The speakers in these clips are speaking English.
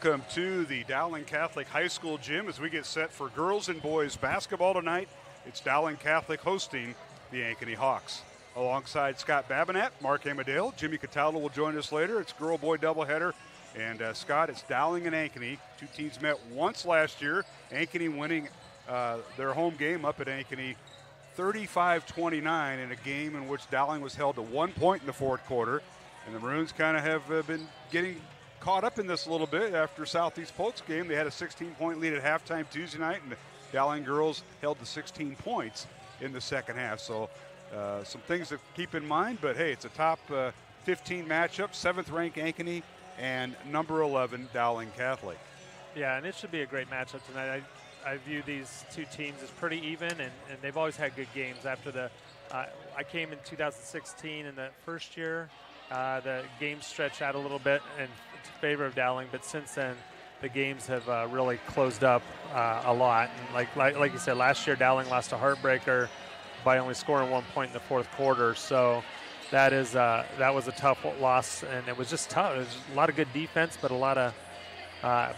Welcome to the Dowling Catholic High School gym as we get set for girls and boys basketball tonight. It's Dowling Catholic hosting the Ankeny Hawks. Alongside Scott Babinette, Mark Amadale, Jimmy Cataldo will join us later. It's girl-boy doubleheader. And Scott, it's Dowling and Ankeny. Two teams met once last year. Ankeny winning their home game up at Ankeny 35-29 in a game in which Dowling was held to 1 point in the fourth quarter. And the Maroons kind of have been getting caught up in this a little bit after Southeast Polk's game. They had a 16-point lead at halftime Tuesday night, and the Dowling girls held to 16 points in the second half. So some things to keep in mind, but hey, it's a top 15 matchup, 7th ranked Ankeny and number 11 Dowling Catholic. Yeah, and it should be a great matchup tonight. I view these two teams as pretty even, and they've always had good games. After the I came in 2016 in the first year. The games stretched out a little bit in favor of Dowling, but since then the games have really closed up a lot. And like you said, last year Dowling lost a heartbreaker by only scoring 1 point in the fourth quarter. So that was a tough loss, and it was just tough. It was a lot of good defense, but a lot of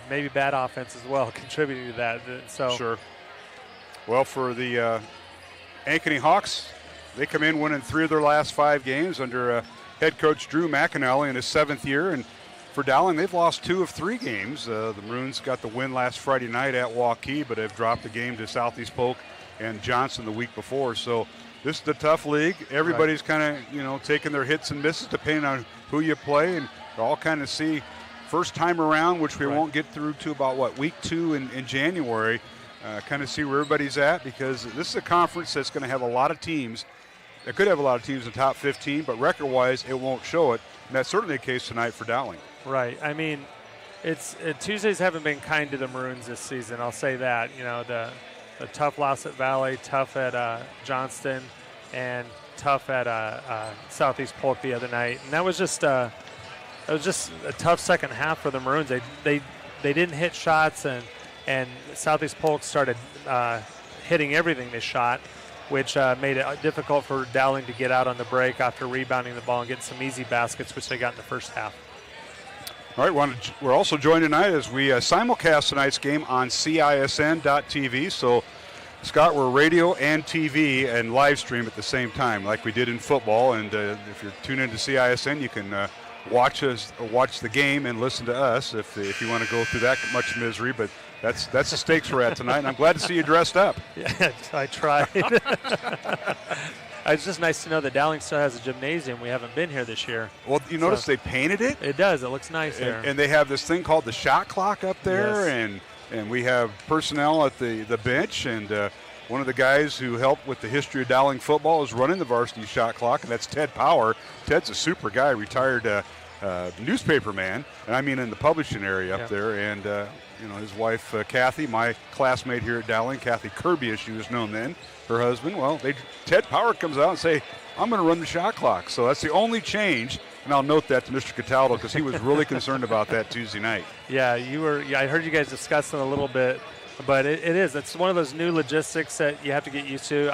maybe bad offense as well contributing to that. So sure. Well, for the Ankeny Hawks, they come in winning 3 of their last 5 games under head coach Drew McAnally in his 7th year. And for Dowling, they've lost 2 of 3 games. The Maroons got the win last Friday night at Waukee, but have dropped the game to Southeast Polk and Johnson the week before. So this is a tough league. Everybody's kind of, taking their hits and misses depending on who you play, and all kind of see first time around, which we won't get through to about, week 2 in January, kind of see where everybody's at, because this is a conference that's going to have a lot of teams. It could have a lot of teams in the top 15, but record-wise, it won't show it. And that's certainly the case tonight for Dowling. Right. I mean, Tuesdays haven't been kind to the Maroons this season. I'll say that. The tough loss at Valley, tough at Johnston, and tough at Southeast Polk the other night. And that was just a tough second half for the Maroons. They didn't hit shots, and Southeast Polk started hitting everything they shot, which made it difficult for Dowling to get out on the break after rebounding the ball and getting some easy baskets, which they got in the first half. All right, we're also joined tonight as we simulcast tonight's game on CISN.TV. So, Scott, we're radio and TV and live stream at the same time, like we did in football. And if you're tuned into CISN, you can watch the game and listen to us if you want to go through that much misery. But that's the stakes we're at tonight, and I'm glad to see you dressed up. Yeah, I tried. It's just nice to know that Dowling still has a gymnasium. We haven't been here this year. Well, you notice they painted it? It does. It looks nice there. And they have this thing called the shot clock up there, yes. and we have personnel at the bench, and one of the guys who helped with the history of Dowling football is running the varsity shot clock, and that's Ted Power. Ted's a super guy, retired newspaper man, and I mean in the publishing area up there, and his wife Kathy, my classmate here at Dowling, Kathy Kirby as she was known then, her husband, Ted Power comes out and say, I'm going to run the shot clock. So that's the only change, and I'll note that to Mr. Cataldo because he was really concerned about that Tuesday night. Yeah, I heard you guys discussing a little bit, but it's one of those new logistics that you have to get used to.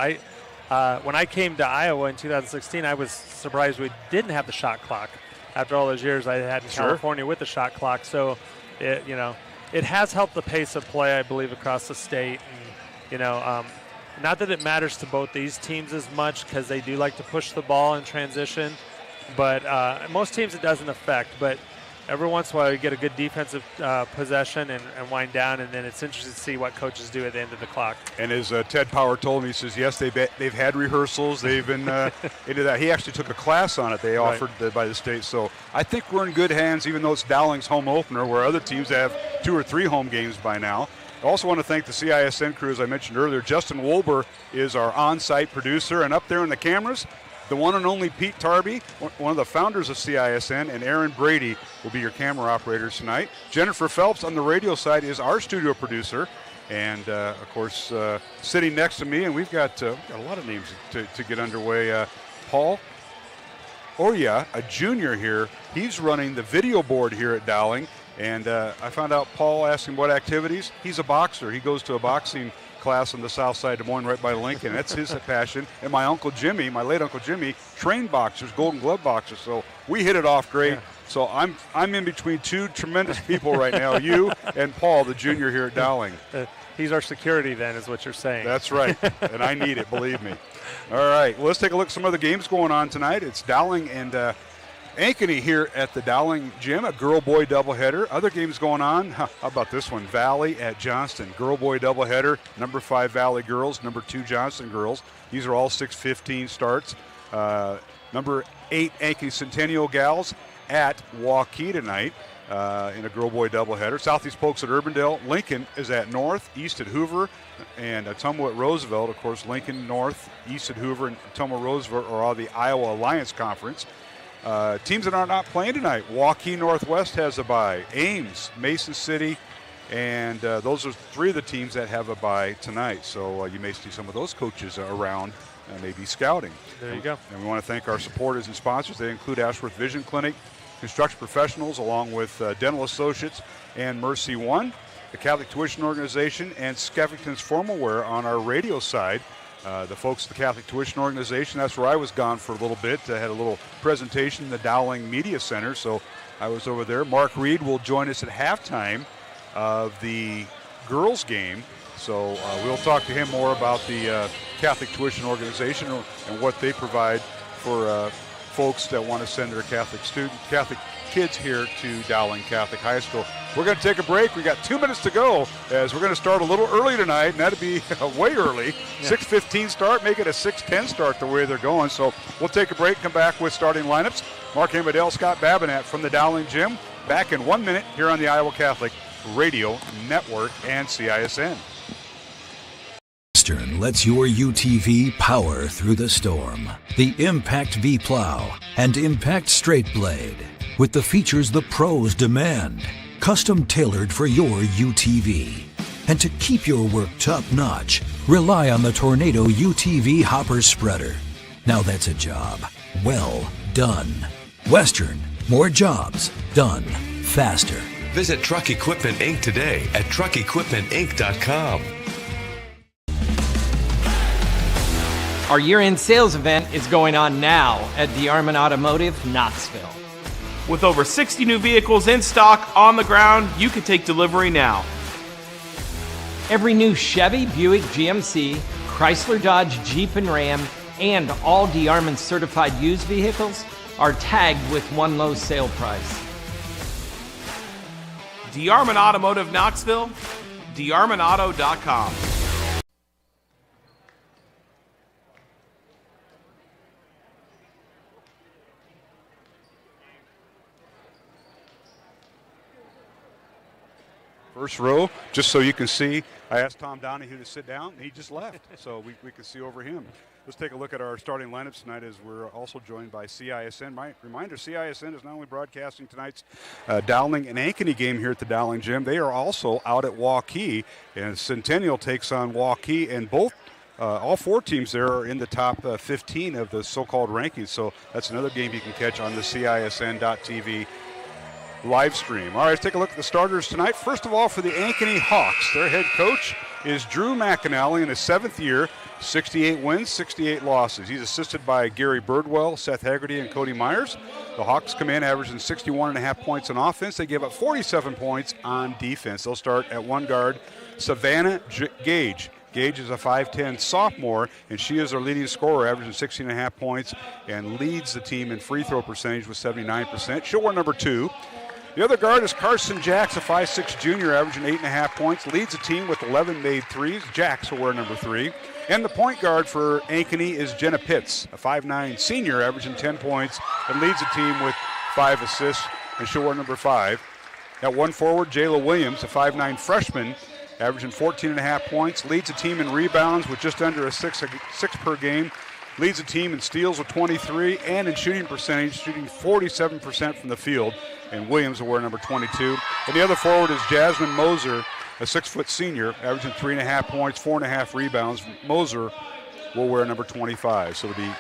When I came to Iowa in 2016, I was surprised we didn't have the shot clock after all those years I had in California with the shot clock. So, it has helped the pace of play, I believe, across the state. And, not that it matters to both these teams as much because they do like to push the ball in transition, but most teams it doesn't affect. But every once in a while you get a good defensive possession and wind down, and then it's interesting to see what coaches do at the end of the clock. And as Ted Power told me, he says, yes, they've had rehearsals. They've been into that. He actually took a class on it they offered by the state. So I think we're in good hands, even though it's Dowling's home opener, where other teams have 2 or 3 home games by now. I also want to thank the CISN crew, as I mentioned earlier. Justin Wolber is our on-site producer, and up there in the cameras, the one and only Pete Tarby, one of the founders of CISN, and Aaron Brady will be your camera operators tonight. Jennifer Phelps on the radio side is our studio producer, and of course, sitting next to me, and we've got a lot of names to get underway. Paul Oya, a junior here, he's running the video board here at Dowling. And I found out Paul asked him what activities. He's a boxer. He goes to a boxing class on the south side of Des Moines right by Lincoln. That's his passion. And my Uncle Jimmy, my late Uncle Jimmy, trained boxers, Golden Glove boxers. So we hit it off great. Yeah. So I'm in between 2 tremendous people right now, you and Paul, the junior here at Dowling. He's our security then is what you're saying. That's right. And I need it, believe me. All right. Well, let's take a look at some of the games going on tonight. It's Dowling and Ankeny here at the Dowling Gym, a girl-boy doubleheader. Other games going on. How about this one? Valley at Johnston. Girl-boy doubleheader. Number 5 Valley girls, number 2 Johnston girls. These are all 6:15 starts. Number 8 Ankeny Centennial gals at Waukee tonight in a girl-boy doubleheader. Southeast Polk's at Urbandale. Lincoln is at North, East at Hoover, and Ottumwa at Roosevelt. Of course, Lincoln, North, East at Hoover, and Ottumwa Roosevelt are all the Iowa Alliance Conference. Teams that are not playing tonight, Waukee Northwest has a bye. Ames, Mason City, and those are 3 of the teams that have a bye tonight. So you may see some of those coaches around, maybe scouting. There you go. And we want to thank our supporters and sponsors. They include Ashworth Vision Clinic, Construction Professionals, along with Dental Associates and Mercy One, the Catholic Tuition Organization, and Skeffington's Formal Wear on our radio side. the folks at the Catholic Tuition Organization. That's where I was gone for a little bit. I had a little presentation in the Dowling Media Center, so I was over there. Mark Reed will join us at halftime of the girls' game. So we'll talk to him more about the Catholic Tuition Organization and what they provide for folks that want to send their Catholic kids here to Dowling Catholic High School. We're going to take a break. We got 2 minutes to go as we're going to start a little early tonight, and that'd be way early. Yeah. 6:15 start, make it a 6:10 start the way they're going. So we'll take a break, come back with starting lineups. Mark Amadale, Scott Babinett from the Dowling Gym. Back in 1 minute here on the Iowa Catholic Radio Network and CISN. Western lets your UTV power through the storm. The Impact V-Plow and Impact Straight Blade, with the features the pros demand. Custom tailored for your UTV. And to keep your work top-notch, rely on the Tornado UTV Hopper Spreader. Now that's a job well done. Western, more jobs done faster. Visit Truck Equipment Inc. today at truckequipmentinc.com. Our year-end sales event is going on now at DeArmond Automotive, Knoxville. With over 60 new vehicles in stock on the ground, you can take delivery now. Every new Chevy, Buick, GMC, Chrysler, Dodge, Jeep, and Ram, and all DeArmond certified used vehicles are tagged with one low sale price. DeArmond Automotive Knoxville, DeArmondAuto.com. First row, just so you can see, I asked Tom Donahue to sit down, and he just left, so we can see over him. Let's take a look at our starting lineups tonight as we're also joined by CISN. My reminder, CISN is not only broadcasting tonight's Dowling and Ankeny game here at the Dowling Gym, they are also out at Waukee, and Centennial takes on Waukee, and all four teams there are in the top 15 of the so-called rankings, so that's another game you can catch on the CISN.TV live stream. All right, let's take a look at the starters tonight. First of all, for the Ankeny Hawks, their head coach is Drew McAnally in his 7th year, 68 wins, 68 losses. He's assisted by Gary Birdwell, Seth Haggerty, and Cody Myers. The Hawks come in averaging 61.5 points on offense. They give up 47 points on defense. They'll start at one guard, Savannah Gage. Gage is a 5'10 sophomore, and she is their leading scorer, averaging 16.5 points, and leads the team in free throw percentage with 79%. She'll wear number 2. The other guard is Carson Jacks, a 5'6 junior, averaging 8.5 points, leads the team with 11 made threes. Jacks will wear number 3. And the point guard for Ankeny is Jenna Pitts, a 5'9 senior, averaging 10 points, and leads the team with 5 assists, and she'll wear number 5. At one forward, Jayla Williams, a 5'9 freshman, averaging 14.5 points, leads the team in rebounds with just under a six per game, leads the team in steals with 23, and in shooting percentage, shooting 47% from the field. And Williams will wear number 22. And the other forward is Jasmine Moser, a 6-foot senior, averaging 3.5 points, 4.5 rebounds. Moser will wear number 25. So it'll be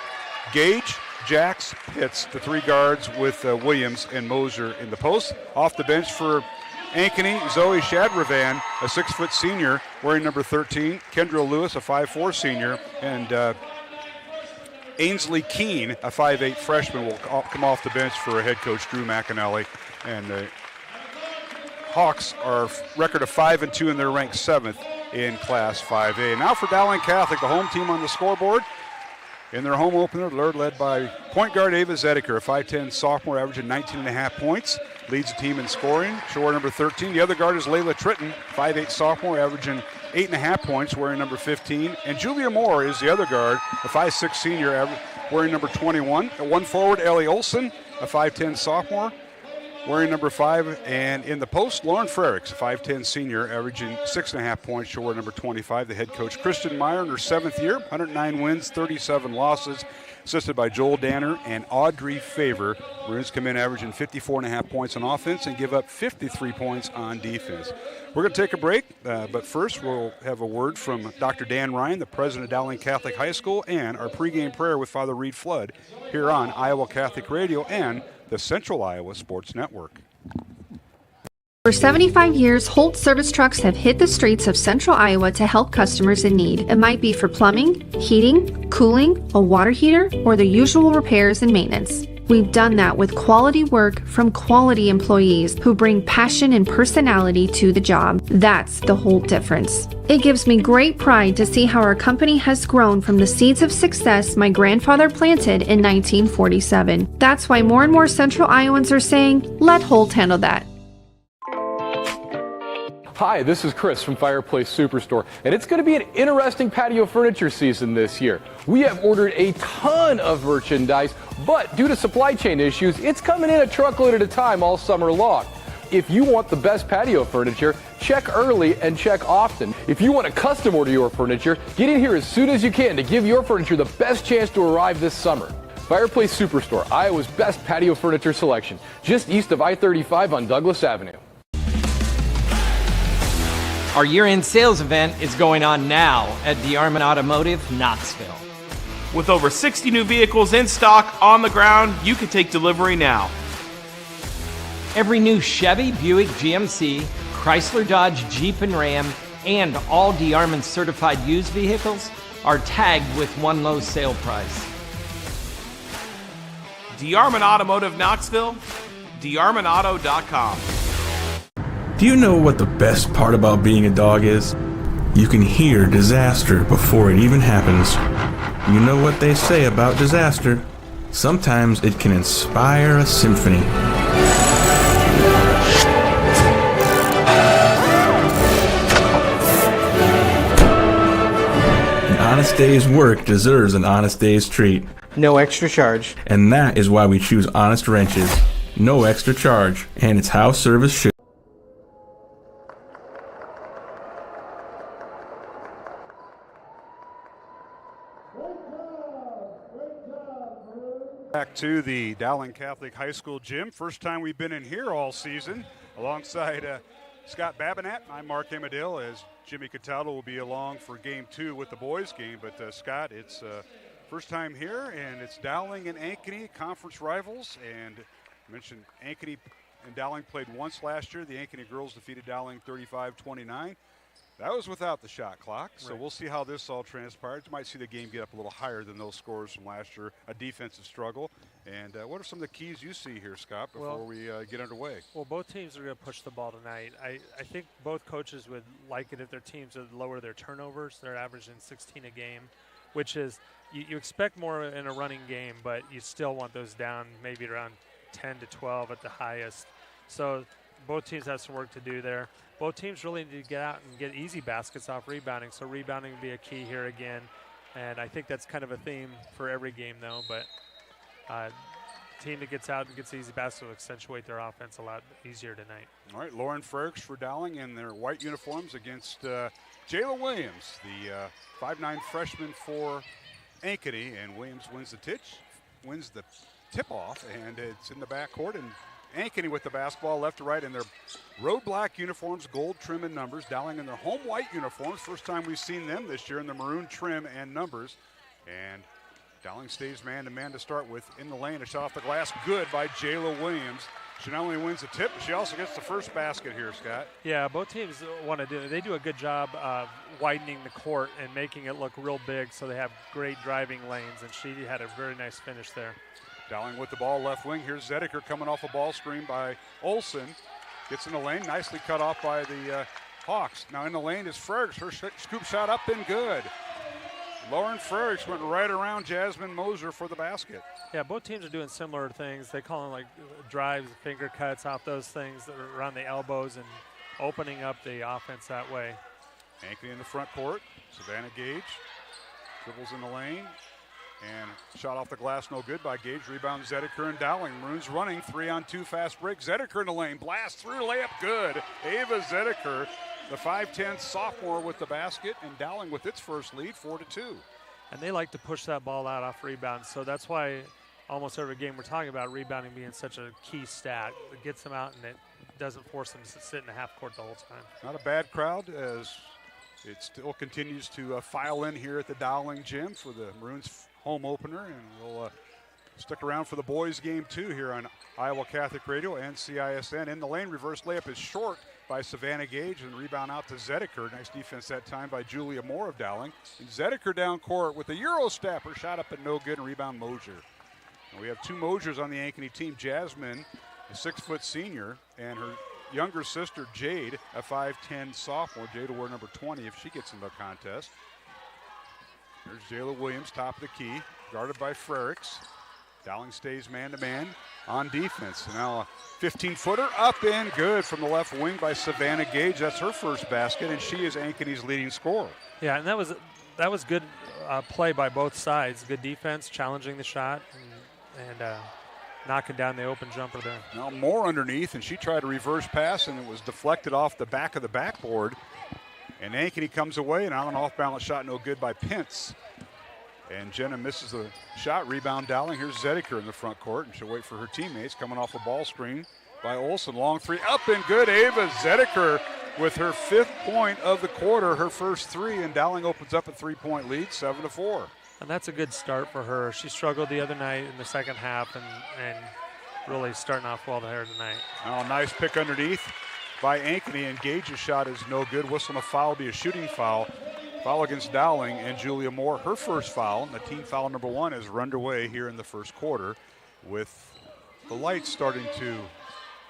Gage, Jacks, Pitts, the 3 guards with Williams and Moser in the post. Off the bench for Ankeny, Zoe Shadravan, a 6-foot senior, wearing number 13. Kendra Lewis, a 5'4 senior, and Ainsley Keene, a 5'8 freshman, will come off the bench for head coach Drew McAnally. And the Hawks are a record of 5-2, and they're ranked 7th in Class 5A. Now for Dowling Catholic, the home team on the scoreboard. In their home opener, they're led by point guard Ava Zediker, a 5'10 sophomore, averaging 19.5 points. Leads the team in scoring. She'll wear number 13. The other guard is Layla Tritton, 5'8 sophomore, averaging 8.5 points, wearing number 15. And Julia Moore is the other guard, a 5'6 senior, wearing number 21. At one forward, Ellie Olson, a 5'10 sophomore, wearing number 5. And in the post, Lauren Frericks, a 5'10 senior, averaging 6.5 points. She'll wear number 25. The head coach, Kristen Meyer, in her 7th year, 109 wins, 37 losses, assisted by Joel Danner and Audrey Favor. Maroons come in averaging 54.5 points on offense and give up 53 points on defense. We're going to take a break, but first we'll have a word from Dr. Dan Ryan, the president of Dowling Catholic High School, and our pregame prayer with Father Reed Flood here on Iowa Catholic Radio and the Central Iowa Sports Network. For 75 years, Holt service trucks have hit the streets of central Iowa to help customers in need. It might be for plumbing, heating, cooling, a water heater, or the usual repairs and maintenance. We've done that with quality work from quality employees who bring passion and personality to the job. That's the Holt difference. It gives me great pride to see how our company has grown from the seeds of success my grandfather planted in 1947. That's why more and more central Iowans are saying, let Holt handle that. Hi, this is Chris from Fireplace Superstore, and it's going to be an interesting patio furniture season this year. We have ordered a ton of merchandise, but due to supply chain issues, it's coming in a truckload at a time all summer long. If you want the best patio furniture, check early and check often. If you want to custom order your furniture, get in here as soon as you can to give your furniture the best chance to arrive this summer. Fireplace Superstore, Iowa's best patio furniture selection, just east of I-35 on Douglas Avenue. Our year-end sales event is going on now at DeArmond Automotive, Knoxville. With over 60 new vehicles in stock on the ground, you can take delivery now. Every new Chevy, Buick, GMC, Chrysler, Dodge, Jeep, and Ram, and all DeArmond certified used vehicles are tagged with one low sale price. DeArmond Automotive Knoxville, DeArmondAuto.com. Do you know what the best part about being a dog is? You can hear disaster before it even happens. You know what they say about disaster? Sometimes it can inspire a symphony. An honest day's work deserves an honest day's treat. No extra charge. And that is why we choose Honest Wrenches. No extra charge. And it's how service should. Back to the Dowling Catholic High School gym. First time we've been in here all season alongside Scott Babinat. I'm Mark Amadale, as Jimmy Cataldo will be along for game 2 with the boys game. But Scott, it's first time here, and it's Dowling and Ankeny, conference rivals. And I mentioned Ankeny and Dowling played once last year. The Ankeny girls defeated Dowling 35-29. That was without the shot clock, so we'll see how this all transpires. You might see the game get up a little higher than those scores from last year, a defensive struggle. And what are some of the keys you see here, Scott, before we get underway? Well, both teams are going to push the ball tonight. I think both coaches would like it if their teams would lower their turnovers. They're averaging 16 a game, which is you expect more in a running game, but you still want those down maybe around 10 to 12 at the highest. So both teams have some work to do there. Both teams really need to get out and get easy baskets off rebounding, so rebounding will be a key here again. And I think that's kind of a theme for every game, though. But team that gets out and gets easy baskets will accentuate their offense a lot easier tonight. All right, Lauren Fergs for Dowling in their white uniforms against Jayla Williams, the 5'9" freshman for Ankeny. And Williams wins the tip-off, and it's in the backcourt. And Ankeny with the basketball left to right in their road black uniforms, gold trim and numbers. Dowling in their home white uniforms. First time we've seen them this year in the maroon trim and numbers. And Dowling stays man-to-man to start with. In the lane, a shot off the glass, good by Jayla Williams. She not only wins the tip, but she also gets the first basket here, Scott. Yeah, both teams want to do it. They do a good job of widening the court and making it look real big, so they have great driving lanes, and she had a very nice finish there. Dowling with the ball left wing. Here's Zediker coming off a ball screen by Olsen. Gets in the lane, nicely cut off by the Hawks. Now in the lane is Fergs. Her scoop shot up and good. Lauren Fergs went right around Jasmine Moser for the basket. Yeah, both teams are doing similar things. They call them like drives, finger cuts off those things that are around the elbows and opening up the offense that way. Ankeny in the front court. Savannah Gage dribbles in the lane. And shot off the glass, no good by Gage. Rebound Zediker and Dowling. Maroons running, 3-on-2 fast break. Zediker in the lane, blast through, layup good. Ava Zediker, the 5'10" sophomore with the basket, and Dowling with its first lead, 4-2. And they like to push that ball out off rebounds, so that's why almost every game we're talking about rebounding being such a key stat. It gets them out and it doesn't force them to sit in the half court the whole time. Not a bad crowd as it still continues to file in here at the Dowling gym for the Maroons home opener, and we'll Stick around for the boys game too here on Iowa Catholic Radio and CISN. In the lane, reverse layup is short by Savannah Gage, and rebound out to Zediker. Nice defense that time by Julia Moore of Dowling. And Zediker down court with the Euro stepper, shot up and no good, and rebound Mosier. And we have two Mosiers on the Ankeny team. Jasmine, a 6-foot senior, and her younger sister Jade, a 5'10 sophomore. Jade will wear number 20 if she gets in the contest. Here's Jayla Williams, top of the key, guarded by Frericks. Dowling stays man-to-man on defense. And now a 15-footer up and good from the left wing by Savannah Gage. That's her first basket, and she is Ankeny's leading scorer. Yeah, and that was good play by both sides. Good defense, challenging the shot, and knocking down the open jumper there. Now Moore underneath, and she tried a reverse pass, and it was deflected off the back of the backboard. And Ankeny comes away, and on an off-balance shot, no good by Pence. And Jenna misses the shot. Rebound Dowling. Here's Zediker in the front court, and she'll wait for her teammates. Coming off a ball screen by Olsen. Long three up and good. Ava Zediker with her 5th point of the quarter, her first three, and Dowling opens up a 3-point lead, 7-4. And that's a good start for her. She struggled the other night in the second half, and really starting off well there tonight. Now a nice pick underneath by Ankeny, and Gage's shot is no good. Whistling a foul, be a shooting foul. Foul against Dowling, and Julia Moore, her first foul, and the team foul number 1 is underway here in the first quarter with the lights starting to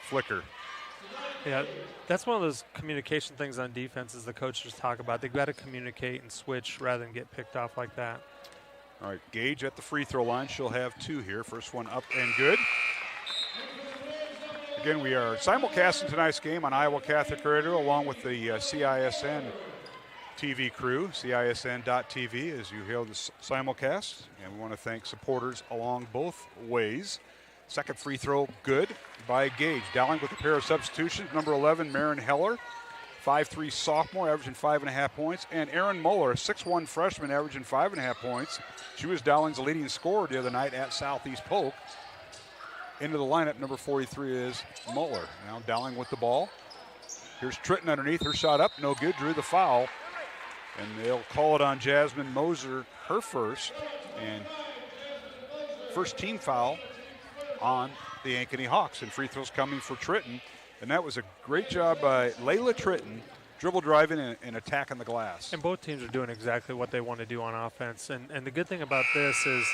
flicker. Yeah, that's one of those communication things on defense as the coaches talk about. They've got to communicate and switch rather than get picked off like that. All right, Gage at the free throw line. She'll have 2 here. First one up and good. Again, we are simulcasting tonight's game on Iowa Catholic Radio along with the CISN TV crew, CISN.TV, as you hail the simulcast. And we want to thank supporters along both ways. Second free throw, good by Gage. Dowling with a pair of substitutions. Number 11, Marin Heller, 5'3 sophomore, averaging 5.5 points. And Erin Muller, a 6'1 freshman, averaging 5.5 points. She was Dowling's leading scorer the other night at Southeast Polk. Into the lineup, number 43 is Muller. Now Dowling with the ball. Here's Tritton underneath. Her shot up, no good, drew the foul. And they'll call it on Jasmine Moser, her first. And first team foul on the Ankeny Hawks. And free throws coming for Tritton. And that was a great job by Layla Tritton, dribble driving and attacking the glass. And both teams are doing exactly what they want to do on offense. And the good thing about this is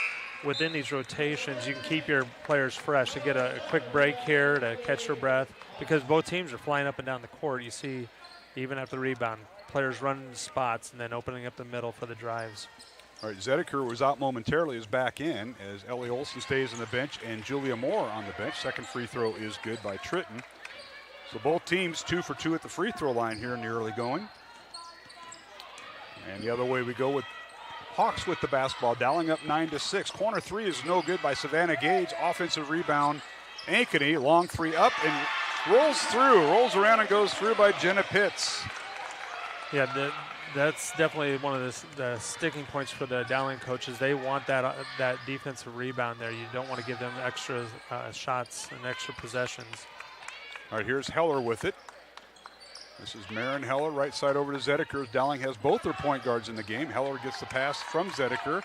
within these rotations, you can keep your players fresh to get a quick break here to catch their breath, because both teams are flying up and down the court. You see, even after the rebound, players running spots and then opening up the middle for the drives. All right, Zediker was out momentarily, is back in as Ellie Olsen stays on the bench and Julia Moore on the bench. Second free throw is good by Tritton. So both teams 2 for 2 at the free throw line here in the early going. And the other way we go with Hawks with the basketball. Dowling up 9-6. Corner three is no good by Savannah Gage. Offensive rebound, Ankeny. Long three up and rolls through. Rolls around and goes through by Jenna Pitts. Yeah, that's definitely one of the sticking points for the Dowling coaches. They want that defensive rebound there. You don't want to give them extra shots and extra possessions. All right, here's Heller with it. This is Marin Heller, right side over to Zediker. Dowling has both their point guards in the game. Heller gets the pass from Zediker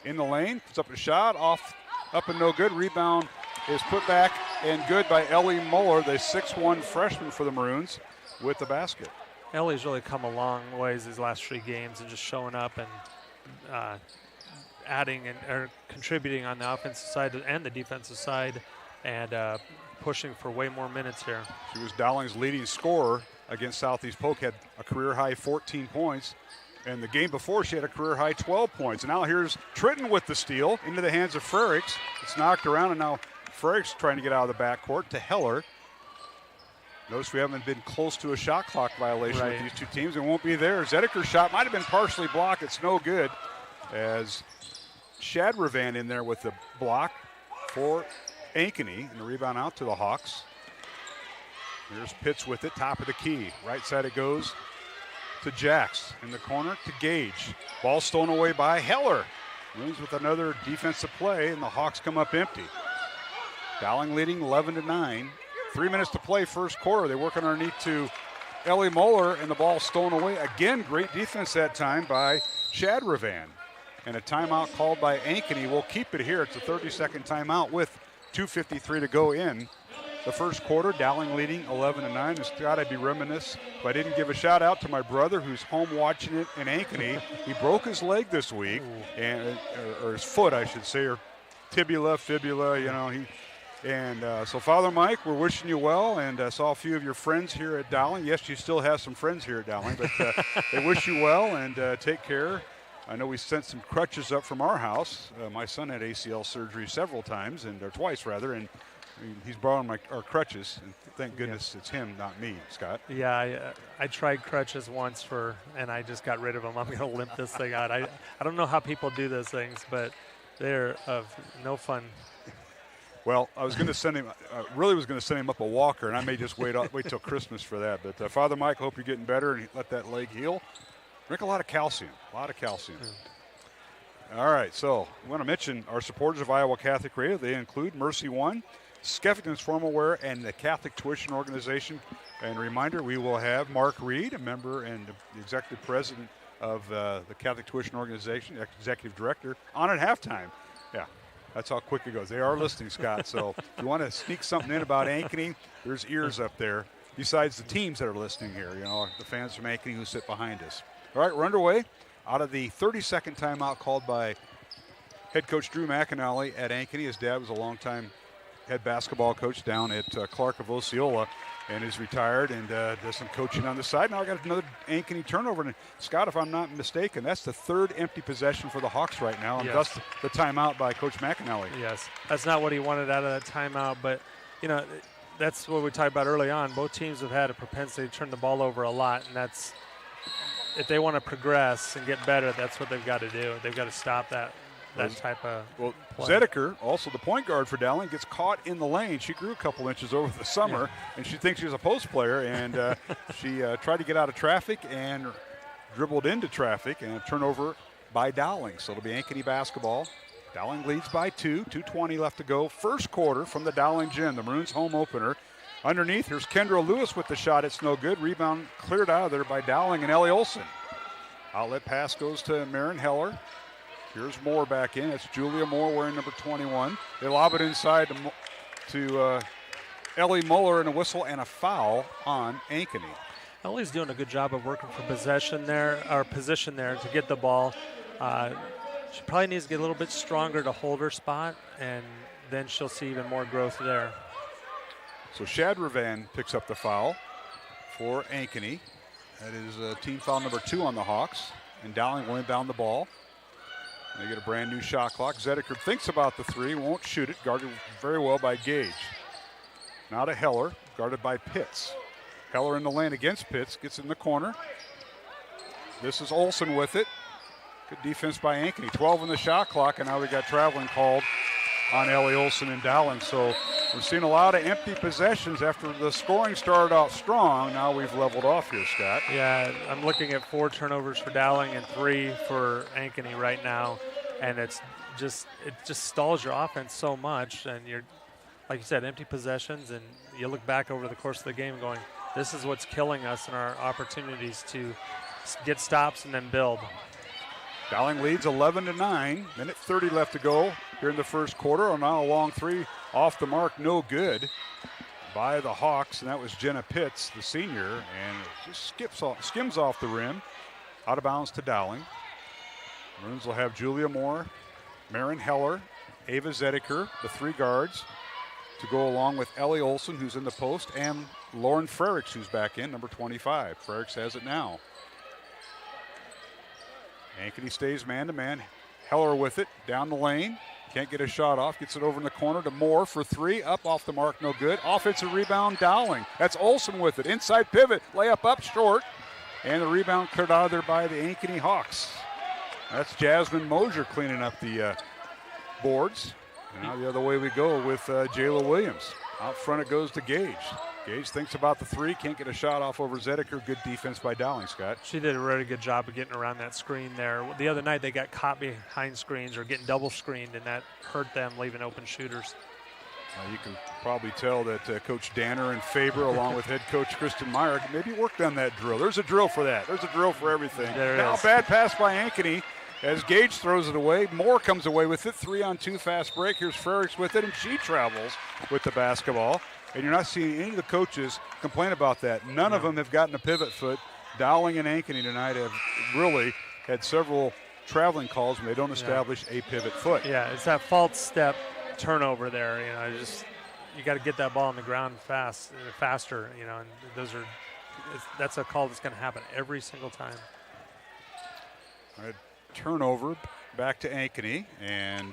in the lane, puts up a shot, up and no good. Rebound is put back and good by Ellie Muller, the 6'1 freshman for the Maroons, with the basket. Ellie's really come a long ways these last 3 games and just showing up and adding or contributing on the offensive side and the defensive side, and pushing for way more minutes here. She was Dowling's leading scorer against Southeast Polk, had a career-high 14 points. And the game before, she had a career-high 12 points. And now here's Tritton with the steal into the hands of Frericks. It's knocked around, and now Frericks trying to get out of the backcourt to Heller. Notice we haven't been close to a shot clock violation with these two teams. It won't be there. Zediker's shot might have been partially blocked. It's no good, as Shadravan in there with the block for Ankeny, and the rebound out to the Hawks. Here's Pitts with it, top of the key. Right side it goes to Jax. In the corner to Gage. Ball stolen away by Heller. Moves with another defensive play, and the Hawks come up empty. Dowling leading 11-9. 3 minutes to play first quarter. They work underneath to Ellie Muller, and the ball stolen away. Again, great defense that time by Shadravan. and a timeout called by Ankeny. We'll keep it here. It's a 30-second timeout with 2:53 to go in the first quarter. Dowling leading 11-9. And Scott, I'd be remiss if I didn't give a shout out to my brother who's home watching it in Ankeny. He broke his leg this week, and or his foot, I should say, or tibula, fibula. You know, so Father Mike, we're wishing you well, and saw a few of your friends here at Dowling. Yes, you still have some friends here at Dowling, but they wish you well and take care. I know we sent some crutches up from our house. My son had ACL surgery several times, or twice rather, and he's borrowing our crutches. And thank goodness it's him, not me, Scott. Yeah, I tried crutches once and I just got rid of them. I'm going to limp this thing out. I don't know how people do those things, but they're of no fun. Well, I was going to send him. Really was going to send him up a walker, and I may just wait till Christmas for that. But Father Mike, hope you're getting better and let that leg heal. Drink a lot of calcium. All right, so I want to mention our supporters of Iowa Catholic Radio. They include Mercy One, Skeffington's Formal Wear, and the Catholic Tuition Organization. And a reminder, we will have Mark Reed, a member and the executive president of the Catholic Tuition Organization, executive director, on at halftime. Yeah. That's how quick it goes. They are listening, Scott. So if you want to sneak something in about Ankeny, there's ears up there, besides the teams that are listening here, you know, the fans from Ankeny who sit behind us. All right, we're underway. Out of the 30-second timeout called by head coach Drew McAnally at Ankeny. His dad was a longtime head basketball coach down at Clark of Osceola, and is retired and does some coaching on the side. Now I got another Ankeny turnover. And Scott, if I'm not mistaken, that's the third empty possession for the Hawks right now, and thus the timeout by Coach McAnally. Yes, that's not what he wanted out of that timeout, but, you know, that's what we talked about early on. Both teams have had a propensity to turn the ball over a lot, and that's, if they want to progress and get better, that's what they've got to do. They've got to stop that type of play. Zedeker, also the point guard for Dowling, gets caught in the lane. She grew a couple inches over the summer, and she thinks she's a post player, and she tried to get out of traffic and dribbled into traffic, and a turnover by Dowling. So it'll be Ankeny basketball. Dowling leads by 2, 2:20 left to go. First quarter from the Dowling gym, the Maroons home opener. Underneath, here's Kendra Lewis with the shot. It's no good. Rebound cleared out of there by Dowling and Ellie Olson. Outlet pass goes to Marin Heller. Here's Moore back in. It's Julia Moore wearing number 21. They lob it inside to Ellie Muller, and a whistle and a foul on Ankeny. Ellie's doing a good job of working for position there to get the ball. She probably needs to get a little bit stronger to hold her spot, and then she'll see even more growth there. So Shad Ravan picks up the foul for Ankeny. That is team foul number 2 on the Hawks, and Dowling will inbound the ball. They get a brand new shot clock. Zedeker thinks about the 3, won't shoot it, guarded very well by Gage. Now to Heller, guarded by Pitts. Heller in the lane against Pitts, gets in the corner. This is Olson with it. Good defense by Ankeny. 12 on the shot clock, and now we got traveling called on Ellie Olson and Dowling. So we're seeing a lot of empty possessions after the scoring started out strong. Now we've leveled off here, Scott. Yeah, I'm looking at 4 turnovers for Dowling and 3 for Ankeny right now, and it just stalls your offense so much. And you're, like you said, empty possessions, and you look back over the course of the game going, this is what's killing us in our opportunities to get stops and then build. Dowling leads 11-9. Minute 30 left to go here in the first quarter. And now a long 3 off the mark, no good by the Hawks, and that was Jenna Pitts, the senior, and it just skims off the rim, out of bounds to Dowling. Maroons will have Julia Moore, Marin Heller, Ava Zedeker, the 3 guards, to go along with Ellie Olson, who's in the post, and Lauren Frericks, who's back in, number 25. Frericks has it now. Ankeny stays man-to-man. Heller with it, down the lane. Can't get a shot off. Gets it over in the corner to Moore for 3. Up off the mark, no good. Offensive rebound, Dowling. That's Olson with it. Inside pivot, layup up short. And the rebound cleared out of there by the Ankeny Hawks. That's Jasmine Mosier cleaning up the boards. And now the other way we go with Jayla Williams. Out front it goes to Gage. Gage thinks about the 3, can't get a shot off over Zedeker. Good defense by Dowling, Scott. She did a really good job of getting around that screen there. The other night they got caught behind screens or getting double screened, and that hurt them, leaving open shooters. You can probably tell that Coach Danner and Faber, along with head coach Kristen Meyer, maybe worked on that drill. There's a drill for that. There's a drill for everything. There now is. Bad pass by Ankeny. as Gage throws it away. Moore comes away with it. 3-on-2 fast break. Here's Frericks with it, and she travels with the basketball. And you're not seeing any of the coaches complain about that. None of them have gotten a pivot foot. Dowling and Ankeny tonight have really had several traveling calls when they don't establish a pivot foot. Yeah, it's that false step turnover there. You got to get that ball on the ground faster. And that's a call that's going to happen every single time. All right, turnover back to Ankeny, and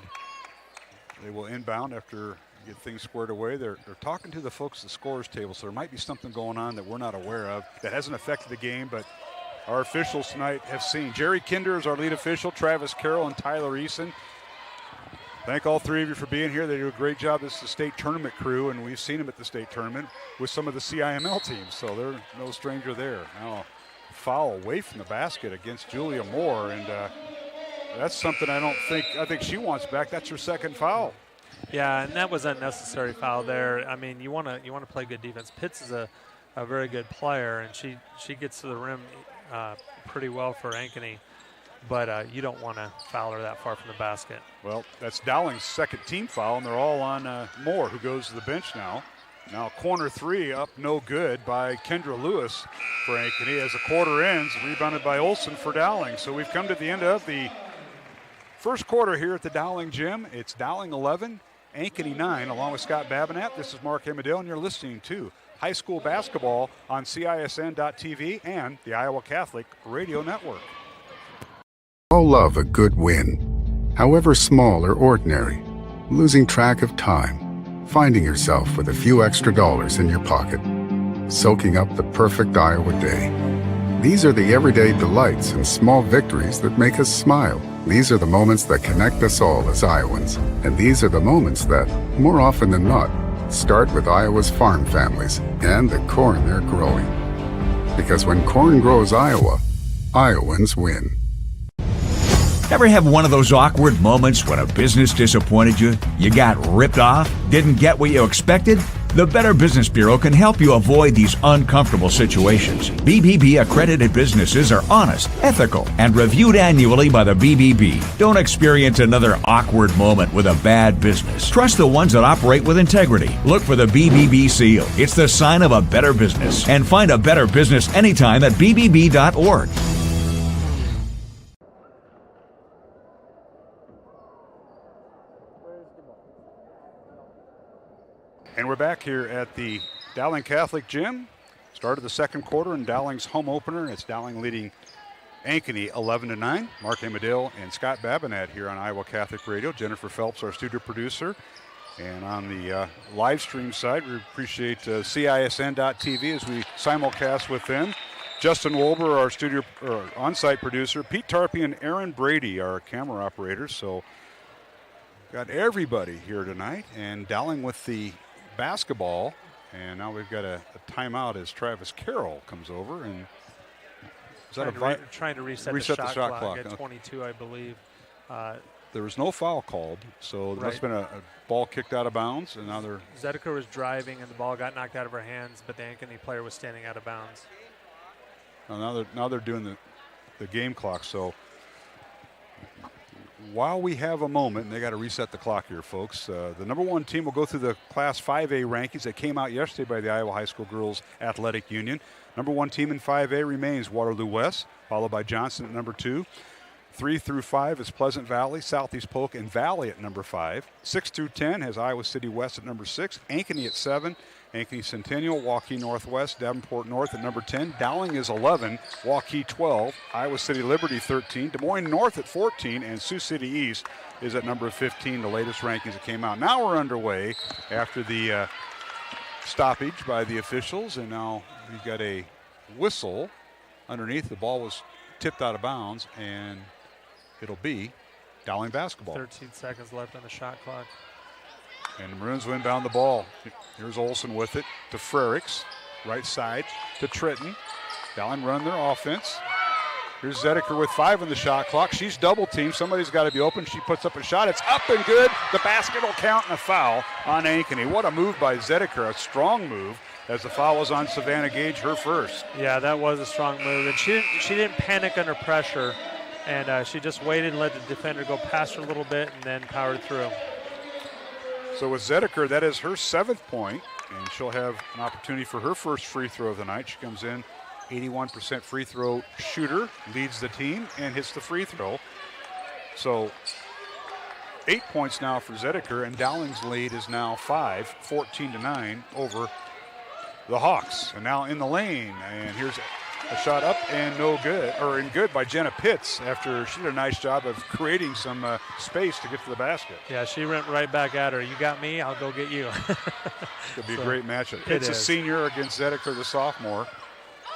they will inbound after get things squared away. They're talking to the folks at the scorers table, so there might be something going on that we're not aware of that hasn't affected the game, but our officials tonight have seen. Jerry Kinder is our lead official, Travis Carroll and Tyler Eason. Thank all three of you for being here. They do a great job. This is the state tournament crew, and we've seen them at the state tournament with some of the CIML teams, so they're no stranger there. Now, foul away from the basket against Julia Moore, and that's something I think she wants back. That's her second foul. Yeah, and that was an unnecessary foul there. I mean, you want to play good defense. Pitts is a very good player, and she gets to the rim pretty well for Ankeny, but you don't want to foul her that far from the basket. Well, that's Dowling's second team foul, and they're all on Moore, who goes to the bench now. Now corner three up, no good by Kendra Lewis for Ankeny as the quarter ends, rebounded by Olson for Dowling. So we've come to the end of the first quarter here at the Dowling Gym. It's Dowling 11, Ankeny 9, along with Scott Babinett. This is Mark Amadale, and you're listening to high school basketball on CISN.TV and the Iowa Catholic Radio Network. All love a good win, however small or ordinary. Losing track of time, finding yourself with a few extra dollars in your pocket, soaking up the perfect Iowa day. These are the everyday delights and small victories that make us smile. These are the moments that connect us all as Iowans. And these are the moments that, more often than not, start with Iowa's farm families and the corn they're growing. Because when corn grows Iowa, Iowans win. Ever have one of those awkward moments when a business disappointed you? You got ripped off? Didn't get what you expected? The Better Business Bureau can help you avoid these uncomfortable situations. BBB accredited businesses are honest, ethical, and reviewed annually by the BBB. Don't experience another awkward moment with a bad business. Trust the ones that operate with integrity. Look for the BBB seal. It's the sign of a better business. And find a better business anytime at bbb.org. And we're back here at the Dowling Catholic Gym. Start of the second quarter in Dowling's home opener. It's Dowling leading Ankeny 11-9. Mark Amadale and Scott Babinett here on Iowa Catholic Radio. Jennifer Phelps, our studio producer. And on the live stream side, we appreciate CISN.TV as we simulcast with them. Justin Wolber, our studio on-site producer. Pete Tarpey and Aaron Brady, our camera operators. So got everybody here tonight. And Dowling with the basketball, and now we've got a timeout as Travis Carroll comes over, and is that trying to reset the shot clock at 22, I believe. There was no foul called, so there must have been a ball kicked out of bounds, and now they're... Zedeker was driving, and the ball got knocked out of her hands, but the Ankeny player was standing out of bounds. Now they're doing the game clock, so while we have a moment, and they got to reset the clock here, folks, the number one team will go through the Class 5A rankings that came out yesterday by the Iowa High School Girls Athletic Union. Number one team in 5A remains Waterloo West, followed by Johnson at number 2. 3 through 5 is Pleasant Valley, Southeast Polk, and Valley at number 5. 6 through 10 has Iowa City West at number 6. Ankeny at 7. Ankeny Centennial, Waukee Northwest, Davenport North at number 10. Dowling is 11, Waukee 12, Iowa City Liberty 13, Des Moines North at 14, and Sioux City East is at number 15, the latest rankings that came out. Now we're underway after the stoppage by the officials, and now we've got a whistle underneath. The ball was tipped out of bounds, and it'll be Dowling basketball. 13 seconds left on the shot clock. And the Maroons will inbound the ball. Here's Olson with it to Frericks. Right side to Tritton. Dowling run their offense. Here's Zedeker with 5 on the shot clock. She's double teamed. Somebody's got to be open. She puts up a shot. It's up and good. The basket will count and a foul on Ankeny. What a move by Zedeker. A strong move as the foul was on Savannah Gage, her first. Yeah, that was a strong move. And she didn't panic under pressure. And she just waited and let the defender go past her a little bit and then powered through. So with Zediker, that is her 7th point, and she'll have an opportunity for her first free throw of the night. She comes in 81% free throw shooter, leads the team, and hits the free throw. So 8 points now for Zediker, and Dowling's lead is now 5, 14-9 over the Hawks. And now in the lane, and here's a shot up and no good, or in good by Jenna Pitts after she did a nice job of creating some space to get to the basket. Yeah, she went right back at her. You got me, I'll go get you. Could be a great matchup. It's a senior against Zediker, the sophomore.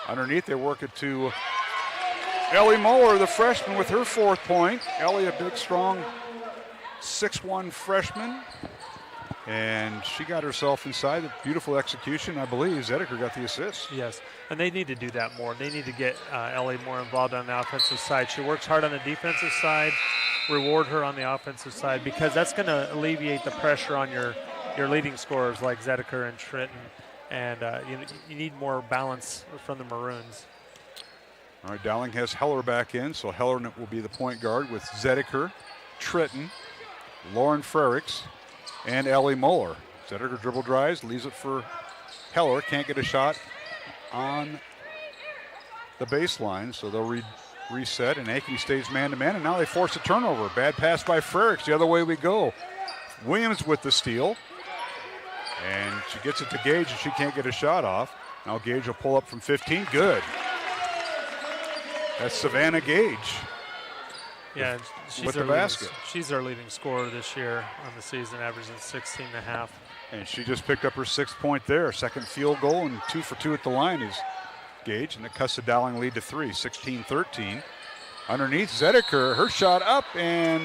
Underneath, they work it to Ellie Moeller, the freshman, with her 4th point. Ellie, a big, strong 6'1" freshman. And she got herself inside. A beautiful execution. I believe Zediker got the assist. Yes, and they need to do that more. They need to get Ellie more involved on the offensive side. She works hard on the defensive side. Reward her on the offensive side, because that's going to alleviate the pressure on your leading scorers like Zediker and Trenton. And you need more balance from the Maroons. All right, Dowling has Heller back in, so Heller will be the point guard with Zediker, Trenton, Lauren Frericks, and Ellie Moeller. Zediker dribble drives, leaves it for Heller. Can't get a shot on the baseline, so they'll reset, and Ankeny stays man-to-man, and now they force a turnover. Bad pass by Frericks. The other way we go. Williams with the steal, and she gets it to Gage, and she can't get a shot off. Now Gage will pull up from 15. Good. That's Savannah Gage. Yeah, with the basket. She's our leading scorer this year on the season, averaging 16.5. And she just picked up her 6th point there. 2nd field goal, and 2 for 2 at the line is Gage, and it cuts the Dowling lead to 3, 16-13. Underneath, Zediker, her shot up, and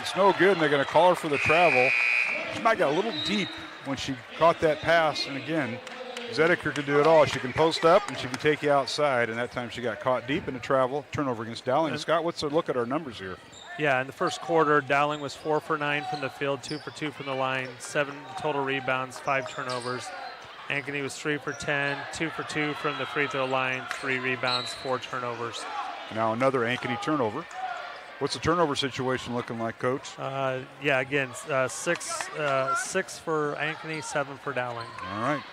it's no good, and they're going to call her for the travel. She might got a little deep when she caught that pass, and again, Zediker can do it all. She can post up, and she can take you outside, and that time she got caught deep in the travel. Turnover against Dowling. And Scott, what's a look at our numbers here? Yeah, in the first quarter, Dowling was 4 for 9 from the field, 2 for 2 from the line, 7 total rebounds, 5 turnovers. Ankeny was 3 for 10, 2 for 2 from the free throw line, 3 rebounds, 4 turnovers. Now another Ankeny turnover. What's the turnover situation looking like, Coach? Yeah, again, 6 for Ankeny, 7 for Dowling. All right.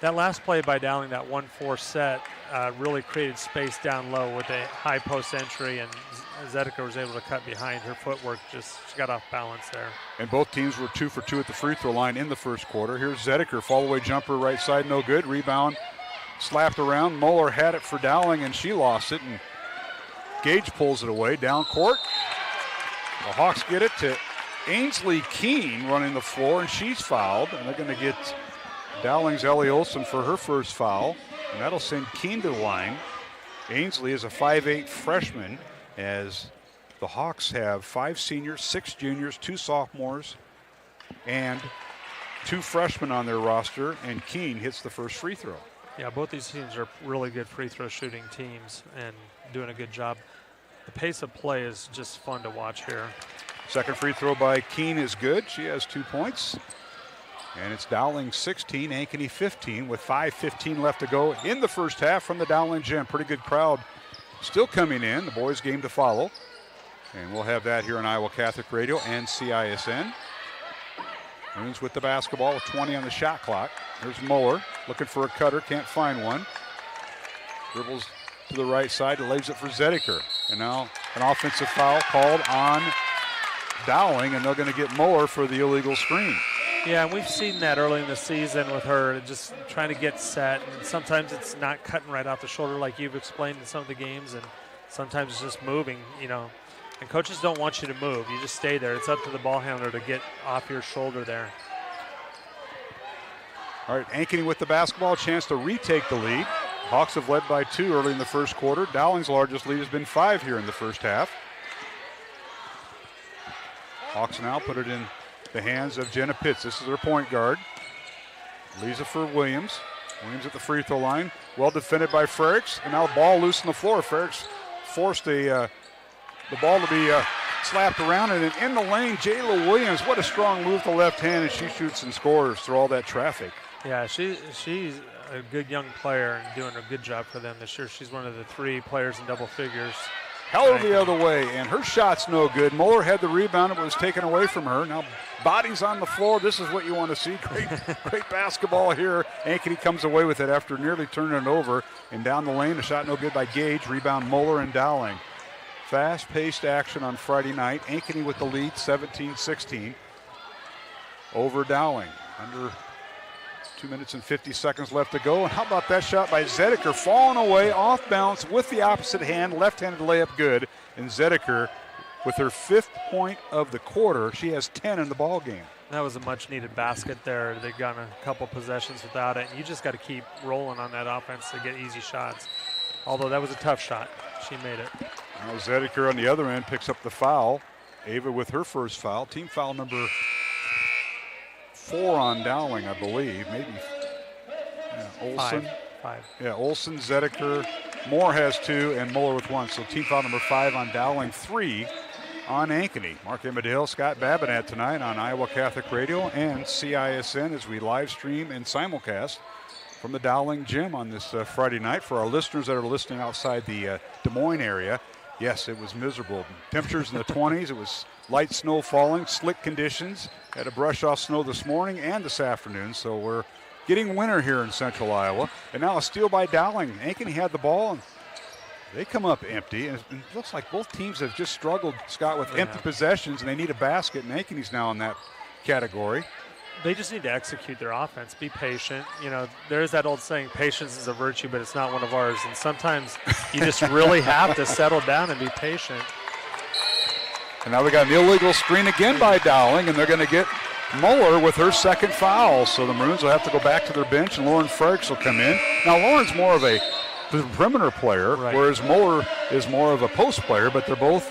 That last play by Dowling, that 1-4 set, really created space down low with a high post entry, and Zediker was able to cut behind. Her footwork she got off balance there. And both teams were 2 for 2 at the free throw line in the first quarter. Here's Zediker, fall-away jumper, right side, no good. Rebound, slapped around. Moeller had it for Dowling, and she lost it, and Gage pulls it away, down court. The Hawks get it to Ainsley Keene running the floor, and she's fouled, and they're going to get Dowling's Ellie Olson for her first foul, and that'll send Keene to the line. Ainsley is a 5'8" freshman, as the Hawks have 5 seniors, 6 juniors, 2 sophomores, and 2 freshmen on their roster, and Keene hits the first free throw. Yeah, both these teams are really good free throw shooting teams and doing a good job. The pace of play is just fun to watch here. Second free throw by Keene is good. She has 2 points. And it's Dowling 16, Ankeny 15, with 5:15 left to go in the first half from the Dowling gym. Pretty good crowd still coming in. The boys' game to follow. And we'll have that here on Iowa Catholic Radio and CISN. Maroons with the basketball with 20 on the shot clock. Here's Moeller looking for a cutter, can't find one. Dribbles to the right side, leaves it for Zediker. And now an offensive foul called on Dowling, and they're going to get Moeller for the illegal screen. Yeah, and we've seen that early in the season with her just trying to get set, and sometimes it's not cutting right off the shoulder like you've explained in some of the games, and sometimes it's just moving, And coaches don't want you to move. You just stay there. It's up to the ball handler to get off your shoulder there. All right, Ankeny with the basketball, chance to retake the lead. Hawks have led by 2 early in the first quarter. Dowling's largest lead has been 5 here in the first half. Hawks now put it in the hands of Jenna Pitts. This is their point guard. Leaves it for Williams. Williams at the free throw line. Well defended by Frericks. And now the ball loose on the floor. Frericks forced the ball to be slapped around. And in the lane, Jayla Williams. What a strong move to the left hand. And she shoots and scores through all that traffic. Yeah, she's a good young player and doing a good job for them this year. She's one of the 3 players in double figures Heller the other way, and her shot's no good. Muller had the rebound. It was taken away from her. Now bodies on the floor. This is what you want to see. Great basketball here. Ankeny comes away with it after nearly turning it over. And down the lane, a shot no good by Gage. Rebound Muller and Dowling. Fast-paced action on Friday night. Ankeny with the lead, 17-16 over Dowling. Under 2 minutes and 50 seconds left to go. And how about that shot by Zedeker, falling away off bounce with the opposite hand, left-handed layup good. And Zedeker, with her 5th point of the quarter, she has 10 in the ball game. That was a much-needed basket there. They've gotten a couple possessions without it, and you just got to keep rolling on that offense to get easy shots. Although that was a tough shot, she made it. Now Zedeker on the other end picks up the foul. Ava with her first foul, team foul number 4 on Dowling, I believe. Maybe Olsen. Five. Yeah, Olsen, Zedeker, Moore has 2, and Muller with 1. So team foul number 5 on Dowling, 3 on Ankeny. Mark Emmerdale, Scott Babinett tonight on Iowa Catholic Radio and CISN as we live stream and simulcast from the Dowling Gym on this Friday night. For our listeners that are listening outside the Des Moines area, yes, it was miserable. Temperatures in the 20s. It was light snow falling, slick conditions. Had to brush off snow this morning and this afternoon, so we're getting winter here in central Iowa. And now a steal by Dowling. Ankeny had the ball, and they come up empty. And it looks like both teams have just struggled, Scott, with empty possessions, and they need a basket, and Ankeny's now in that category. They just need to execute their offense, be patient. You know, there's that old saying, patience is a virtue, but it's not one of ours. And sometimes you just really have to settle down and be patient. And now they got an illegal screen again by Dowling, and they're going to get Muller with her second foul. So the Maroons will have to go back to their bench, and Lauren Frericks will come in. Now, Lauren's more of a perimeter player, whereas Muller is more of a post player, but they're both,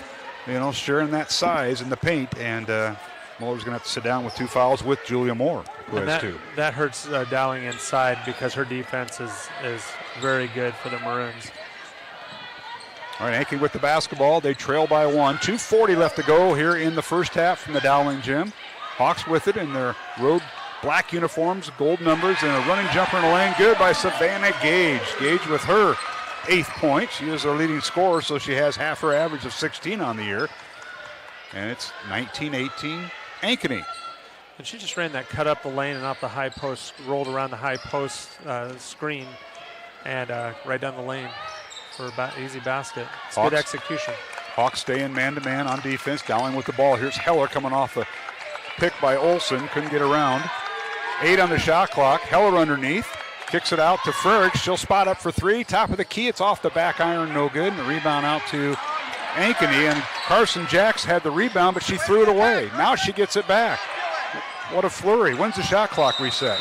sharing that size in the paint. And Muller's going to have to sit down with 2 fouls with Julia Moore, who has 2. That hurts Dowling inside because her defense is very good for the Maroons. All right, Ankeny with the basketball. They trail by 1. 2:40 left to go here in the first half from the Dowling Gym. Hawks with it in their road black uniforms, gold numbers, and a running jumper in the lane. Good by Savannah Gage. Gage with her 8th point. She is their leading scorer, so she has half her average of 16 on the year. And it's 19-18 Ankeny. And she just ran that cut up the lane and off the high post, rolled around the high post screen, and right down the lane for easy basket. It's good execution. Hawks stay in man-to-man on defense. Dowling with the ball. Here's Heller coming off a pick by Olsen. Couldn't get around. 8 on the shot clock. Heller underneath. Kicks it out to Frericks. She'll spot up for 3. Top of the key. It's off the back iron. No good. And the rebound out to Ankeny. And Carson Jacks had the rebound, but she threw it away. Now she gets it back. What a flurry. When's the shot clock reset?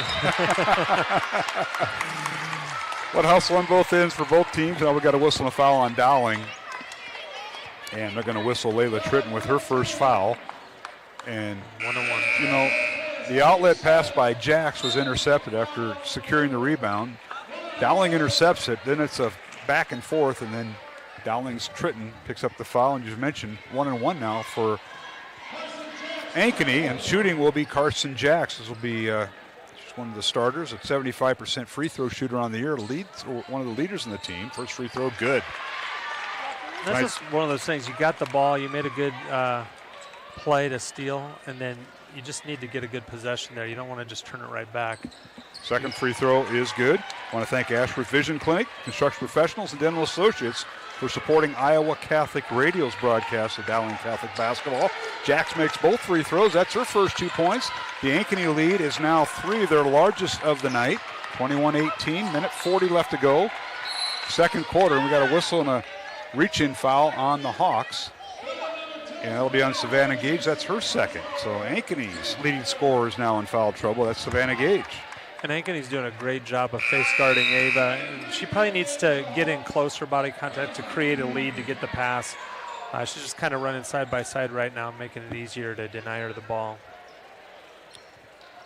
What hustle on both ends for both teams. Now we've got a whistle and a foul on Dowling. And they're going to whistle Layla Tritton with her first foul. And, 1-1. The outlet pass by Jacks was intercepted after securing the rebound. Dowling intercepts it. Then it's a back and forth, and then Dowling's Tritton picks up the foul. And you just mentioned 1-1 now for Ankeny. And shooting will be Carson Jacks. This will be one of the starters, a 75% free throw shooter on the year, one of the leaders in the team. First free throw, good. That's just one of those things. You got the ball, you made a good play to steal, and then you just need to get a good possession there. You don't want to just turn it right back. Second free throw is good. I want to thank Ashworth Vision Clinic, Construction Professionals, and Dental Associates for supporting Iowa Catholic Radio's broadcast of Dowling Catholic basketball. Jacks makes both free throws. That's her first 2 points. The Ankeny lead is now 3, their largest of the night. 21-18, minute 40 left to go. Second quarter, and we got a whistle and a reach-in foul on the Hawks. And that'll be on Savannah Gage. That's her second. So Ankeny's leading scorer is now in foul trouble. That's Savannah Gage. And Ankeny's doing a great job of face guarding Ava. She probably needs to get in closer body contact to create a lead to get the pass. She's just kind of running side by side right now, making it easier to deny her the ball.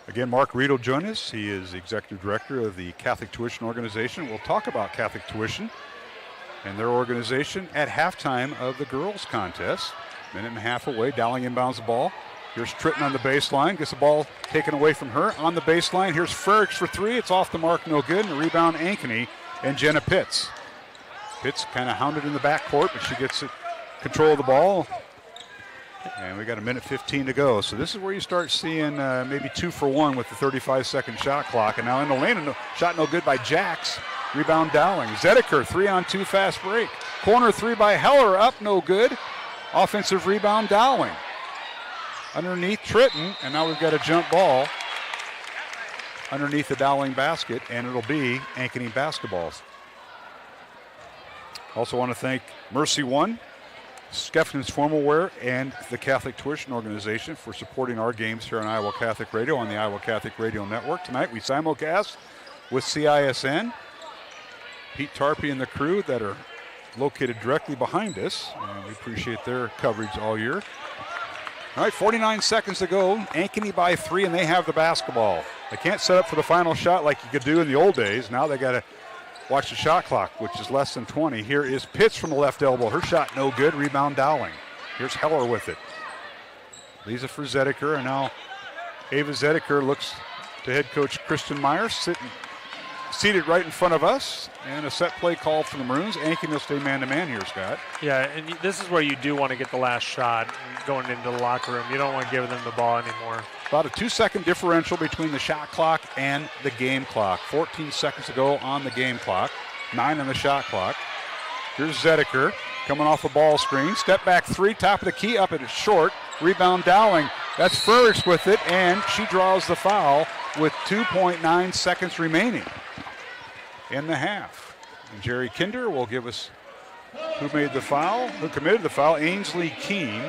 Again, Mark Reed will join us. He is the executive director of the Catholic Tuition Organization. We'll talk about Catholic Tuition and their organization at halftime of the girls' contest. Minute and a half away. Dowling inbounds the ball. Here's Tritton on the baseline. Gets the ball taken away from her on the baseline. Here's Frericks for 3. It's off the mark, no good. And the rebound, Ankeny and Jenna Pitts. Pitts kind of hounded in the backcourt, but she gets it control of the ball. And we got 1:15 to go. So this is where you start seeing maybe 2 for 1 with the 35-second shot clock. And now in the lane, shot no good by Jacks. Rebound Dowling. Zedeker, 3-on-2 fast break. Corner 3 by Heller, up no good. Offensive rebound Dowling. Underneath Tritton, and now we've got a jump ball underneath the Dowling basket, and it'll be Ankeny basketballs. Also want to thank Mercy One, Skeffnin's Formal Wear, and the Catholic Tuition Organization for supporting our games here on Iowa Catholic Radio on the Iowa Catholic Radio Network. Tonight we simulcast with CISN. Pete Tarpey and the crew that are located directly behind us, and we appreciate their coverage all year. All right, 49 seconds to go. Ankeny by 3, and they have the basketball. They can't set up for the final shot like you could do in the old days. Now they got to watch the shot clock, which is less than 20. Here is Pitts from the left elbow. Her shot no good. Rebound Dowling. Here's Heller with it. Lisa for Zedeker, and now Ava Zedeker looks to head coach Kristen Myers, seated right in front of us, and a set play call for the Maroons. Ankeny will stay man-to-man here, Scott. Yeah, and this is where you do want to get the last shot going into the locker room. You don't want to give them the ball anymore. About a 2-second differential between the shot clock and the game clock. 14 seconds to go on the game clock, 9 on the shot clock. Here's Zedeker coming off a ball screen. Step back 3, top of the key, up and it's short. Rebound Dowling. That's Frerichs with it, and she draws the foul with 2.9 seconds remaining in the half. And Jerry Kinder will give us who committed the foul. Ainsley Keene,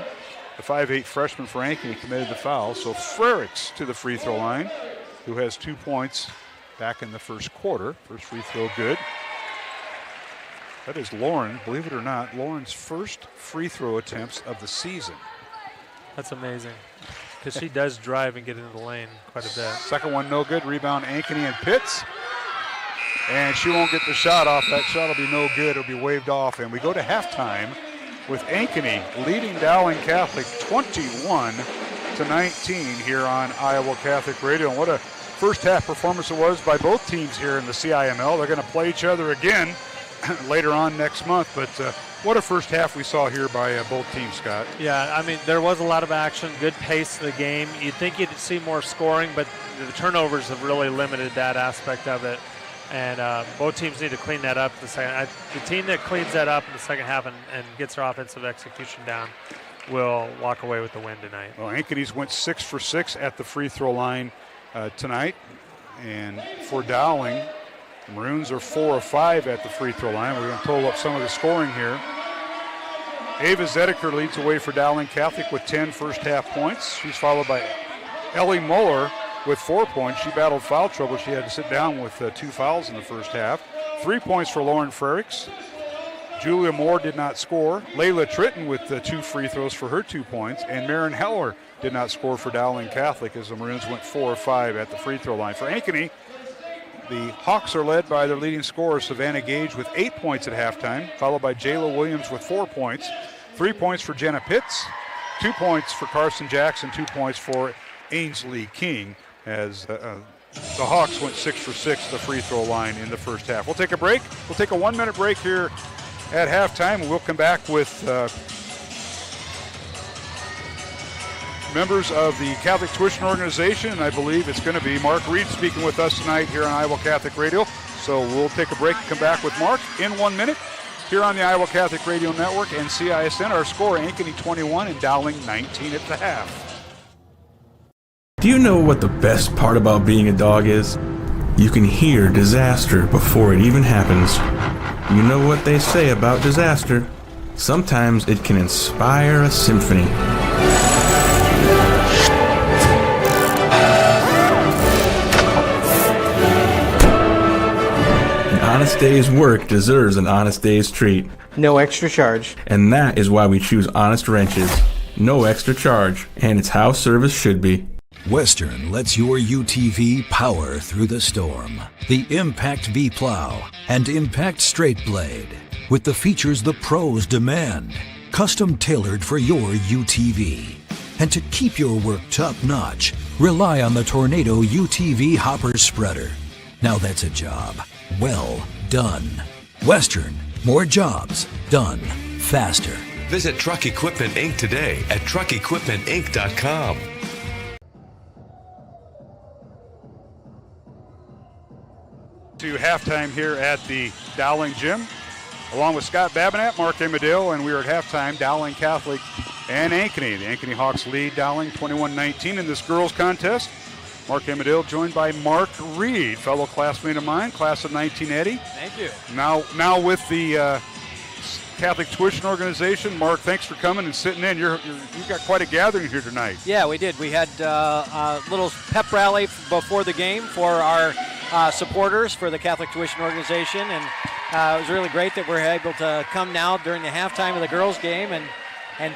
the 5'8 freshman for Ankeny, committed the foul. So Frerichs to the free throw line, who has 2 points back in the first quarter. First free throw good. That is Lauren, believe it or not, Lauren's first free throw attempts of the season. That's amazing, because she does drive and get into the lane quite a bit. Second one no good. Rebound Ankeny and Pitts. And she won't get the shot off. That shot will be no good. It'll be waved off. And we go to halftime with Ankeny leading Dowling Catholic 21-19 here on Iowa Catholic Radio. And what a first half performance it was by both teams here in the CIML. They're going to play each other again later on next month. But what a first half we saw here by both teams, Scott. Yeah, I mean, there was a lot of action, good pace of the game. You'd think you'd see more scoring, but the turnovers have really limited that aspect of it. And both teams need to clean that up. The team that cleans that up in the second half and gets their offensive execution down will walk away with the win tonight. Well, Ankeny's went 6 for 6 at the free throw line tonight. And for Dowling, the Maroons are 4 of 5 at the free throw line. We're going to total up some of the scoring here. Ava Zedeker leads away for Dowling Catholic with 10 first half points. She's followed by Ellie Muller with 4 points. She battled foul trouble. She had to sit down with 2 fouls in the first half. 3 points for Lauren Frerichs. Julia Moore did not score. Layla Tritton with 2 free throws for her 2 points. And Marin Heller did not score for Dowling Catholic as the Maroons went 4 of 5 at the free throw line. For Ankeny, the Hawks are led by their leading scorer, Savannah Gage, with 8 points at halftime, followed by Jayla Williams with 4 points. 3 points for Jenna Pitts, 2 points for Carson Jackson, 2 points for Ainsley King, as the Hawks went 6 for 6 at the free throw line in the first half. We'll take a break. We'll take a 1-minute break here at halftime, and we'll come back with members of the Catholic Tuition Organization, and I believe it's going to be Mark Reed speaking with us tonight here on Iowa Catholic Radio. So we'll take a break and come back with Mark in 1 minute here on the Iowa Catholic Radio Network and CISN. Our score, Ankeny 21 and Dowling 19 at the half. Do you know what the best part about being a dog is? You can hear disaster before it even happens. You know what they say about disaster. Sometimes it can inspire a symphony. An honest day's work deserves an honest day's treat. No extra charge. And that is why we choose Honest Wrenches. No extra charge. And it's how service should be. Western lets your UTV power through the storm. The Impact V Plow and Impact Straight Blade, with the features the pros demand, custom tailored for your UTV. And to keep your work top notch, rely on the Tornado UTV Hopper Spreader. Now that's a job well done. Western, more jobs done faster. Visit Truck Equipment Inc. today at truckequipmentinc.com. To halftime here at the Dowling Gym, along with Scott Babinett, Mark Amadale, and we are at halftime, Dowling Catholic and Ankeny. The Ankeny Hawks lead Dowling 21-19 in this girls contest. Mark Amadale joined by Mark Reed, fellow classmate of mine, class of 1980. Thank you. Now with the Catholic Tuition Organization. Mark, thanks for coming and sitting in. You've got quite a gathering here tonight. Yeah, we did. We had a little pep rally before the game for our supporters for the Catholic Tuition Organization, and it was really great that we're able to come now during the halftime of the girls' game and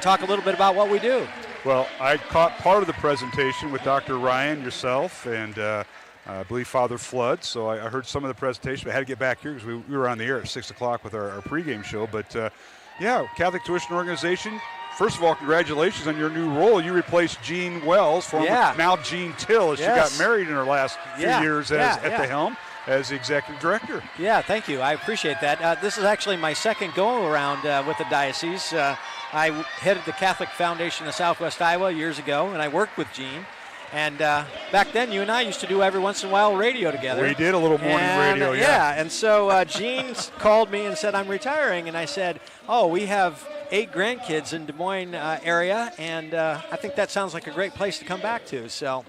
talk a little bit about what we do. Well, I caught part of the presentation with Dr. Ryan, yourself, and I believe Father Flood, so I heard some of the presentation. I had to get back here because we were on the air at 6 o'clock with our pregame show. But, yeah, Catholic Tuition Organization, first of all, congratulations on your new role. You replaced Jean Wells, now Jean Till, as she got married in her last few years at the helm as the executive director. Yeah, thank you. I appreciate that. This is actually my second go-around with the diocese. I headed the Catholic Foundation of Southwest Iowa years ago, and I worked with Jean. And back then, you and I used to do every once in a while radio together. We did a little morning radio, yeah. And so Jean called me and said, I'm retiring. And I said, we have 8 grandkids in Des Moines area, and I think that sounds like a great place to come back to. So,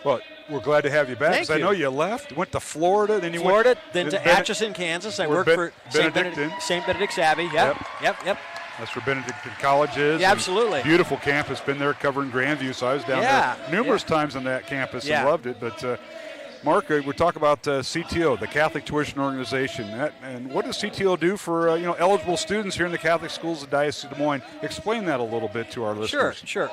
well, we're glad to have you back. Thank you. I know you left, went to Florida, then then to Atchison, Kansas. I worked for St. Benedict's Abbey. Yep. That's where Benedictine College is. Yeah, absolutely. Beautiful campus. Been there covering Grandview, so I was down there numerous times on that campus and loved it. But, Mark, we're talking about CTO, the Catholic Tuition Organization. And what does CTO do for eligible students here in the Catholic schools of Diocese of Des Moines? Explain that a little bit to our listeners. Sure.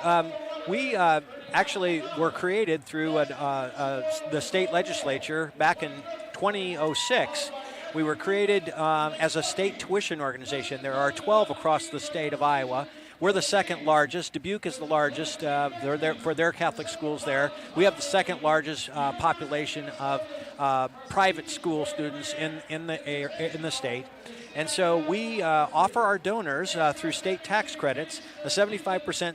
We actually were created through the state legislature back in 2006. We were created as a state tuition organization. There are 12 across the state of Iowa. We're the second largest. Dubuque is the largest. They're there for their Catholic schools there. We have the second largest population of private school students in the state. And so we offer our donors through state tax credits a 75%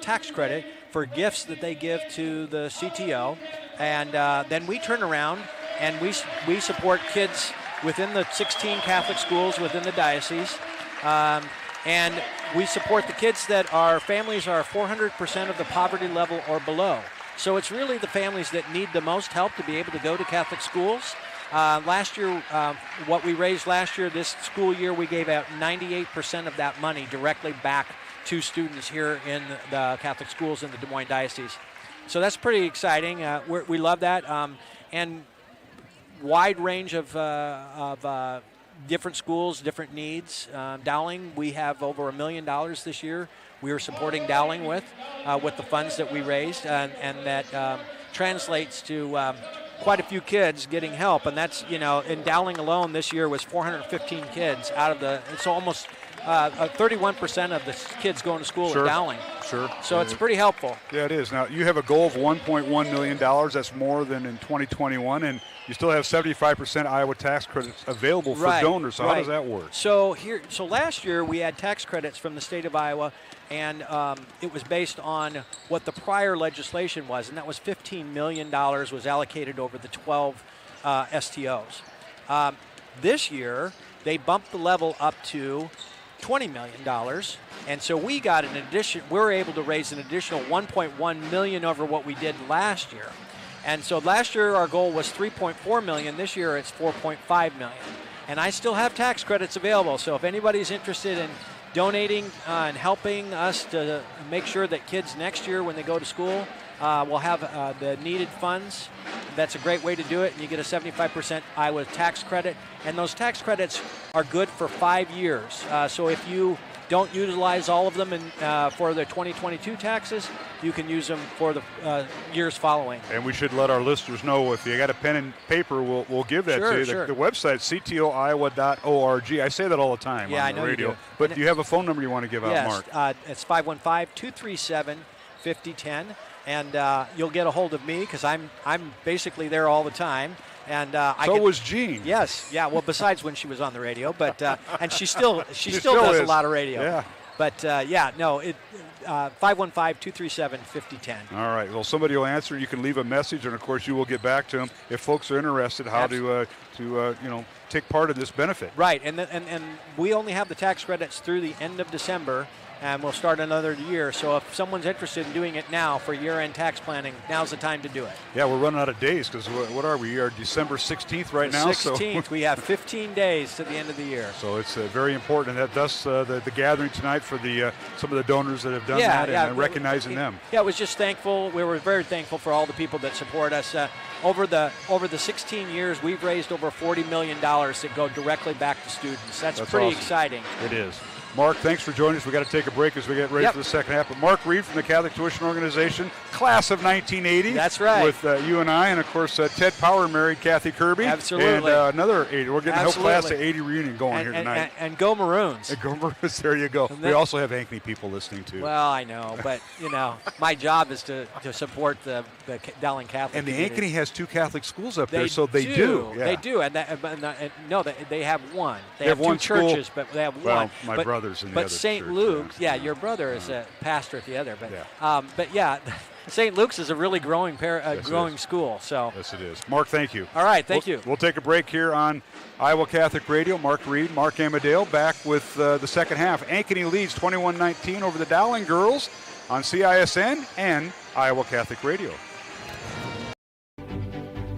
tax credit for gifts that they give to the CTO. And then we turn around and we support kids within the 16 Catholic schools within the diocese. And we support the kids that our families are 400% of the poverty level or below. So it's really the families that need the most help to be able to go to Catholic schools. Last year, what we raised last year, this school year, we gave out 98% of that money directly back to students here in the Catholic schools in the Des Moines Diocese. So that's pretty exciting. We love that. And wide range of different schools, different needs. Dowling, we have over $1 million this year. We are supporting Dowling with the funds that we raised, and that translates to quite a few kids getting help. And that's, in Dowling alone this year was 415 kids out of it's almost 31% of the kids going to school at Dowling. Sure. So it's pretty helpful. Yeah, it is. Now, you have a goal of $1.1 million. That's more than in 2021, and you still have 75% Iowa tax credits available for donors. So how does that work? So last year we had tax credits from the state of Iowa, and it was based on what the prior legislation was, and that was $15 million was allocated over the 12 STOs. This year, they bumped the level up to $20 million, and so we were able to raise an additional $1.1 million over what we did last year. And so last year our goal was $3.4 million. This year it's $4.5 million. And I still have tax credits available, so if anybody's interested in donating and helping us to make sure that kids next year when they go to school will have the needed funds, that's a great way to do it, and you get a 75% Iowa tax credit. And those tax credits are good for 5 years. So if you don't utilize all of them for the 2022 taxes, you can use them for the years following. And we should let our listeners know, if you got a pen and paper, we'll give that to you. Sure. The website, ctoiowa.org. I say that all the time on the radio. But do you have a phone number you want to give out, Mark? Yes, it's 515-237-5010. And you'll get a hold of me because I'm basically there all the time. And so was Jean. Yes, yeah. Well, besides when she was on the radio, but and she still does a lot of radio. Yeah. But 515-237-5010. All right. Well, somebody will answer. You can leave a message, and of course, you will get back to them if folks are interested. How to take part in this benefit. Right, and we only have the tax credits through the end of December. And we'll start another year. So if someone's interested in doing it now for year-end tax planning, now's the time to do it. Yeah, we're running out of days because what are we? We are December 16th right now. 16th. So we have 15 days to the end of the year. So it's very important. And thus the gathering tonight for the some of the donors that have done that and recognizing them. Yeah, it was just thankful. We were very thankful for all the people that support us. Over the 16 years, we've raised over $40 million that go directly back to students. That's pretty awesome. Exciting. It is. Mark, thanks for joining us. We got to take a break as we get ready for the second half. But Mark Reed from the Catholic Tuition Organization, class of 1980. That's right. With you and I, and of course Ted Power married Kathy Kirby. Absolutely. And another 80. We're getting a whole class of 80 reunion going here tonight. And go Maroons. And go Maroons. There you go. We also have Ankeny people listening too. Well, I know, but my job is to support the Dowling Catholic. And the community. Ankeny has 2 Catholic schools up there, so they do. Yeah. They do, and they have one. They have 2 churches, school. but they have well, one. My brother's in the other. But St. Luke's, your brother is a pastor at the other. But St. Luke's is a really growing school. So yes, it is. Mark, thank you. All right, thank you. We'll take a break here on Iowa Catholic Radio. Mark Reed, Mark Amadale, back with the second half. Ankeny leads 21-19 over the Dowling girls on CISN and Iowa Catholic Radio.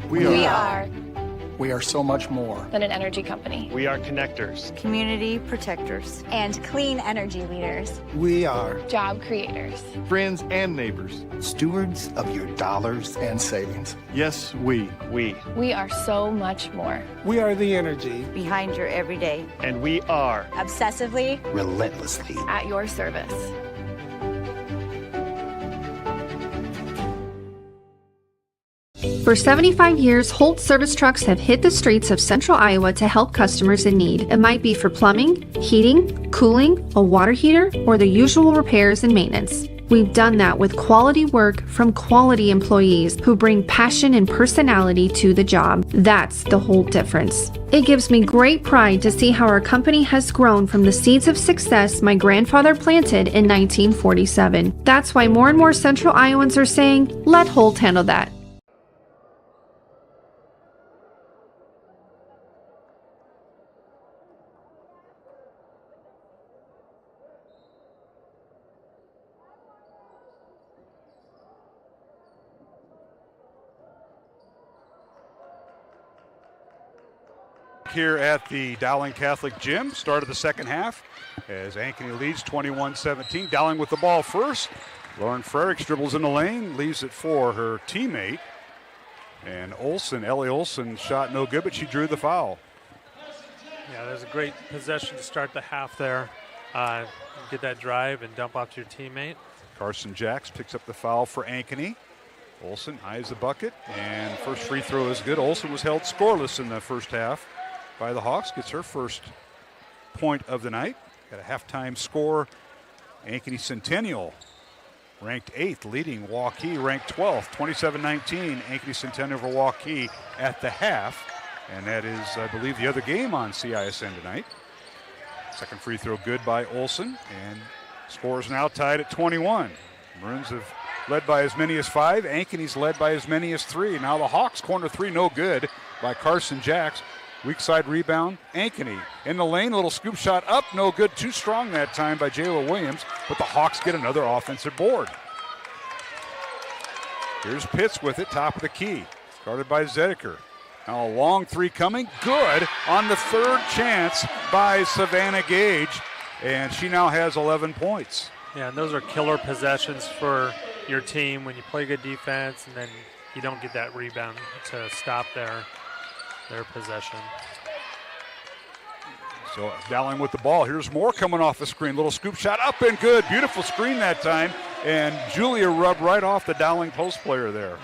We are so much more than an energy company. We are connectors, community protectors, and clean energy leaders. We are job creators, friends and neighbors, stewards of your dollars and savings. Yes, we are so much more. We are the energy behind your everyday. And we are obsessively, relentlessly at your service. For 75 years, Holt service trucks have hit the streets of central Iowa to help customers in need. It might be for plumbing, heating, cooling, a water heater, or the usual repairs and maintenance. We've done that with quality work from quality employees who bring passion and personality to the job. That's the Holt difference. It gives me great pride to see how our company has grown from the seeds of success my grandfather planted in 1947. That's why more and more central Iowans are saying, let Holt handle that. Here at the Dowling Catholic Gym, start of the second half as Ankeny leads 21-17. Dowling with the ball first. Lauren Frericks dribbles in the lane, leaves it for her teammate. And Ellie Olson shot no good, but she drew the foul. Yeah, there's a great possession to start the half there. Get that drive and dump off to your teammate. Carson Jacks picks up the foul for Ankeny. Olson eyes the bucket, and first free throw is good. Olson was held scoreless in the first half by the Hawks, gets her first point of the night. Got a halftime score. Ankeny Centennial ranked 8th, leading Waukee ranked 12th, 27-19. Ankeny Centennial over Waukee at the half. And that is, I believe, the other game on CISN tonight. Second free throw good by Olson, and scores now tied at 21. Maroons have led by as many as 5. Ankeny's led by as many as 3. Now the Hawks corner 3, no good by Carson Jacks. Weak side rebound, Ankeny in the lane, little scoop shot up, no good, too strong that time by Jayla Williams, but the Hawks get another offensive board. Here's Pitts with it, top of the key, guarded by Zedeker. Now a long 3 coming, good on the third chance by Savannah Gage, and she now has 11 points. Yeah, and those are killer possessions for your team when you play good defense and then you don't get that rebound to stop their possession. So Dowling with the ball. Here's more coming off the screen. Little scoop shot up and good. Beautiful screen that time. And Julia rubbed right off the Dowling post player there.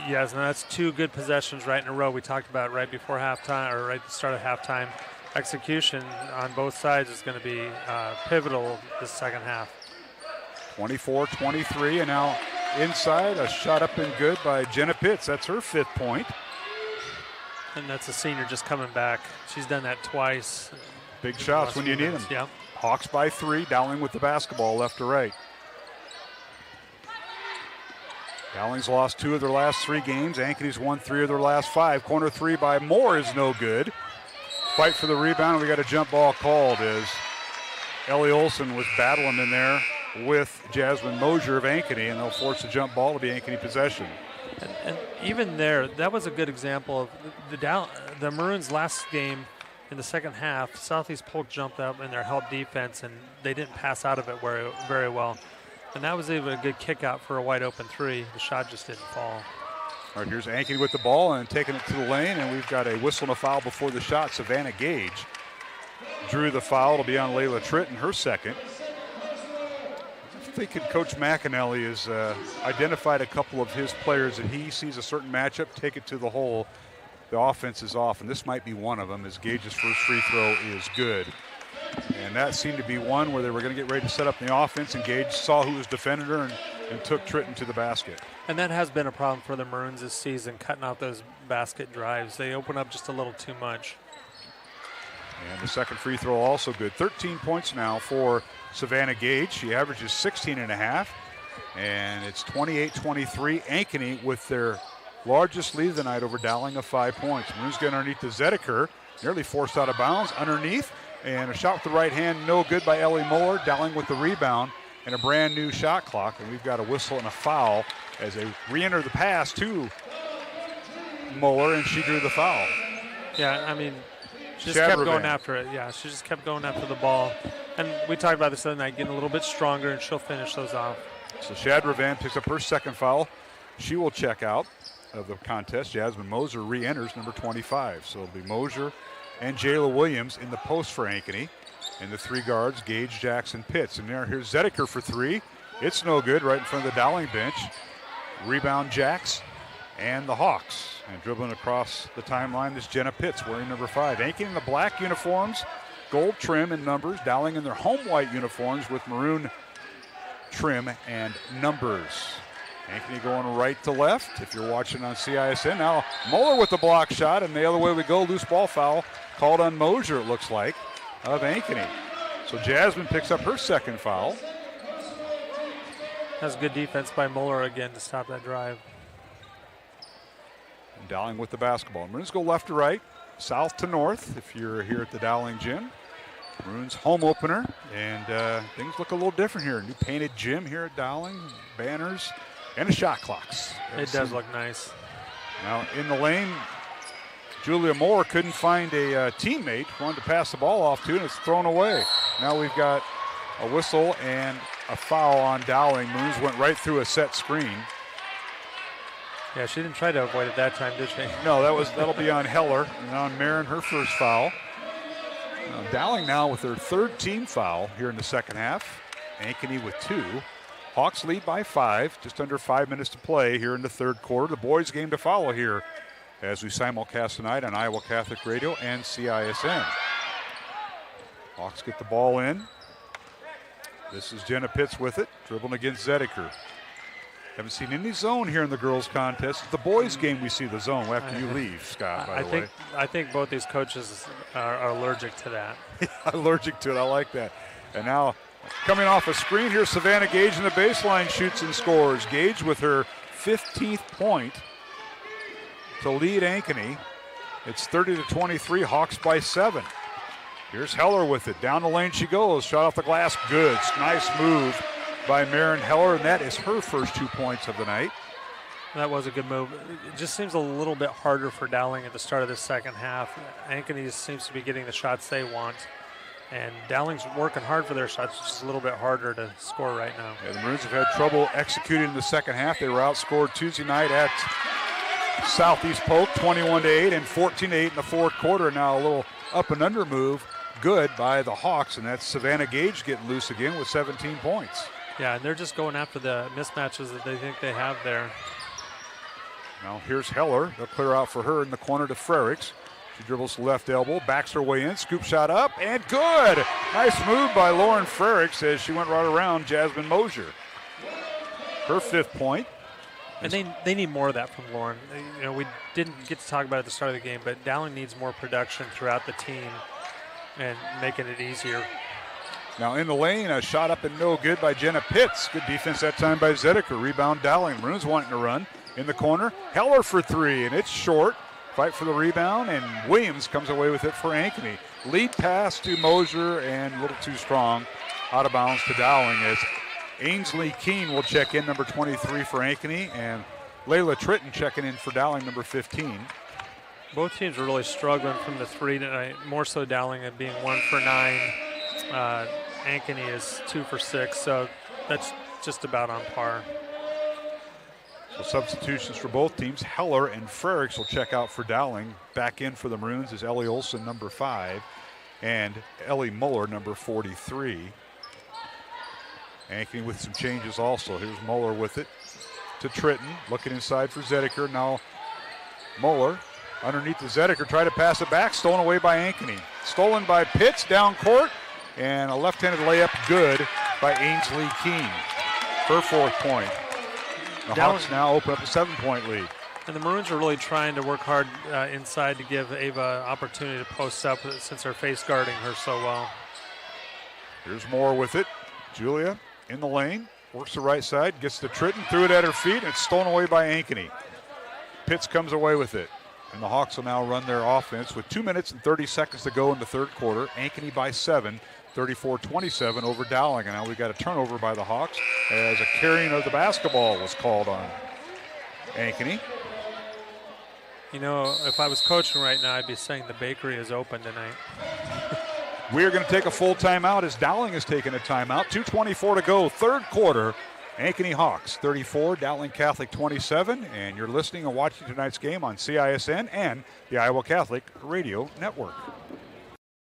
Yes, and that's 2 good possessions right in a row. We talked about right before halftime, or right at the start of halftime. Execution on both sides is going to be pivotal this second half. 24-23, and now inside, a shot up and good by Jenna Pitts. That's her 5th point. And that's a senior just coming back. She's done that twice. Big shots when you need them. Yeah. Hawks by 3. Dowling with the basketball left to right. Dowling's lost 2 of their last 3 games. Ankeny's won 3 of their last 5. Corner 3 by Moore is no good. Fight for the rebound. We got a jump ball called as Ellie Olson was battling in there with Jasmine Mosier of Ankeny, and they'll force a jump ball to be Ankeny possession. And even there, that was a good example of the Maroons' last game in the second half. Southeast Polk jumped up in their help defense, and they didn't pass out of it very well. And that was even a good kick out for a wide open 3. The shot just didn't fall. All right, here's Ankeny with the ball and taking it to the lane, and we've got a whistle and a foul before the shot. Savannah Gage drew the foul. It'll be on Layla Tritton, her second. I'm thinking Coach McAnally has identified a couple of his players that he sees a certain matchup, take it to the hole. The offense is off, and this might be one of them as Gage's first free throw is good. And that seemed to be one where they were going to get ready to set up the offense, and Gage saw who was defending her and took Tritton to the basket. And that has been a problem for the Maroons this season, cutting out those basket drives. They open up just a little too much. And the second free throw also good. 13 points now for Savannah Gage. She averages 16.5, and it's 28-23. Ankeny with their largest lead of the night over Dowling of 5 points. Maroons get underneath to Zedeker, nearly forced out of bounds underneath. And a shot with the right hand, no good by Ellie Moore. Dowling with the rebound and a brand new shot clock. And we've got a whistle and a foul as they re-enter the pass to Moore, and she drew the foul. Yeah, I mean, she just kept going after it. Yeah, she just kept going after the ball. And we talked about this the other night, getting a little bit stronger, and she'll finish those off. So Shadravan picks up her second foul. She will check out of the contest. Jasmine Moser re-enters number 25. So it'll be Moser and Jayla Williams in the post for Ankeny. And the 3 guards, Gage, Jackson, Pitts. And here's Zedeker for 3. It's no good, right in front of the Dowling bench. Rebound Jacks and the Hawks. And dribbling across the timeline is Jenna Pitts wearing number 5. Ankeny in the black uniforms, gold trim and numbers. Dowling in their home white uniforms with maroon trim and numbers. Ankeny going right to left if you're watching on CISN. Now Moeller with the block shot, and the other way we go, loose ball foul called on Mosier, it looks like, of Ankeny. So Jasmine picks up her second foul. That's good defense by Moeller again to stop that drive. And Dowling with the basketball. Maroons go left to right, south to north if you're here at the Dowling gym. Maroons home opener, and things look a little different here. New painted gym here at Dowling, banners, and a shot clocks. It does look nice. Now in the lane, Julia Moore couldn't find a teammate, wanted to pass the ball off to, and it's thrown away. Now we've got a whistle and a foul on Dowling. Maroons went right through a set screen. Yeah, she didn't try to avoid it that time, did she? No, that'll be on Heller, and on Marin, her first foul. Dowling now with their 3rd team foul here in the second half. Ankeny with 2. Hawks lead by 5, just under 5 minutes to play here in the 3rd quarter. The boys' game to follow here as we simulcast tonight on Iowa Catholic Radio and CISN. Hawks get the ball in. This is Jenna Pitts with it, dribbling against Zedeker. Haven't seen any zone here in the girls' contest. It's the boys' game we see the zone after you leave, Scott, by the way. I think both these coaches are allergic to that. Allergic to it, I like that. And now coming off a screen here, Savannah Gage in the baseline shoots and scores. Gage with her 15th point to lead Ankeny. It's 30-23, Hawks by 7. Here's Heller with it. Down the lane she goes. Shot off the glass, good. Nice move by Marin Heller, and that is her first 2 points of the night. That was a good move. It just seems a little bit harder for Dowling at the start of the second half. Ankeny seems to be getting the shots they want, and Dowling's working hard for their shots. It's just a little bit harder to score right now. Yeah, the Maroons have had trouble executing in the second half. They were outscored Tuesday night at Southeast Polk 21-8 and 14-8 in the 4th quarter. Now a little up and under move, good by the Hawks, and that's Savannah Gage getting loose again with 17 points. Yeah, and they're just going after the mismatches that they think they have there. Now here's Heller. They'll clear out for her in the corner to Frericks. She dribbles left elbow, backs her way in, scoop shot up, and good! Nice move by Lauren Frericks as she went right around Jasmine Mosier. Her 5th point. And they need more of that from Lauren. We didn't get to talk about it at the start of the game, but Dowling needs more production throughout the team and making it easier. Now in the lane, a shot up and no good by Jenna Pitts. Good defense that time by Zedeker. Rebound Dowling. Maroons wanting to run in the corner. Heller for three, and it's short. Fight for the rebound, and Williams comes away with it for Ankeny. Lead pass to Mosier, and a little too strong. Out of bounds to Dowling as Ainsley Keene will check in, number 23 for Ankeny, and Layla Tritton checking in for Dowling, number 15. Both teams are really struggling from the three tonight, more so Dowling at being 1 for 9. Ankeny is 2 for 6, so that's just about on par. So substitutions for both teams. Heller and Frericks will check out for Dowling. Back in for the Maroons is Ellie Olson, number 5, and Ellie Muller, number 43. Ankeny with some changes also. Here's Muller with it to Tritton, looking inside for Zedeker. Now Muller underneath the Zedeker, try to pass it back, stolen away by Ankeny. Stolen by Pitts down court, and a left-handed layup good by Ainsley Keene. Her 4th point. The Hawks now open up a 7-point lead. And the Maroons are really trying to work hard inside to give Ava opportunity to post up since they're face guarding her so well. Here's Moore with it. Julia in the lane, works the right side, gets to Tritton, threw it at her feet, and it's stolen away by Ankeny. Pitts comes away with it. And the Hawks will now run their offense with 2 minutes and 30 seconds to go in the third quarter. Ankeny by 7, 34-27 over Dowling. And now we got a turnover by the Hawks as a carrying of the basketball was called on Ankeny. If I was coaching right now, I'd be saying the bakery is open tonight. We are going to take a full timeout as Dowling is taking a timeout. 2:24 to go, third quarter. Ankeny Hawks 34, Dowling Catholic 27, and you're listening and watching tonight's game on CISN and the Iowa Catholic Radio Network.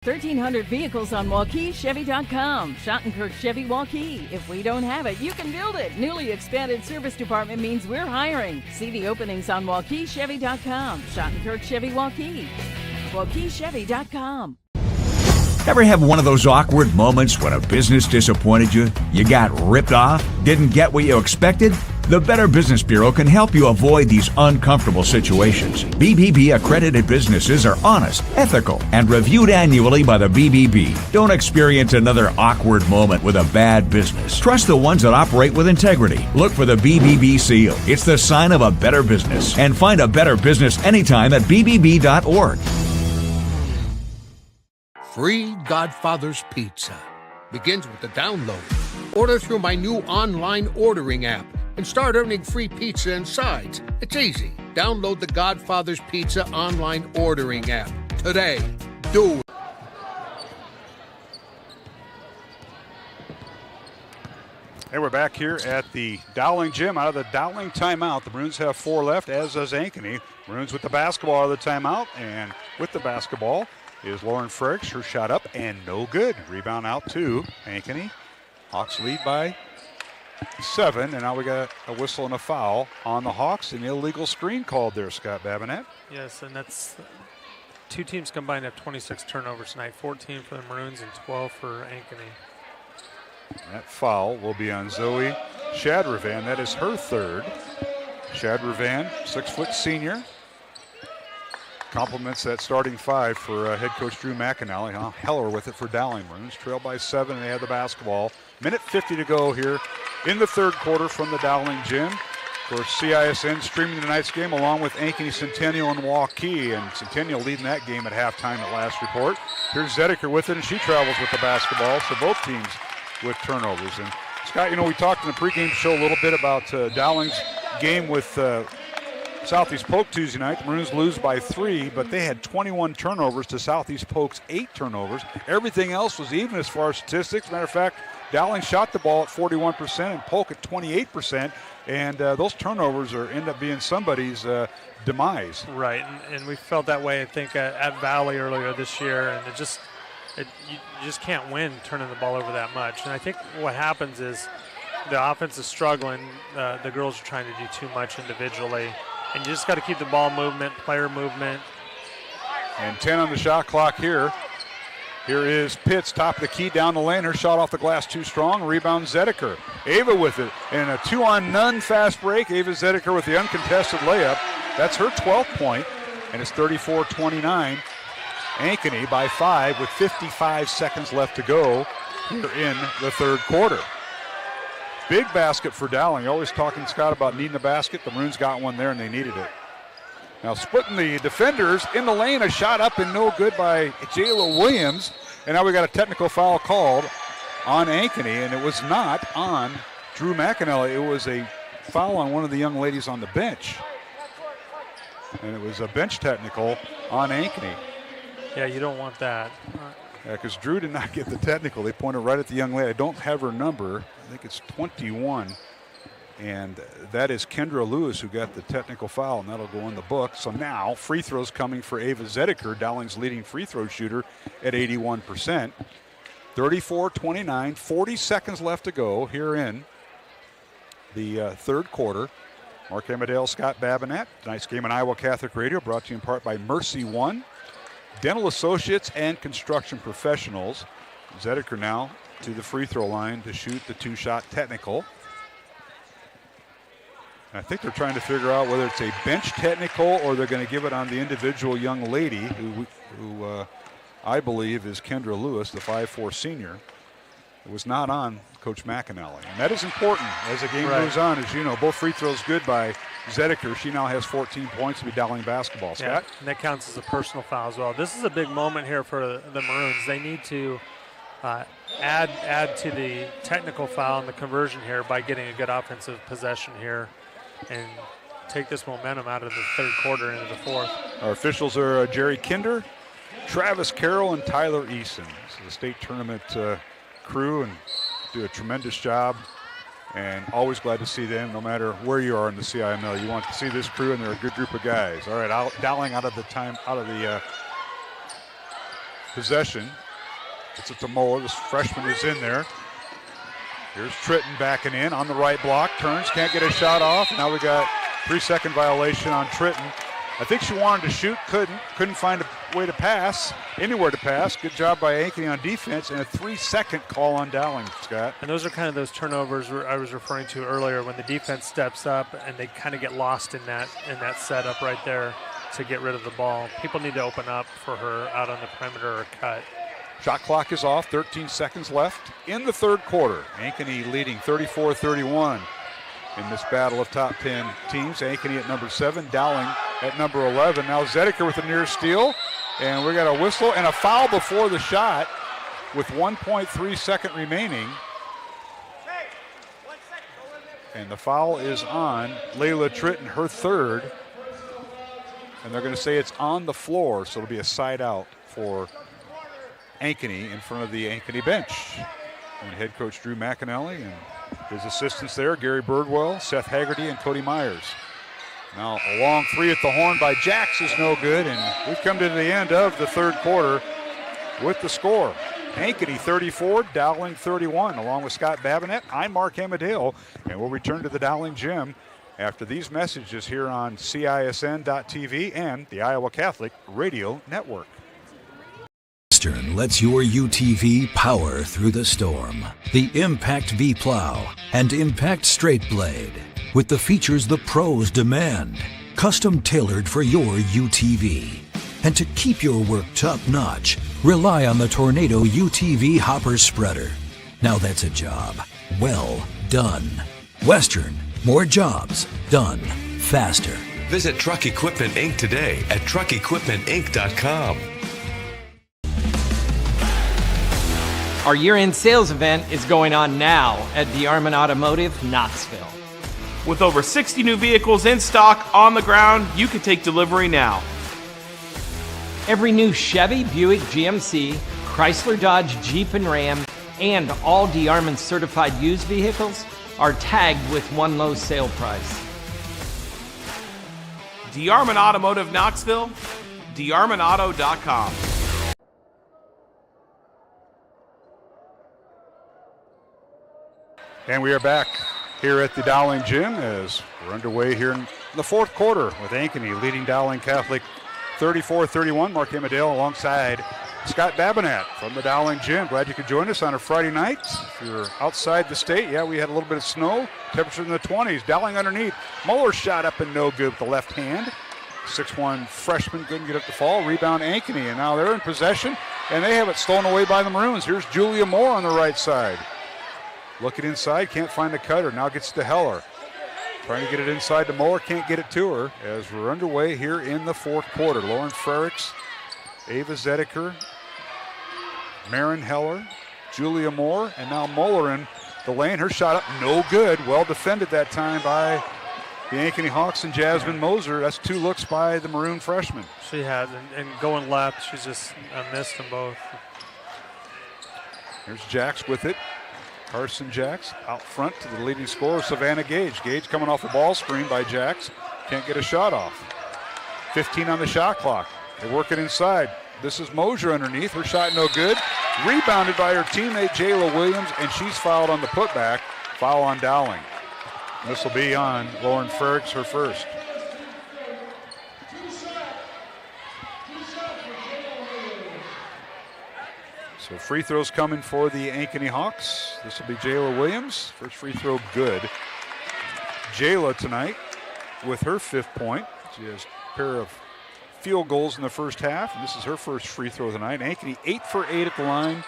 1,300 vehicles on WaukeeChevy.com. Schottenkirk Chevy Waukee. If we don't have it, you can build it. Newly expanded service department means we're hiring. See the openings on WaukeeChevy.com. Schottenkirk Chevy Waukee. WaukeeChevy.com. Ever have one of those awkward moments when a business disappointed you? You got ripped off? Didn't get what you expected? The Better Business Bureau can help you avoid these uncomfortable situations. BBB accredited businesses are honest, ethical, and reviewed annually by the BBB. Don't experience another awkward moment with a bad business. Trust the ones that operate with integrity. Look for the BBB seal. It's the sign of a better business. And find a better business anytime at bbb.org. Free Godfather's Pizza begins with the download. Order through my new online ordering app and start earning free pizza and sides. It's easy. Download the Godfather's Pizza online ordering app today. Do it. And we're back here at the Dowling gym out of the Dowling timeout. The Maroons have 4 left, as does Ankeny. Maroons with the basketball out of the timeout, and with the basketball is Lauren Frericks. Her shot up and no good. Rebound out to Ankeny. Hawks lead by 7, and now we got a whistle and a foul on the Hawks. An illegal screen called there, Scott Babinet. Yes, and that's two teams combined have 26 turnovers tonight, 14 for the Maroons and 12 for Ankeny. That foul will be on Zoe Shadravan. That is her 3rd. Shadravan, 6-foot senior. Compliments that starting 5 for head coach Drew McAnally. Heller with it for Dowling. Maroons trail by 7, and they have the basketball. Minute 50 to go here in the third quarter from the Dowling gym. Of course, CISN streaming tonight's game along with Ankeny, Centennial, and Waukee. And Centennial leading that game at halftime at last report. Here's Zedeker with it, and she travels with the basketball. So both teams with turnovers. And Scott, we talked in the pregame show a little bit about Dowling's game with Southeast Polk Tuesday night. The Maroons lose by 3, but they had 21 turnovers to Southeast Polk's 8 turnovers. Everything else was even as far as statistics. Matter of fact, Dowling shot the ball at 41% and Polk at 28%, and those turnovers end up being somebody's demise. Right, and we felt that way, I think, at Valley earlier this year, and you just can't win turning the ball over that much. And I think what happens is the offense is struggling. The girls are trying to do too much individually. And you just got to keep the ball movement, player movement. And 10 on the shot clock here. Here is Pitts, top of the key, down the lane. Her shot off the glass too strong. Rebound Zedeker. Ava with it. And a 2-on-none fast break. Ava Zedeker with the uncontested layup. That's her 12th point. And it's 34-29. Ankeny by 5 with 55 seconds left to go here in the third quarter. Big basket for Dowling. Always talking, Scott, about needing a basket. The Maroons got one there, and they needed it. Now splitting the defenders in the lane, a shot up and no good by Jayla Williams. And now we got a technical foul called on Ankeny, and it was not on Drew McAnally. It was a foul on one of the young ladies on the bench. And it was a bench technical on Ankeny. Yeah, you don't want that. Yeah, because Drew did not get the technical. They pointed right at the young lady. I don't have her number. I think it's 21. And that is Kendra Lewis who got the technical foul, and that'll go in the book. So now free throws coming for Ava Zedeker, Dowling's leading free throw shooter at 81%. 34-29, 40 seconds left to go here in the third quarter. Mark Emmerdale, Scott Babinette. Tonight's game on Iowa Catholic Radio brought to you in part by Mercy One, Dental Associates, and Construction Professionals. Zedeker now to the free throw line to shoot the two-shot technical. I think they're trying to figure out whether it's a bench technical or they're going to give it on the individual young lady who I believe is Kendra Lewis, the 5'4 senior. It was not on Coach McAnally. And that is important as the game moves on. As you know, both free throws good by Zedeker. She now has 14 points to be Dowling basketball. Scott? Yeah, and that counts as a personal foul as well. This is a big moment here for the Maroons. They need to add to the technical foul and the conversion here by getting a good offensive possession here and take this momentum out of the third quarter into the fourth. Our officials are Jerry Kinder, Travis Carroll, and Tyler Eason. This is the state tournament crew and do a tremendous job, and always glad to see them no matter where you are in the CIML. You want to see this crew, and they're a good group of guys. All right, Dowling out of the possession. It's a Tamola. This freshman is in there. Here's Tritton backing in on the right block. Turns, can't get a shot off. Now we got 3-second violation on Tritton. I think she wanted to shoot, couldn't find a way to pass, anywhere to pass. Good job by Ankeny on defense, and a 3-second call on Dowling, Scott. And those are kind of those turnovers I was referring to earlier when the defense steps up and they kind of get lost in that setup right there to get rid of the ball. People need to open up for her out on the perimeter or cut. Shot clock is off, 13 seconds left in the third quarter. Ankeny leading 34-31 in this battle of top 10 teams. Ankeny at number 7, Dowling at number 11. Now Zedeker with a near steal, and we got a whistle and a foul before the shot with 1.3 second remaining. And the foul is on Layla Tritton, her third. And they're going to say it's on the floor, so it'll be a side out for Ankeny in front of the Ankeny bench. And head coach Drew McAnally and his assistants there, Gary Birdwell, Seth Haggerty, and Cody Myers. Now a long three at the horn by Jax is no good, and we've come to the end of the third quarter with the score. Ankeny 34, Dowling 31. Along with Scott Babinette, I'm Mark Emmerdale, and we'll return to the Dowling gym after these messages here on CISN.TV and the Iowa Catholic Radio Network. Western lets your UTV power through the storm. The Impact V Plow and Impact Straight Blade, with the features the pros demand, custom tailored for your UTV. And to keep your work top notch, rely on the Tornado UTV Hopper Spreader. Now that's a job well done. Western, more jobs done faster. Visit Truck Equipment Inc. today at truckequipmentinc.com. Our year-end sales event is going on now at DeArmond Automotive, Knoxville. With over 60 new vehicles in stock on the ground, you can take delivery now. Every new Chevy, Buick, GMC, Chrysler, Dodge, Jeep, and Ram, and all DeArmond certified used vehicles are tagged with one low sale price. DeArmond Automotive Knoxville, DeArmondAuto.com. And we are back here at the Dowling gym as we're underway here in the fourth quarter with Ankeny leading Dowling Catholic 34-31. Mark Emmerdale alongside Scott Babinat from the Dowling Gym. Glad you could join us on a Friday night. If you're outside the state, yeah, we had a little bit of snow. Temperature in the 20s. Dowling underneath. Muller shot up and no good with the left hand. 6'1" freshman couldn't get up the fall. Rebound Ankeny, and now they're in possession, and they have it stolen away by the Maroons. Here's Julia Moore on the right side. Looking inside, can't find the cutter. Now gets to Heller. Trying to get it inside to Muller, can't get it to her as we're underway here in the fourth quarter. Lauren Frericks, Ava Zedeker, Marin Heller, Julia Moore, and now Muller in the lane. Her shot up, no good. Well defended that time by the Ankeny Hawks and Jasmine Moser. That's 2 looks by the Maroon freshman. She has, and going left, she's just missed them both. Here's Jacks with it. Carson Jacks out front to the leading scorer, Savannah Gage. Gage coming off a ball screen by Jacks. Can't get a shot off. 15 on the shot clock. They work it inside. This is Mosier underneath. Her shot no good. Rebounded by her teammate Jayla Williams, and she's fouled on the putback. Foul on Dowling. This will be on Lauren Frericks, her first. So free throws coming for the Ankeny Hawks. This will be Jayla Williams. First free throw good. Jayla tonight with her 5th point. She has a pair of field goals in the first half, and this is her first free throw tonight. Ankeny 8 for 8 at the line.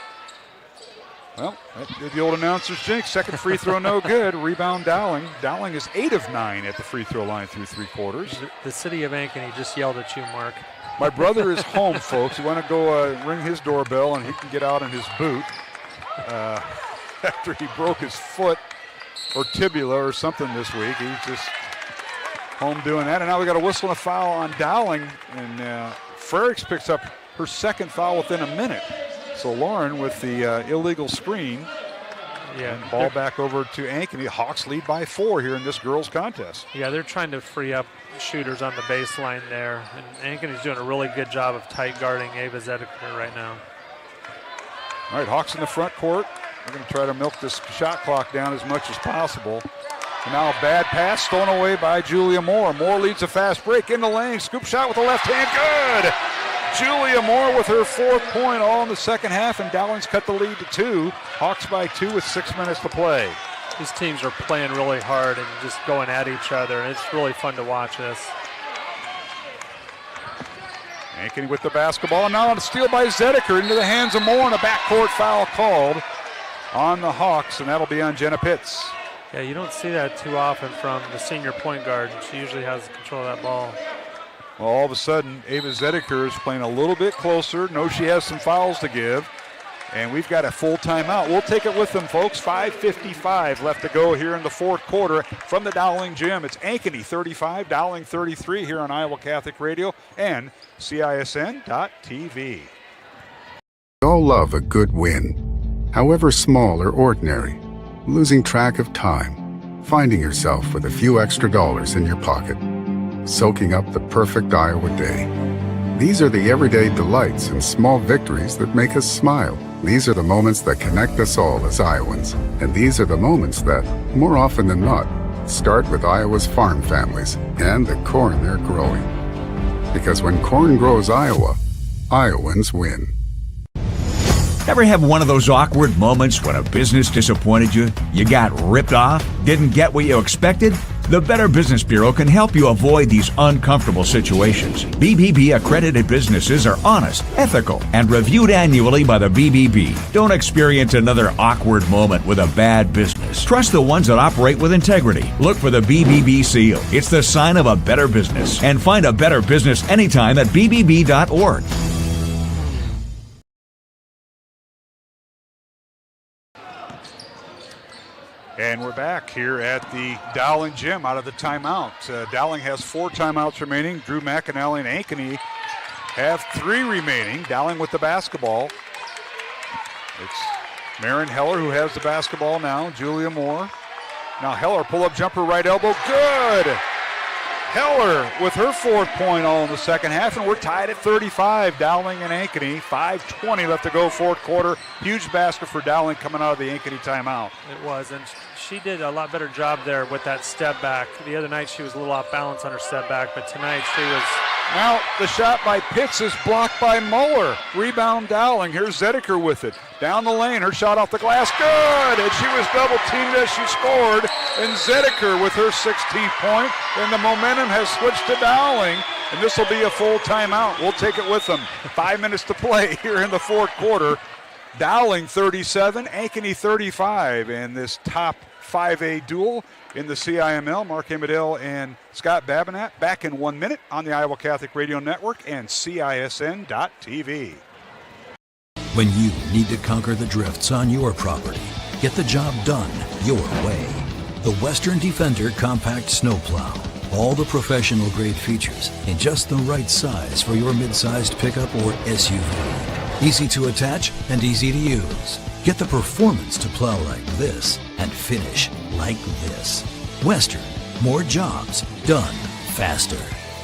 Well, that did the old announcer's jinx. Second free throw no good. Rebound Dowling. Dowling is 8 of 9 at the free throw line through 3 quarters. The city of Ankeny just yelled at you, Mark. My brother is home, folks. You want to go ring his doorbell, and he can get out in his boot after he broke his foot or tibia or something this week. He's just home doing that. And now we got a whistle and a foul on Dowling, and Frericks picks up her 2nd foul within a minute. So Lauren with the illegal screen. Yeah, and ball back over to Ankeny. Hawks lead by 4 here in this girls' contest. Yeah, they're trying to free up shooters on the baseline there. And Ankeny's doing a really good job of tight guarding Ava Zedeker right now. All right, Hawks in the front court. They're going to try to milk this shot clock down as much as possible. And now a bad pass stolen away by Julia Moore. Moore leads a fast break in the lane. Scoop shot with the left hand. Good! Julia Moore with her 4th point all in the second half, and Dowling's cut the lead to 2. Hawks by 2 with 6 minutes to play. These teams are playing really hard and just going at each other, and it's really fun to watch this. Ankeny with the basketball, and now on a steal by Zedeker into the hands of Moore, and a backcourt foul called on the Hawks, and that'll be on Jenna Pitts. Yeah, you don't see that too often from the senior point guard. She usually has control of that ball. Well, all of a sudden, Ava Zedeker is playing a little bit closer. Knows she has some fouls to give. And we've got a full timeout. We'll take it with them, folks. 5:55 left to go here in the fourth quarter from the Dowling Gym. It's Ankeny 35, Dowling 33 here on Iowa Catholic Radio and CISN.TV. We all love a good win, however small or ordinary. Losing track of time, finding yourself with a few extra dollars in your pocket, soaking up the perfect Iowa day. These are the everyday delights and small victories that make us smile. These are the moments that connect us all as Iowans. And these are the moments that, more often than not, start with Iowa's farm families and the corn they're growing. Because when corn grows Iowa, Iowans win. Ever have one of those awkward moments when a business disappointed you? You got ripped off? Didn't get what you expected? The Better Business Bureau can help you avoid these uncomfortable situations. BBB accredited businesses are honest, ethical, and reviewed annually by the BBB. Don't experience another awkward moment with a bad business. Trust the ones that operate with integrity. Look for the BBB seal. It's the sign of a better business. And find a better business anytime at bbb.org. And we're back here at the Dowling Gym out of the timeout. Dowling has 4 timeouts remaining. Drew McAnally and Ankeny have 3 remaining. Dowling with the basketball. It's Marin Heller who has the basketball now. Julia Moore. Now Heller, pull-up jumper, right elbow. Good! Heller with her 4th point all in the second half, and we're tied at 35. Dowling and Ankeny. 5:20 left to go, fourth quarter. Huge basket for Dowling coming out of the Ankeny timeout. It was, and she did a lot better job there with that step back. The other night she was a little off balance on her step back, but tonight she was Now the shot by Pitts is blocked by Muller. Rebound Dowling. Here's Zediker with it. Down the lane, her shot off the glass, good! And she was double teamed as she scored. And Zediker with her 16th point. And the momentum has switched to Dowling. And this will be a full timeout. We'll take it with them. 5 minutes to play here in the fourth quarter. Dowling 37, Ankeny 35. And this top 5A duel in the CIML. Mark Amadale and Scott Babinat back in 1 minute on the Iowa Catholic Radio Network and CISN.TV. When you need to conquer the drifts on your property, get the job done your way. The Western Defender Compact Snowplow. All the professional grade features in just the right size for your mid-sized pickup or SUV. Easy to attach and easy to use. Get the performance to plow like this and finish like this. Western, more jobs done faster.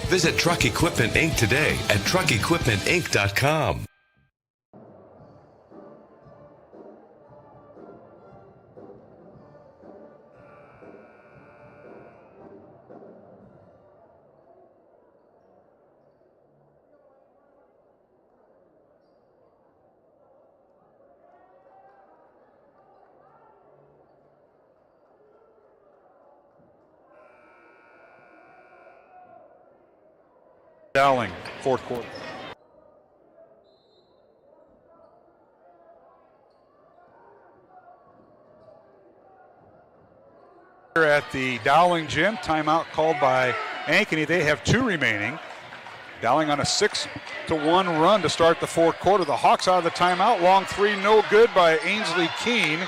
Visit Truck Equipment Inc. today at truckequipmentinc.com. Dowling, fourth quarter. Here at the Dowling gym, timeout called by Ankeny. They have 2 remaining. Dowling on a 6-1 run to start the fourth quarter. The Hawks out of the timeout. Long three, no good by Ainsley Keene.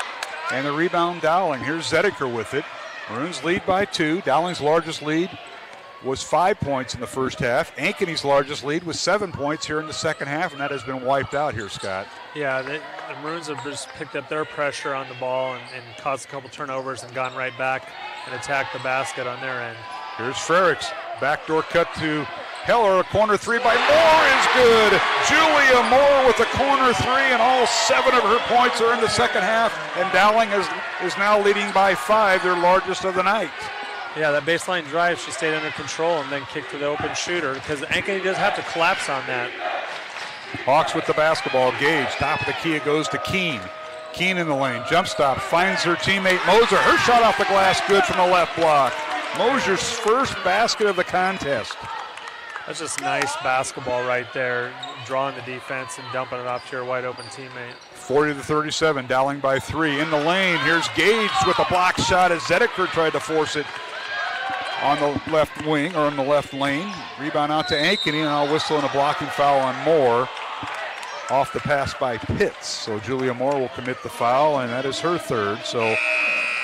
And the rebound Dowling. Here's Zediker with it. Maroons lead by 2. Dowling's largest lead was 5 points in the first half. Ankeny's largest lead was 7 points here in the second half, and that has been wiped out here, Scott. Yeah, the Maroons have just picked up their pressure on the ball and caused a couple turnovers and gone right back and attacked the basket on their end. Here's Frericks. Backdoor cut to Heller. A corner three by Moore is good. Julia Moore with a corner three, and all 7 of her points are in the second half. And Dowling is now leading by 5, their largest of the night. Yeah, that baseline drive, she stayed under control and then kicked to the open shooter because Ankeny does have to collapse on that. Hawks with the basketball. Gage, top of the key, it goes to Keene. Keene in the lane, jump stop, finds her teammate Moser. Her shot off the glass, good from the left block. Moser's first basket of the contest. That's just nice basketball right there, drawing the defense and dumping it off to your wide open teammate. 40-37, Dowling by 3. In the lane, here's Gage with a block shot as Zediker tried to force it on the left wing, or on the left lane. Rebound out to Ankeny, and I'll whistle in a blocking foul on Moore. Off the pass by Pitts. So Julia Moore will commit the foul, and that is her third. So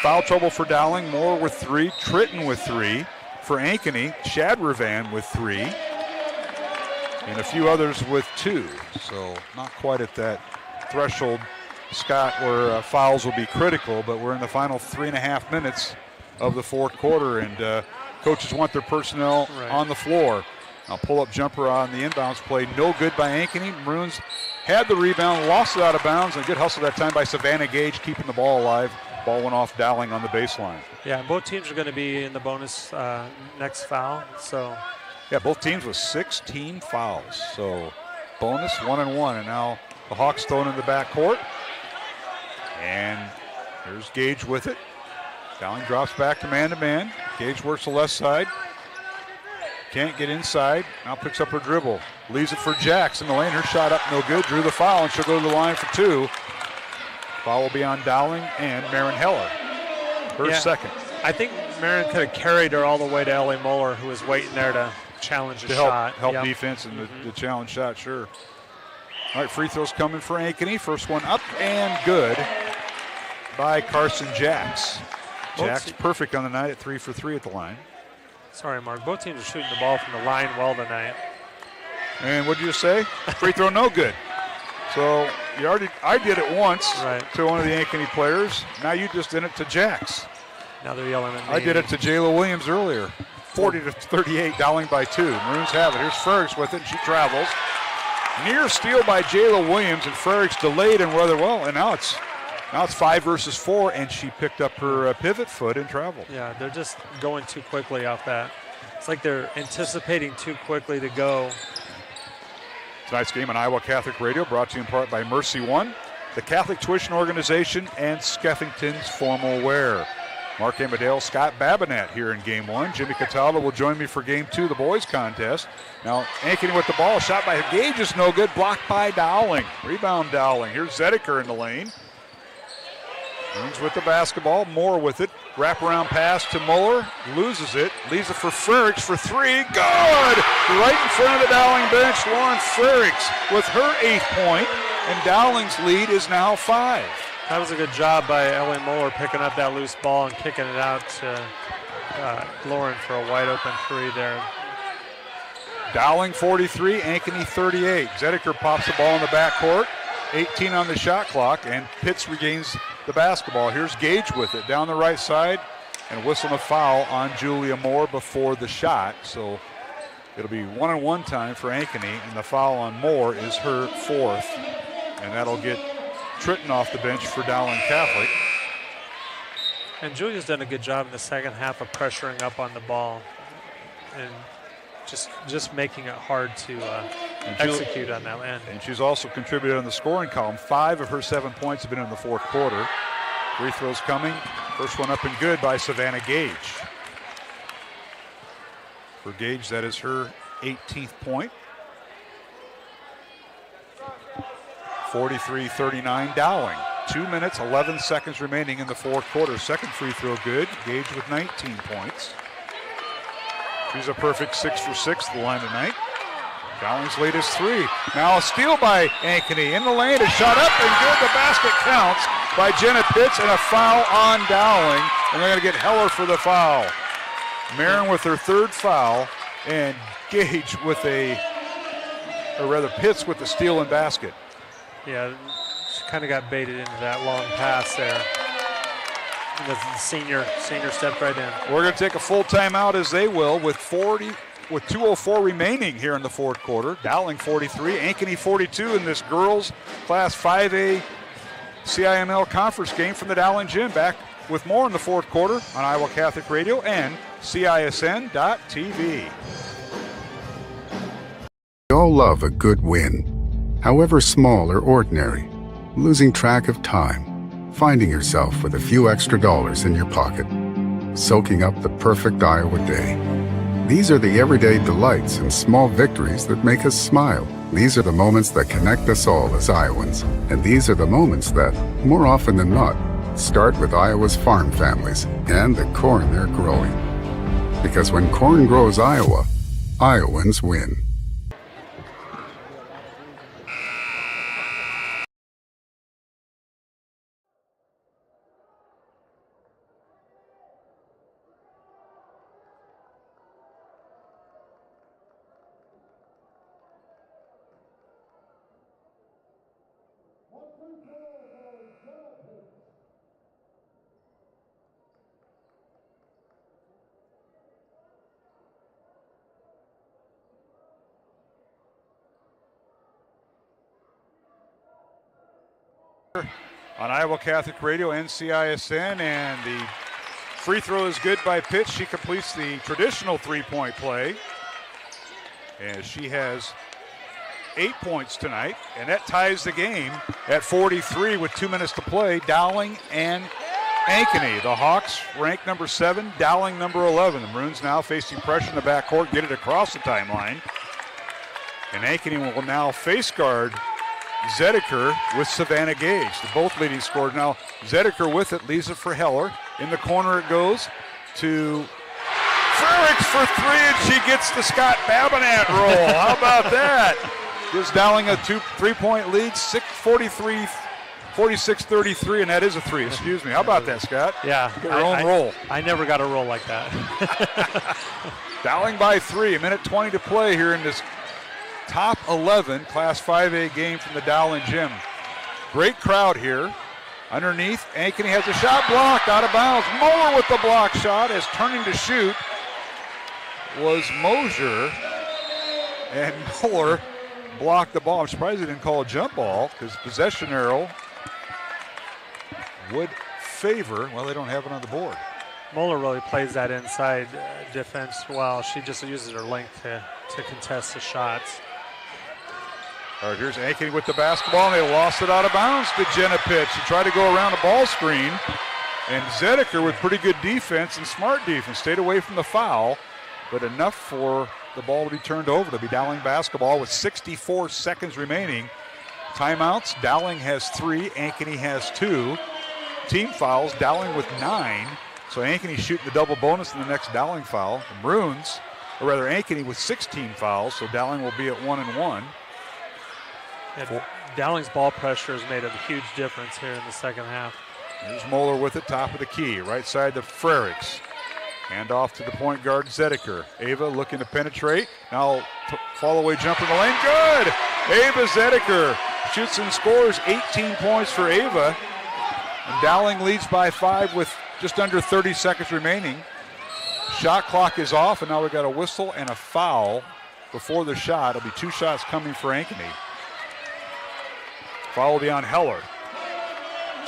foul trouble for Dowling. Moore with 3, Tritton with 3. For Ankeny, Shadrivan with 3. And a few others with 2. So not quite at that threshold, Scott, where fouls will be critical, but we're in the final 3.5 minutes of the fourth quarter, and coaches want their personnel on the floor. Now pull-up jumper on the inbounds play, no good by Ankeny. Maroons had the rebound, lost it out of bounds, and a good hustle that time by Savannah Gage, keeping the ball alive. Ball went off Dowling on the baseline. Yeah, and both teams are going to be in the bonus next foul. So, yeah, both teams with 16 fouls. So bonus 1-1, and now the Hawks thrown in the backcourt. And here's Gage with it. Dowling drops back to man-to-man. Gage works the left side. Can't get inside. Now picks up her dribble. Leaves it for Jax in the lane. Her shot up no good. Drew the foul, and she'll go to the line for 2. Foul will be on Dowling and Marin Heller. Her second. I think Marin could have carried her all the way to Ellie Muller, who was waiting there to challenge a shot. Help defense and the challenge shot, sure. All right, free throws coming for Ankeny. First one up and good by Carson Jax. Jax perfect on the night at 3 for 3 at the line. Sorry, Mark. Both teams are shooting the ball from the line well tonight. And what did you say? Free throw no good. So I did it once to one of the Ankeny players. Now you just did it to Jax. Now they're yelling at me. I did it to Jayla Williams earlier. 40-38, Dowling by 2. Maroons have it. Here's Frericks with it, and she travels. Near steal by Jayla Williams, and Frericks delayed and rather well, and now it's 5 versus 4, and she picked up her pivot foot and traveled. Yeah, they're just going too quickly off that. It's like they're anticipating too quickly to go. Tonight's game on Iowa Catholic Radio brought to you in part by Mercy One, the Catholic Tuition Organization, and Skeffington's Formal Wear. Mark Amadale, Scott Babinet here in Game 1. Jimmy Cataldo will join me for Game 2, the boys contest. Now, Ankeny with the ball, shot by Gage is no good, blocked by Dowling. Rebound Dowling. Here's Zedeker in the lane. Moons with the basketball, Moore with it. Wraparound pass to Muller, loses it, leaves it for Frericks for three. Good! Right in front of the Dowling bench, Lauren Frericks with her 8th point, and Dowling's lead is now 5. That was a good job by Ellie Muller picking up that loose ball and kicking it out to Lauren for a wide open 3 there. Dowling 43, Ankeny 38. Zedeker pops the ball in the backcourt, 18 on the shot clock, and Pitts regains the basketball. Here's Gage with it down the right side, and whistling a foul on Julia Moore before the shot. So it'll be 1-on-1 time for Ankeny, and the foul on Moore is her 4th, and that'll get Tritton off the bench for Dowling Catholic. And Julia's done a good job in the second half of pressuring up on the ball and just making it hard to execute on that end. And she's also contributed on the scoring column. 5 of her 7 points have been in the 4th quarter. Free throws coming. First one up and good by Savannah Gage. For Gage, that is her 18th point. 43-39 Dowling. 2 minutes, 11 seconds remaining in the 4th quarter. Second free throw good. Gage with 19 points. She's a perfect 6 for 6 at the line tonight. Dowling's latest 3. Now a steal by Ankeny in the lane. A shot up and good. The basket counts by Jenna Pitts, and a foul on Dowling. And they're going to get Heller for the foul. Marin with her 3rd foul, and Gage with Pitts with the steal and basket. Yeah, she kind of got baited into that long pass there. And the senior stepped right in. We're going to take a full timeout, as they will, with 2:04 remaining here in the 4th quarter. Dowling 43, Ankeny 42 in this girls Class 5A CIML conference game from the Dowling Gym. Back with more in the 4th quarter on Iowa Catholic Radio and CISN.TV. We all love a good win, however small or ordinary. Losing track of time, finding yourself with a few extra dollars in your pocket, soaking up the perfect Iowa day. These are the everyday delights and small victories that make us smile. These are the moments that connect us all as Iowans. And these are the moments that, more often than not, start with Iowa's farm families and the corn they're growing. Because when corn grows Iowa, Iowans win. On Iowa Catholic Radio, NCISN, and the free throw is good by Pitts. She completes the traditional 3-point play, as she has 8 points tonight, and that ties the game at 43 with 2 minutes to play. Dowling and Ankeny. The Hawks ranked number 7, Dowling number 11. The Maroons now facing pressure in the backcourt, get it across the timeline, and Ankeny will now face guard Zedeker with Savannah Gage, the both leading scorers. Now Zedeker with it, leaves it for Heller. In the corner it goes to Frericks for 3, and she gets the Scott Babinet roll. How about that? Gives Dowling a 3-point lead, 46-33, and that is a 3, excuse me. How about that, Scott? Yeah. Get her own roll. I never got a roll like that. Dowling by 3, a minute 20 to play here in this top 11 Class 5A game from the Dowling Gym. Great crowd here. Underneath, Ankeny has a shot blocked out of bounds. Muller with the block shot, as turning to shoot was Mosier, and Muller blocked the ball. I'm surprised they didn't call a jump ball, because possession arrow would favor, well, they don't have it on the board. Moeller really plays that inside defense well. She just uses her length to contest the shots. All right, here's Ankeny with the basketball, and they lost it out of bounds to Jenna Pitts. She tried to go around the ball screen, and Zedeker with pretty good defense and smart defense stayed away from the foul, but enough for the ball to be turned over. To be Dowling basketball with 64 seconds remaining. Timeouts, Dowling has 3, Ankeny has 2. Team fouls, Dowling with 9. So Ankeny shooting the double bonus in the next Dowling foul. The Maroons, or rather Ankeny with 16 fouls, so Dowling will be at 1-1. Yeah, Dowling's ball pressure has made a huge difference here in the second half. Here's Moeller with it, top of the key, right side to Frerichs. Hand off to the point guard, Zedeker. Ava looking to penetrate. Now fall away jumper in the lane, good! Ava Zedeker shoots and scores, 18 points for Ava. And Dowling leads by 5 with just under 30 seconds remaining. Shot clock is off, and now we've got a whistle and a foul before the shot. It'll be 2 shots coming for Ankeny. Foul will be on Heller.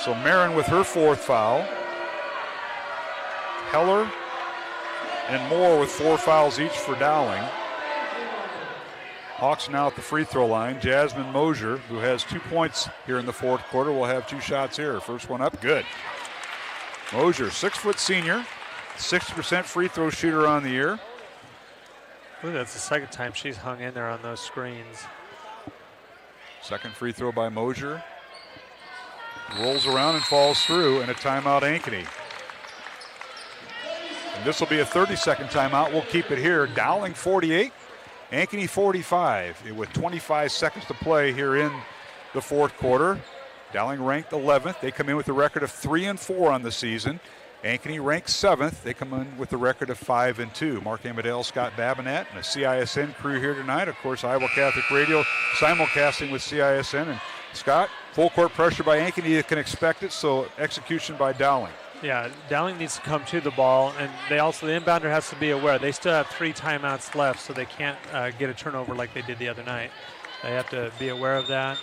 So Marin with her 4th foul. Heller and Moore with 4 fouls each for Dowling. Hawks now at the free throw line. Jasmine Mosier, who has 2 points here in the 4th quarter, will have 2 shots here. First one up, good. Mosier, 6-foot senior, 60% free throw shooter on the year. I believe that's the second time she's hung in there on those screens. Second free throw by Mosier. Rolls around and falls through, and a timeout Ankeny. And this will be a 30-second timeout. We'll keep it here. Dowling 48, Ankeny 45, with 25 seconds to play here in the 4th quarter. Dowling ranked 11th. They come in with a record of 3-4 on the season. Ankeny ranked 7th. They come in with a record of 5-2. Mark Amadale, Scott Babinet, and a CISN crew here tonight. Of course, Iowa Catholic Radio simulcasting with CISN. And Scott, full court pressure by Ankeny. You can expect it, so execution by Dowling. Yeah, Dowling needs to come to the ball, and the inbounder has to be aware. They still have 3 timeouts left, so they can't get a turnover like they did the other night. They have to be aware of that.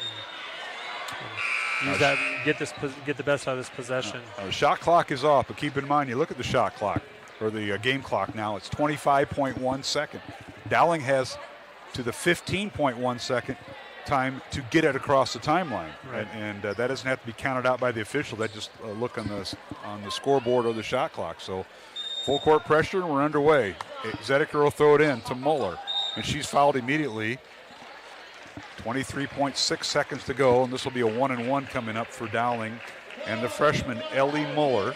And use that, get the best out of this possession. The shot clock is off, but keep in mind, you look at the shot clock, or the game clock now, it's 25.1 seconds. Dowling has to the 15.1 second time to get it across the timeline. Right. And that doesn't have to be counted out by the official. That just look on the scoreboard or the shot clock. So full court pressure, and we're underway. Zedeker will throw it in to Muller, and she's fouled immediately. 23.6 seconds to go, and this will be a 1-1 coming up for Dowling and the freshman Ellie Muller.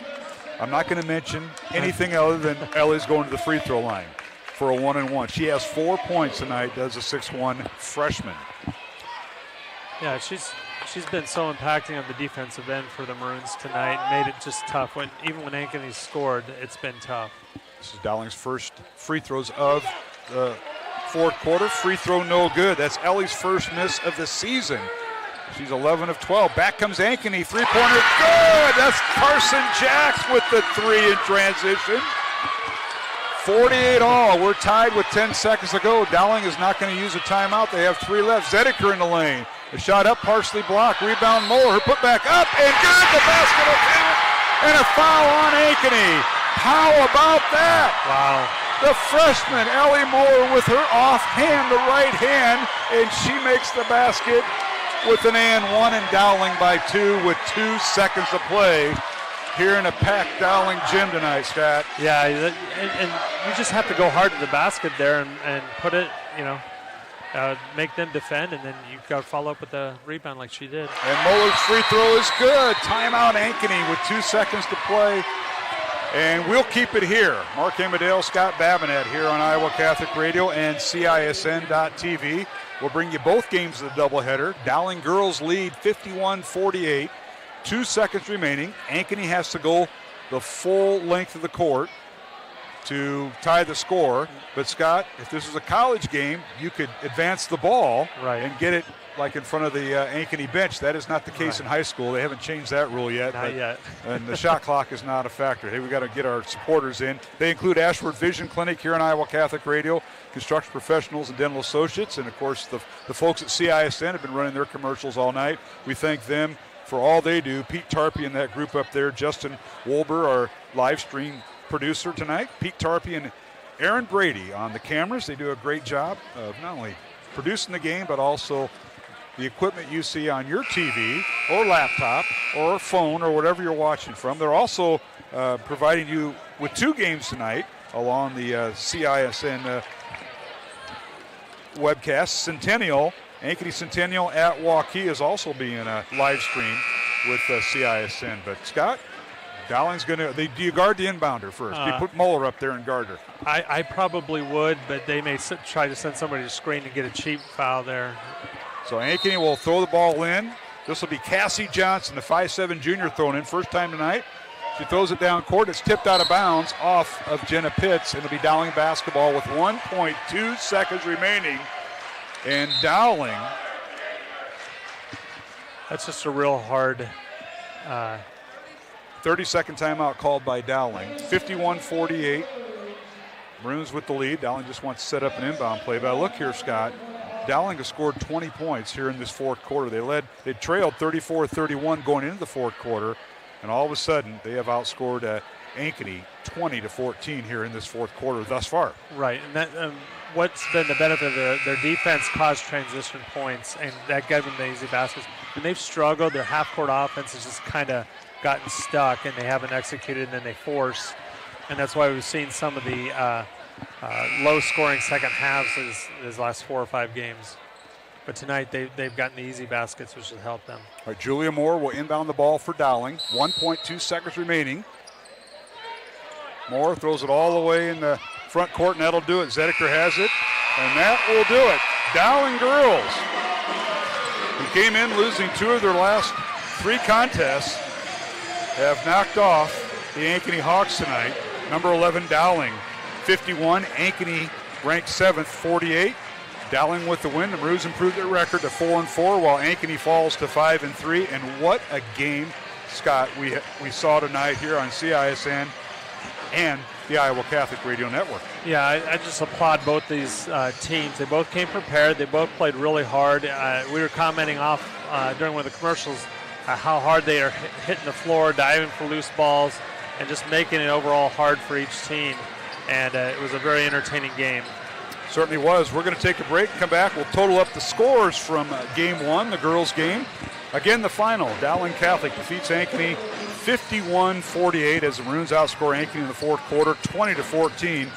I'm not going to mention anything other than Ellie's going to the free throw line for a 1-1. She has 4 points tonight, does a 6'1" freshman. Yeah, she's been so impacting on the defensive end for the Maroons tonight. Made it just tough. Even when Ankeny scored, it's been tough. This is Dowling's first free throws of the 4th quarter. Free throw no good. That's Ellie's first miss of the season. She's 11 of 12. Back comes Ankeny. 3-pointer good. That's Carson Jacks with the 3 in transition. 48 all. We're tied with 10 seconds to go. Dowling is not going to use a timeout. They have 3 left. Zedeker in the lane. The shot up, partially blocked. Rebound Moore. Her put back up and good. The basket will count. And a foul on Ankeny. How about that? Wow. The freshman, Ellie Moore, with her offhand, the right hand, and she makes the basket with an and 1, and Dowling by 2 with 2 seconds to play here in a packed Dowling gym tonight, Scott. Yeah, and you just have to go hard to the basket there and put it, make them defend, and then you got to follow up with the rebound like she did. And Muller's free throw is good. Timeout Ankeny with 2 seconds to play. And we'll keep it here. Mark Amadale, Scott Babinet here on Iowa Catholic Radio and CISN.TV. We'll bring you both games of the doubleheader. Dowling girls lead 51-48. 2 seconds remaining. Ankeny has to go the full length of the court to tie the score. But Scott, if this was a college game, you could advance the ball and get it like in front of the Ankeny bench. That is not the case in high school. They haven't changed that rule yet. Not yet. And the shot clock is not a factor. Hey, we got to get our supporters in. They include Ashford Vision Clinic here on Iowa Catholic Radio, Construction Professionals and Dental Associates, and of course the folks at CISN have been running their commercials all night. We thank them for all they do. Pete Tarpey and that group up there, Justin Wolber, our live stream producer tonight, Pete Tarpey and Aaron Brady on the cameras. They do a great job of not only producing the game, but also the equipment you see on your TV or laptop or phone or whatever you're watching from. They're also providing you with 2 games tonight along the CISN webcast. Centennial, Ankeny Centennial at Waukee is also being live streamed with CISN. But Scott, Dowling's going to, do you guard the inbounder first? Do you put Muller up there and guard her? I probably would, but they may try to send somebody to screen and get a cheap foul there. So Ankeny will throw the ball in. This will be Cassie Johnson, the 5'7" junior, thrown in. First time tonight. She throws it down court. It's tipped out of bounds off of Jenna Pitts. It'll be Dowling basketball with 1.2 seconds remaining. And Dowling. That's just a real hard. 30-second timeout called by Dowling. 51-48. Maroons with the lead. Dowling just wants to set up an inbound play. But look here, Scott. Dowling has scored 20 points here in this fourth quarter. They trailed 34-31 going into the fourth quarter, and all of a sudden they have outscored Ankeny 20-14 here in this fourth quarter thus far. Right, and that what's been the benefit of their defense caused transition points, and that gave them the easy baskets. When they've struggled, their half-court offense has just kind of gotten stuck, and they haven't executed, and then they force, and that's why we've seen some of the low-scoring second halves these last 4 or 5 games. But tonight they've gotten the easy baskets, which has helped them. All right, Julia Moore will inbound the ball for Dowling. 1.2 seconds remaining. Moore throws it all the way in the front court, and that'll do it. Zedeker has it, and that will do it. Dowling girls, who came in losing 2 of their last 3 contests, have knocked off the Ankeny Hawks tonight. Number 11, Dowling, 51. Ankeny ranked 7th, 48. Dowling with the win. The Maroons improved their record to 4-4, while Ankeny falls to 5-3. And what a game, Scott, we saw tonight here on CISN and the Iowa Catholic Radio Network. Yeah, I just applaud both these teams. They both came prepared. They both played really hard. We were commenting off during one of the commercials how hard they are hitting the floor, diving for loose balls, and just making it overall hard for each team. And it was a very entertaining game. Certainly was. We're going to take a break, come back. We'll total up the scores from game 1, the girls' game. Again, the final, Dowling Catholic defeats Ankeny 51-48 as the Maroons outscore Ankeny in the fourth quarter 20-14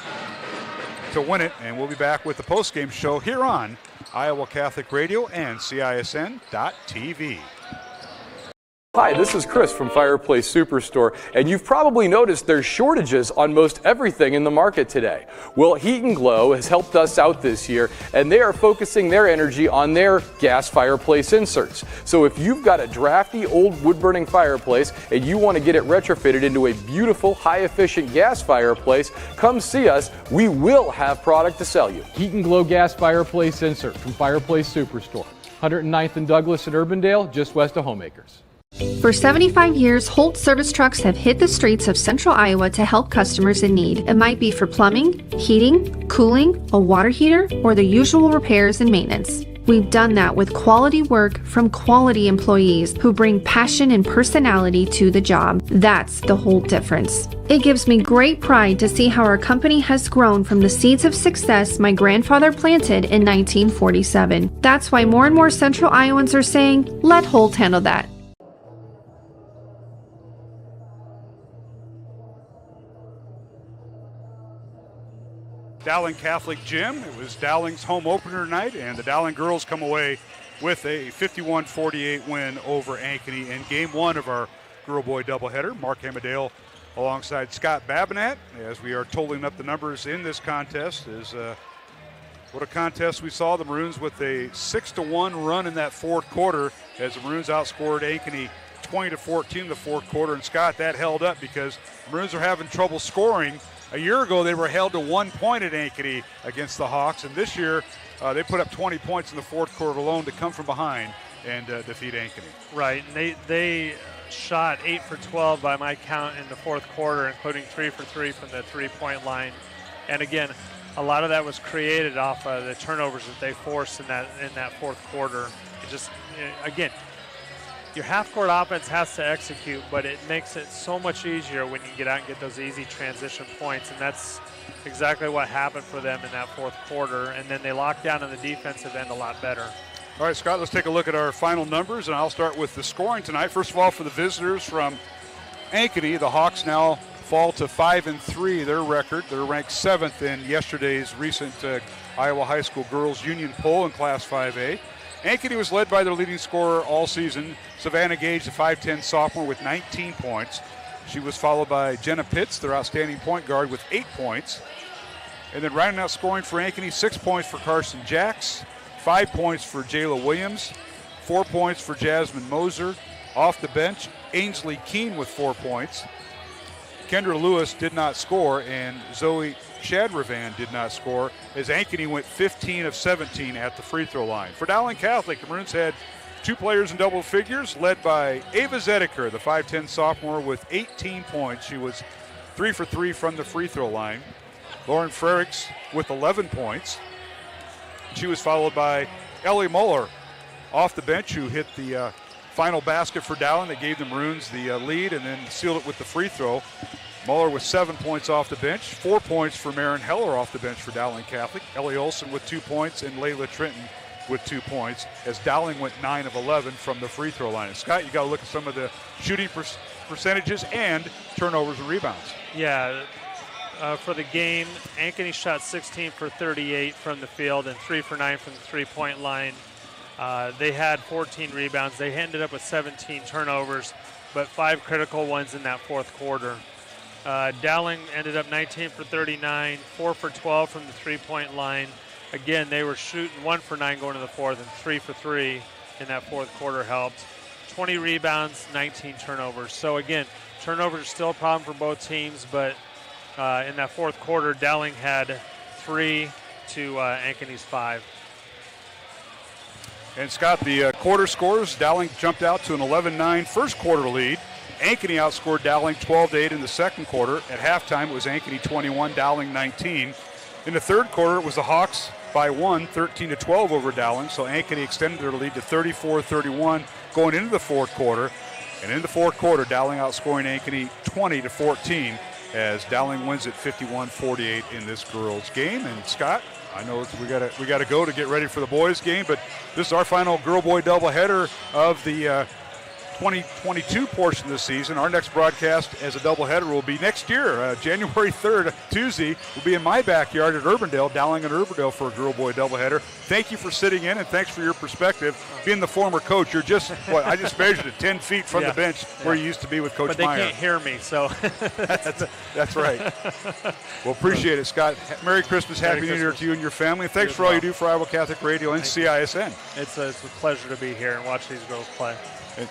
to win it. And we'll be back with the postgame show here on Iowa Catholic Radio and CISN.TV. Hi, this is Chris from Fireplace Superstore, and you've probably noticed there's shortages on most everything in the market today. Well, Heat and Glow has helped us out this year, and they are focusing their energy on their gas fireplace inserts. So if you've got a drafty old wood-burning fireplace and you want to get it retrofitted into a beautiful, high-efficient gas fireplace, come see us. We will have product to sell you. Heat and Glow gas fireplace insert from Fireplace Superstore, 109th and Douglas in Urbandale, just west of Homeacres. For 75 years, Holt service trucks have hit the streets of central Iowa to help customers in need. It might be for plumbing, heating, cooling, a water heater, or the usual repairs and maintenance. We've done that with quality work from quality employees who bring passion and personality to the job. That's the Holt difference. It gives me great pride to see how our company has grown from the seeds of success my grandfather planted in 1947. That's why more and more central Iowans are saying, let Holt handle that. Dowling Catholic Gym. It was Dowling's home opener tonight, and the Dowling girls come away with a 51-48 win over Ankeny in game 1 of our girl-boy doubleheader. Mark Hamadale alongside Scott Babinat as we are totaling up the numbers in this contest. What a contest we saw. The Maroons with a 6-1 run in that fourth quarter as the Maroons outscored Ankeny 20-14 in the fourth quarter. And Scott, that held up because the Maroons are having trouble scoring. A year ago, they were held to 1 point at Ankeny against the Hawks, and this year they put up 20 points in the fourth quarter alone to come from behind and defeat Ankeny. Right, and they shot 8 for 12 by my count in the fourth quarter, including 3 for 3 from the three-point line. And again, a lot of that was created off of the turnovers that they forced in that fourth quarter. It just, again, your half-court offense has to execute, but it makes it so much easier when you get out and get those easy transition points, and that's exactly what happened for them in that fourth quarter, and then they locked down on the defensive end a lot better. All right, Scott, let's take a look at our final numbers, and I'll start with the scoring tonight. First of all, for the visitors from Ankeny, the Hawks now fall to 5-3, their record. They're ranked 7th in yesterday's recent Iowa High School Girls Union poll in Class 5A. Ankeny was led by their leading scorer all season, Savannah Gage, the 5'10 sophomore, with 19 points. She was followed by Jenna Pitts, their outstanding point guard, with 8 points. And then rounding out scoring for Ankeny, 6 points for Carson Jacks, 5 points for Jayla Williams, 4 points for Jasmine Moser. Off the bench, Ainsley Keene with 4 points. Kendra Lewis did not score, and Zoe Shadravan did not score, as Ankeny went 15 of 17 at the free throw line. For Dowling Catholic, the Maroons had 2 players in double figures, led by Ava Zediker, the 5'10 sophomore, with 18 points. She was 3 for 3 from the free throw line. Lauren Frericks with 11 points. She was followed by Ellie Muller off the bench, who hit the final basket for Dowling that gave the Maroons the lead and then sealed it with the free throw. Muller with 7 points off the bench, 4 points for Marin Heller off the bench for Dowling Catholic. Ellie Olson with 2 points and Layla Trenton with 2 points, as Dowling went 9 of 11 from the free throw line. And Scott, you got to look at some of the shooting percentages and turnovers and rebounds. Yeah, for the game, Ankeny shot 16 for 38 from the field and 3 for 9 from the three-point line. They had 14 rebounds. They ended up with 17 turnovers, but 5 critical ones in that fourth quarter. Dowling ended up 19 for 39, 4 for 12 from the three-point line. Again, they were shooting 1 for 9 going to the fourth, and 3 for 3 in that fourth quarter helped. 20 rebounds, 19 turnovers. So again, turnovers are still a problem for both teams, but in that fourth quarter, Dowling had 3 to Ankeny's 5. And Scott, the quarter scores, Dowling jumped out to an 11-9 first quarter lead. Ankeny outscored Dowling 12-8 in the second quarter. At halftime, it was Ankeny 21, Dowling 19. In the third quarter, it was the Hawks by 1, 13-12 over Dowling. So Ankeny extended their lead to 34-31 going into the fourth quarter. And in the fourth quarter, Dowling outscoring Ankeny 20-14 as Dowling wins at 51-48 in this girls' game. And Scott, I know we gotta go to get ready for the boys' game, but this is our final girl-boy doubleheader of the 2022 portion of the season. Our next broadcast as a doubleheader will be next year, January 3rd, Tuesday. We'll be in my backyard at Urbandale, Dowling and Urbandale, for a girl-boy doubleheader. Thank you for sitting in, and thanks for your perspective. Being the former coach, you're just, I just measured it 10 feet from the bench where you used to be with Coach Meyer. But they can't hear me, so. That's right. Well, appreciate it, Scott. Merry Christmas, Happy New Year to you and your family. And thanks for all you do for Iowa Catholic Radio and CISN. It's a pleasure to be here and watch these girls play.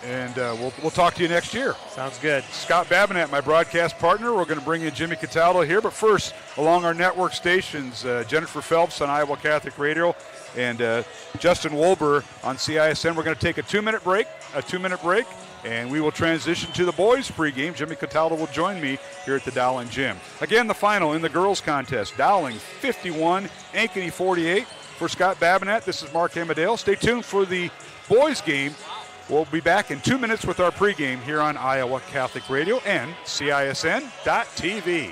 And we'll talk to you next year. Sounds good. Scott Babinet, my broadcast partner. We're going to bring in Jimmy Cataldo here. But first, along our network stations, Jennifer Phelps on Iowa Catholic Radio and Justin Wolber on CISN. We're going to take a 2-minute break, and we will transition to the boys pregame. Jimmy Cataldo will join me here at the Dowling Gym. Again, the final in the girls contest. Dowling 51, Ankeny 48. For Scott Babinet, this is Mark Amadale. Stay tuned for the boys game. We'll be back in 2 minutes with our pregame here on Iowa Catholic Radio and CISN.TV.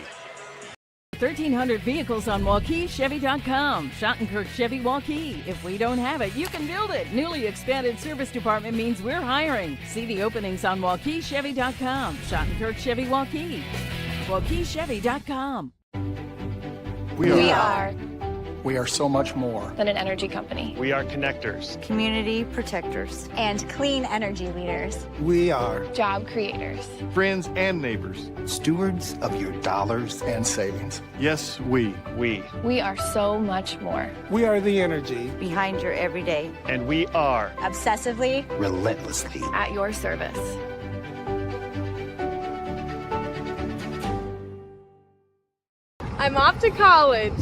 1,300 vehicles on WaukeeChevy.com. Schottenkirk Chevy Waukee. If we don't have it, you can build it. Newly expanded service department means we're hiring. See the openings on WaukeeChevy.com. Schottenkirk Chevy Waukee. WaukeeChevy.com. We are so much more than an energy company. We are connectors, community protectors, and clean energy leaders. We are job creators, friends and neighbors, stewards of your dollars and savings. Yes, we are so much more. We are the energy behind your everyday. And we are obsessively, relentlessly at your service. I'm off to college.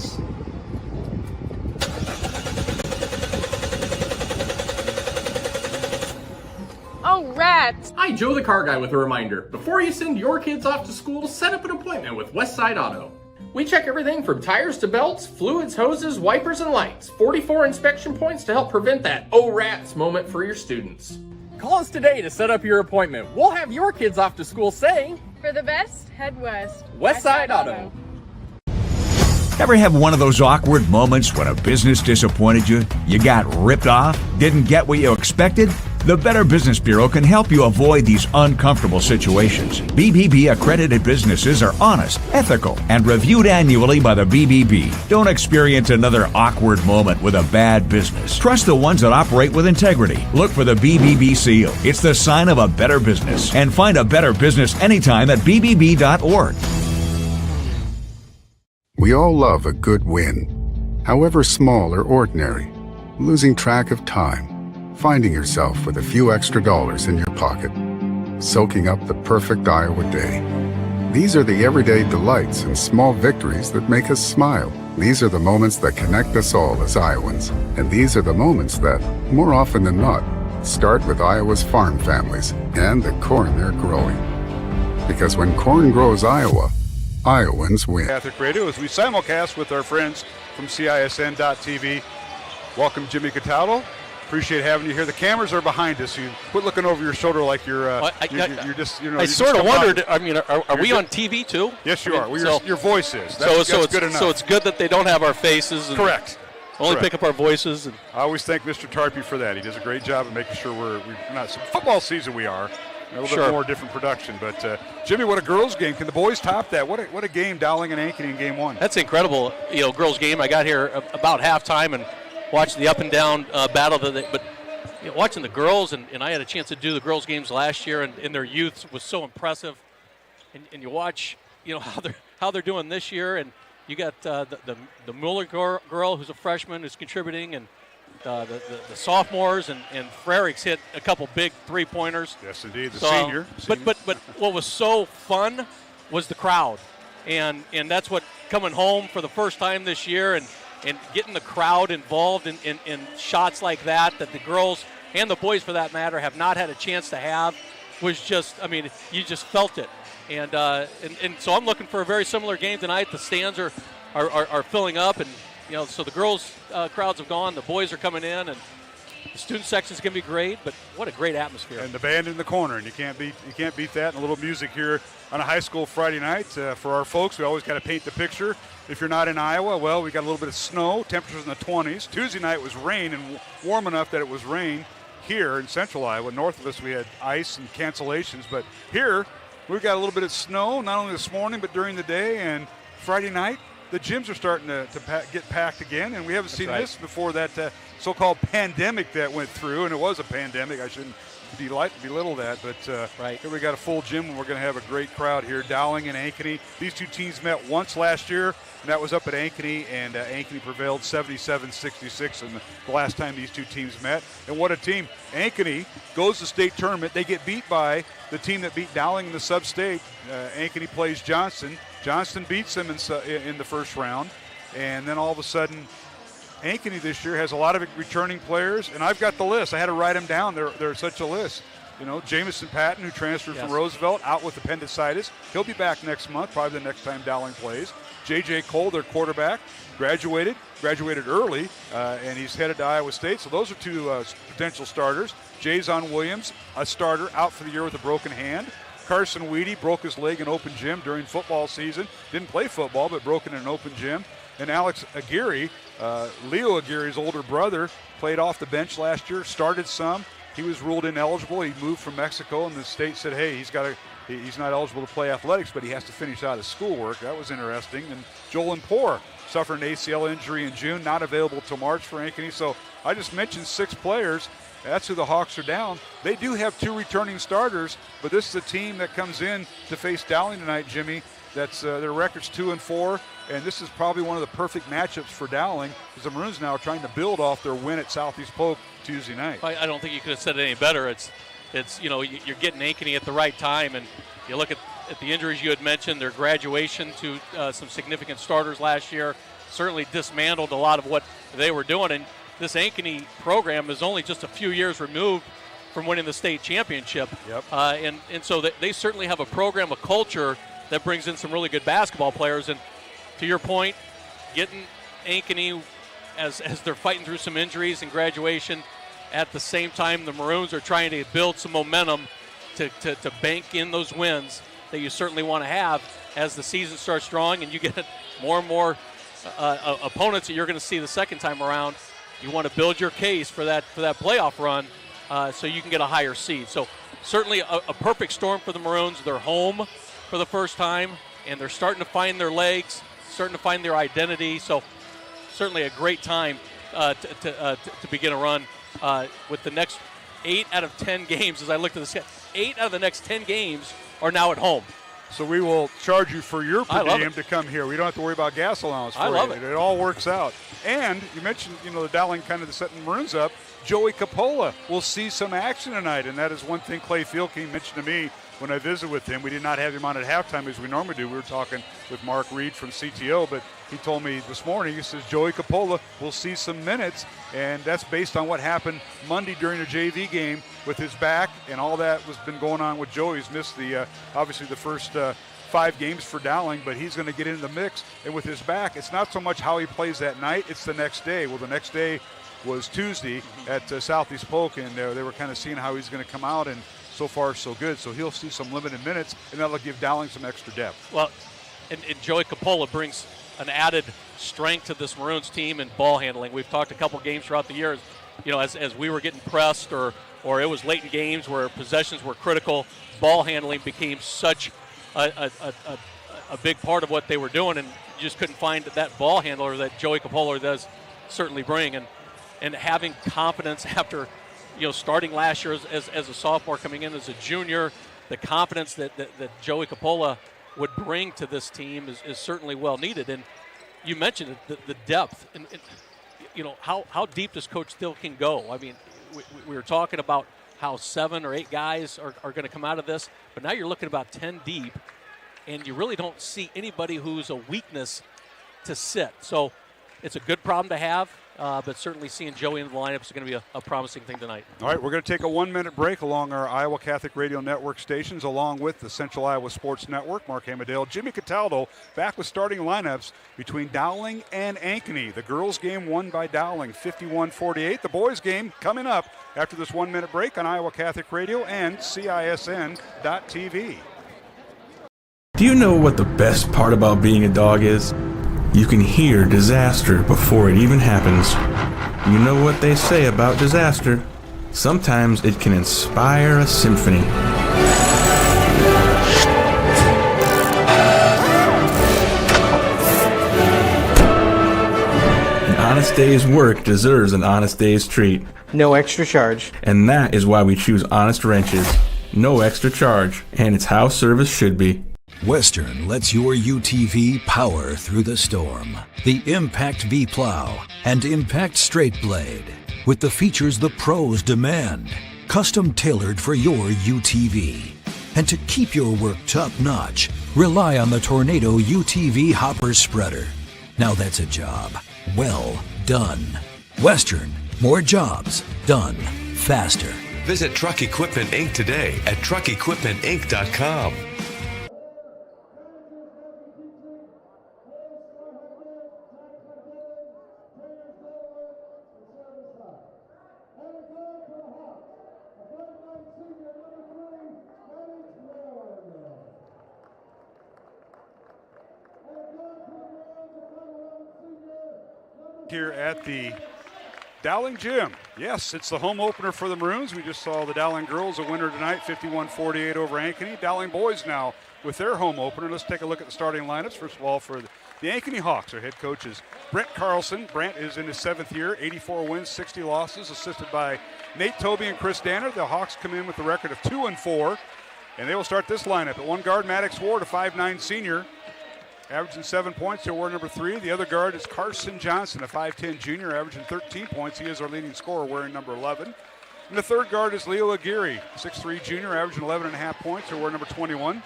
Oh, rats! Hi, Joe the Car Guy with a reminder. Before you send your kids off to school, set up an appointment with Westside Auto. We check everything from tires to belts, fluids, hoses, wipers, and lights. 44 inspection points to help prevent that oh rats moment for your students. Call us today to set up your appointment. We'll have your kids off to school saying, For the best, head west. Westside Auto. Ever have one of those awkward moments when a business disappointed you? You got ripped off? Didn't get what you expected? The Better Business Bureau can help you avoid these uncomfortable situations. BBB accredited businesses are honest, ethical, and reviewed annually by the BBB. Don't experience another awkward moment with a bad business. Trust the ones that operate with integrity. Look for the BBB seal. It's the sign of a better business. And find a better business anytime at bbb.org. We all love a good win, however small or ordinary. Losing track of time, finding yourself with a few extra dollars in your pocket, soaking up the perfect Iowa day. These are the everyday delights and small victories that make us smile. These are the moments that connect us all as Iowans. And these are the moments that, more often than not, start with Iowa's farm families and the corn they're growing. Because when corn grows Iowa, Iowans win. Catholic Radio as we simulcast with our friends from CISN.TV. Welcome, Jimmy Cataldo. Appreciate having you here. The cameras are behind us. You quit looking over your shoulder like you're just, you know. I sort of wondered. I mean, are we on TV too? Yes, you are. Well, your voice is. That's good enough. So it's good that they don't have our faces. And correct. Only pick up our voices. And I always thank Mr. Tarpey for that. He does a great job of making sure we're not. Football season we are. A little bit more different production. But, Jimmy, what a girls' game. Can the boys top that? What a game, Dowling and Ankeny in game one. That's incredible, girls' game. I got here about halftime and watched the up-and-down battle. But watching the girls, and I had a chance to do the girls' games last year, and in their youth was so impressive. And you watch, how they're doing this year. And you got the Mueller girl who's a freshman who's contributing, and the sophomores, and Frericks hit a couple big three-pointers. Yes, indeed, the senior. But what was so fun was the crowd, and that's what coming home for the first time this year, and getting the crowd involved in shots like that the girls and the boys, for that matter, have not had a chance to have, was just, I mean, you just felt it. And so I'm looking for a very similar game tonight. The stands are filling up, and so the girls' crowds have gone, the boys are coming in, and the student section's going to be great. But what a great atmosphere! And the band in the corner, and you can't beat that. And a little music here on a high school Friday night for our folks. We always got to paint the picture. If you're not in Iowa, well, we got a little bit of snow. Temperatures in the 20s. Tuesday night was rain, and warm enough that it was rain here in central Iowa. North of us, we had ice and cancellations, but here we've got a little bit of snow, not only this morning but during the day. And Friday night, the gyms are starting to get packed again, and we haven't seen this before that so-called pandemic that went through, and it was a pandemic. I shouldn't belittle that, but here we got a full gym, and we're going to have a great crowd here. Dowling and Ankeny. These two teams met once last year, and that was up at Ankeny, and Ankeny prevailed 77-66 in the last time these two teams met. And what a team. Ankeny goes to state tournament. They get beat by the team that beat Dowling in the sub-state. Ankeny plays Johnston. Johnston beats them in the first round, and then all of a sudden, Ankeny this year has a lot of returning players, and I've got the list. I had to write them down. They're such a list. Jamison Patton, who transferred from Roosevelt, out with appendicitis. He'll be back next month, probably the next time Dowling plays. J.J. Cole, their quarterback, graduated early, and he's headed to Iowa State. So those are two potential starters. Jason Williams, a starter, out for the year with a broken hand. Carson Weedy broke his leg in open gym during football season. Didn't play football, but broke in an open gym. And Alex Aguirre, Leo Aguirre's older brother, played off the bench last year, started some. He was ruled ineligible. He moved from Mexico, and the state said, hey, he's not eligible to play athletics, but he has to finish out his schoolwork. That was interesting. And Joel Poor suffered an ACL injury in June, not available till March for Ankeny. So I just mentioned 6 players. That's who the Hawks are down. They do have 2 returning starters, but this is a team that comes in to face Dowling tonight, Jimmy. That's their record's 2-4, and this is probably one of the perfect matchups for Dowling, because the Maroons now are trying to build off their win at Southeast Polk Tuesday night. I don't think you could have said it any better. It's you're getting Ankeny at the right time, and you look at the injuries you had mentioned, their graduation to some significant starters last year certainly dismantled a lot of what they were doing, and this Ankeny program is only just a few years removed from winning the state championship. Yep. And so they certainly have a program, a culture that brings in some really good basketball players. And to your point, getting Ankeny as they're fighting through some injuries and graduation at the same time, the Maroons are trying to build some momentum to bank in those wins that you certainly want to have as the season starts strong and you get more and more opponents that you're going to see the second time around. You want to build your case for that playoff run so you can get a higher seed. So certainly a perfect storm for the Maroons. They're home for the first time, and they're starting to find their legs, starting to find their identity. So certainly a great time to begin a run with the next 8 out of 10 games. As I looked at the schedule, 8 out of the next 10 games are now at home. So we will charge you for your per I diem to come here. We don't have to worry about gas allowance for I love you. it. It all works out. And you mentioned, the Dowling kind of setting the Maroons up. Joey Coppola will see some action tonight, and that is one thing Clay Fieldking mentioned to me when I visited with him. We did not have him on at halftime as we normally do. We were talking with Mark Reed from CTO, but he told me this morning, he says Joey Coppola will see some minutes, and that's based on what happened Monday during the JV game with his back and all that was been going on with Joey. He's missed obviously the first 5 games for Dowling, but he's going to get into the mix. And with his back, it's not so much how he plays that night, it's the next day. Well, the next day was Tuesday at Southeast Polk, and they were kind of seeing how he's going to come out, and so far so good. So he'll see some limited minutes, and that'll give Dowling some extra depth. Well, and Joey Coppola brings an added strength to this Maroons team in ball handling. We've talked a couple games throughout the years, as we were getting pressed or it was late in games where possessions were critical, ball handling became such a big part of what they were doing, and you just couldn't find that ball handler that Joey Coppola does certainly bring. And having confidence after, starting last year as a sophomore, coming in as a junior, the confidence that Joey Coppola would bring to this team is certainly well needed. And you mentioned the depth, and how deep does Coach Fieldking go? I mean, we were talking about how 7 or 8 guys are going to come out of this, but now you're looking about 10 deep, and you really don't see anybody who's a weakness to sit. So it's a good problem to have, but certainly seeing Joey in the lineup is going to be a promising thing tonight. All right, we're going to take a 1-minute break along our Iowa Catholic Radio Network stations, along with the Central Iowa Sports Network. Mark Hamadale, Jimmy Cataldo, back with starting lineups between Dowling and Ankeny. The girls' game won by Dowling, 51-48. The boys' game coming up after this 1-minute break on Iowa Catholic Radio and CISN.TV. Do you know what the best part about being a dog is? You can hear disaster before it even happens. You know what they say about disaster. Sometimes it can inspire a symphony. An honest day's work deserves an honest day's treat. No extra charge. And that is why we choose Honest Wrenches. No extra charge, and it's how service should be. Western lets your UTV power through the storm. The Impact V Plow and Impact Straight Blade, with the features the pros demand. Custom tailored for your UTV. And to keep your work top-notch, rely on the Tornado UTV Hopper Spreader. Now that's a job well done. Western, more jobs done faster. Visit Truck Equipment Inc. today at truckequipmentinc.com. Here at the Dowling Gym. Yes, it's the home opener for the Maroons. We just saw the Dowling girls a winner tonight, 51-48 over Ankeny. Dowling boys now with their home opener. Let's take a look at the starting lineups. First of all, for the Ankeny Hawks, their head coach is Brent Carlson. Brent is in his 7th year, 84 wins, 60 losses, assisted by Nate Toby and Chris Danner. The Hawks come in with a record of 2-4, and they will start this lineup. At one guard, Maddox Ward, a 5'9 senior, averaging 7 points to award number 3. The other guard is Carson Johnson, a 5'10 junior, averaging 13 points. He is our leading scorer, wearing number 11. And the third guard is Leo Aguirre, 6'3 junior, averaging 11.5 points to award number 21.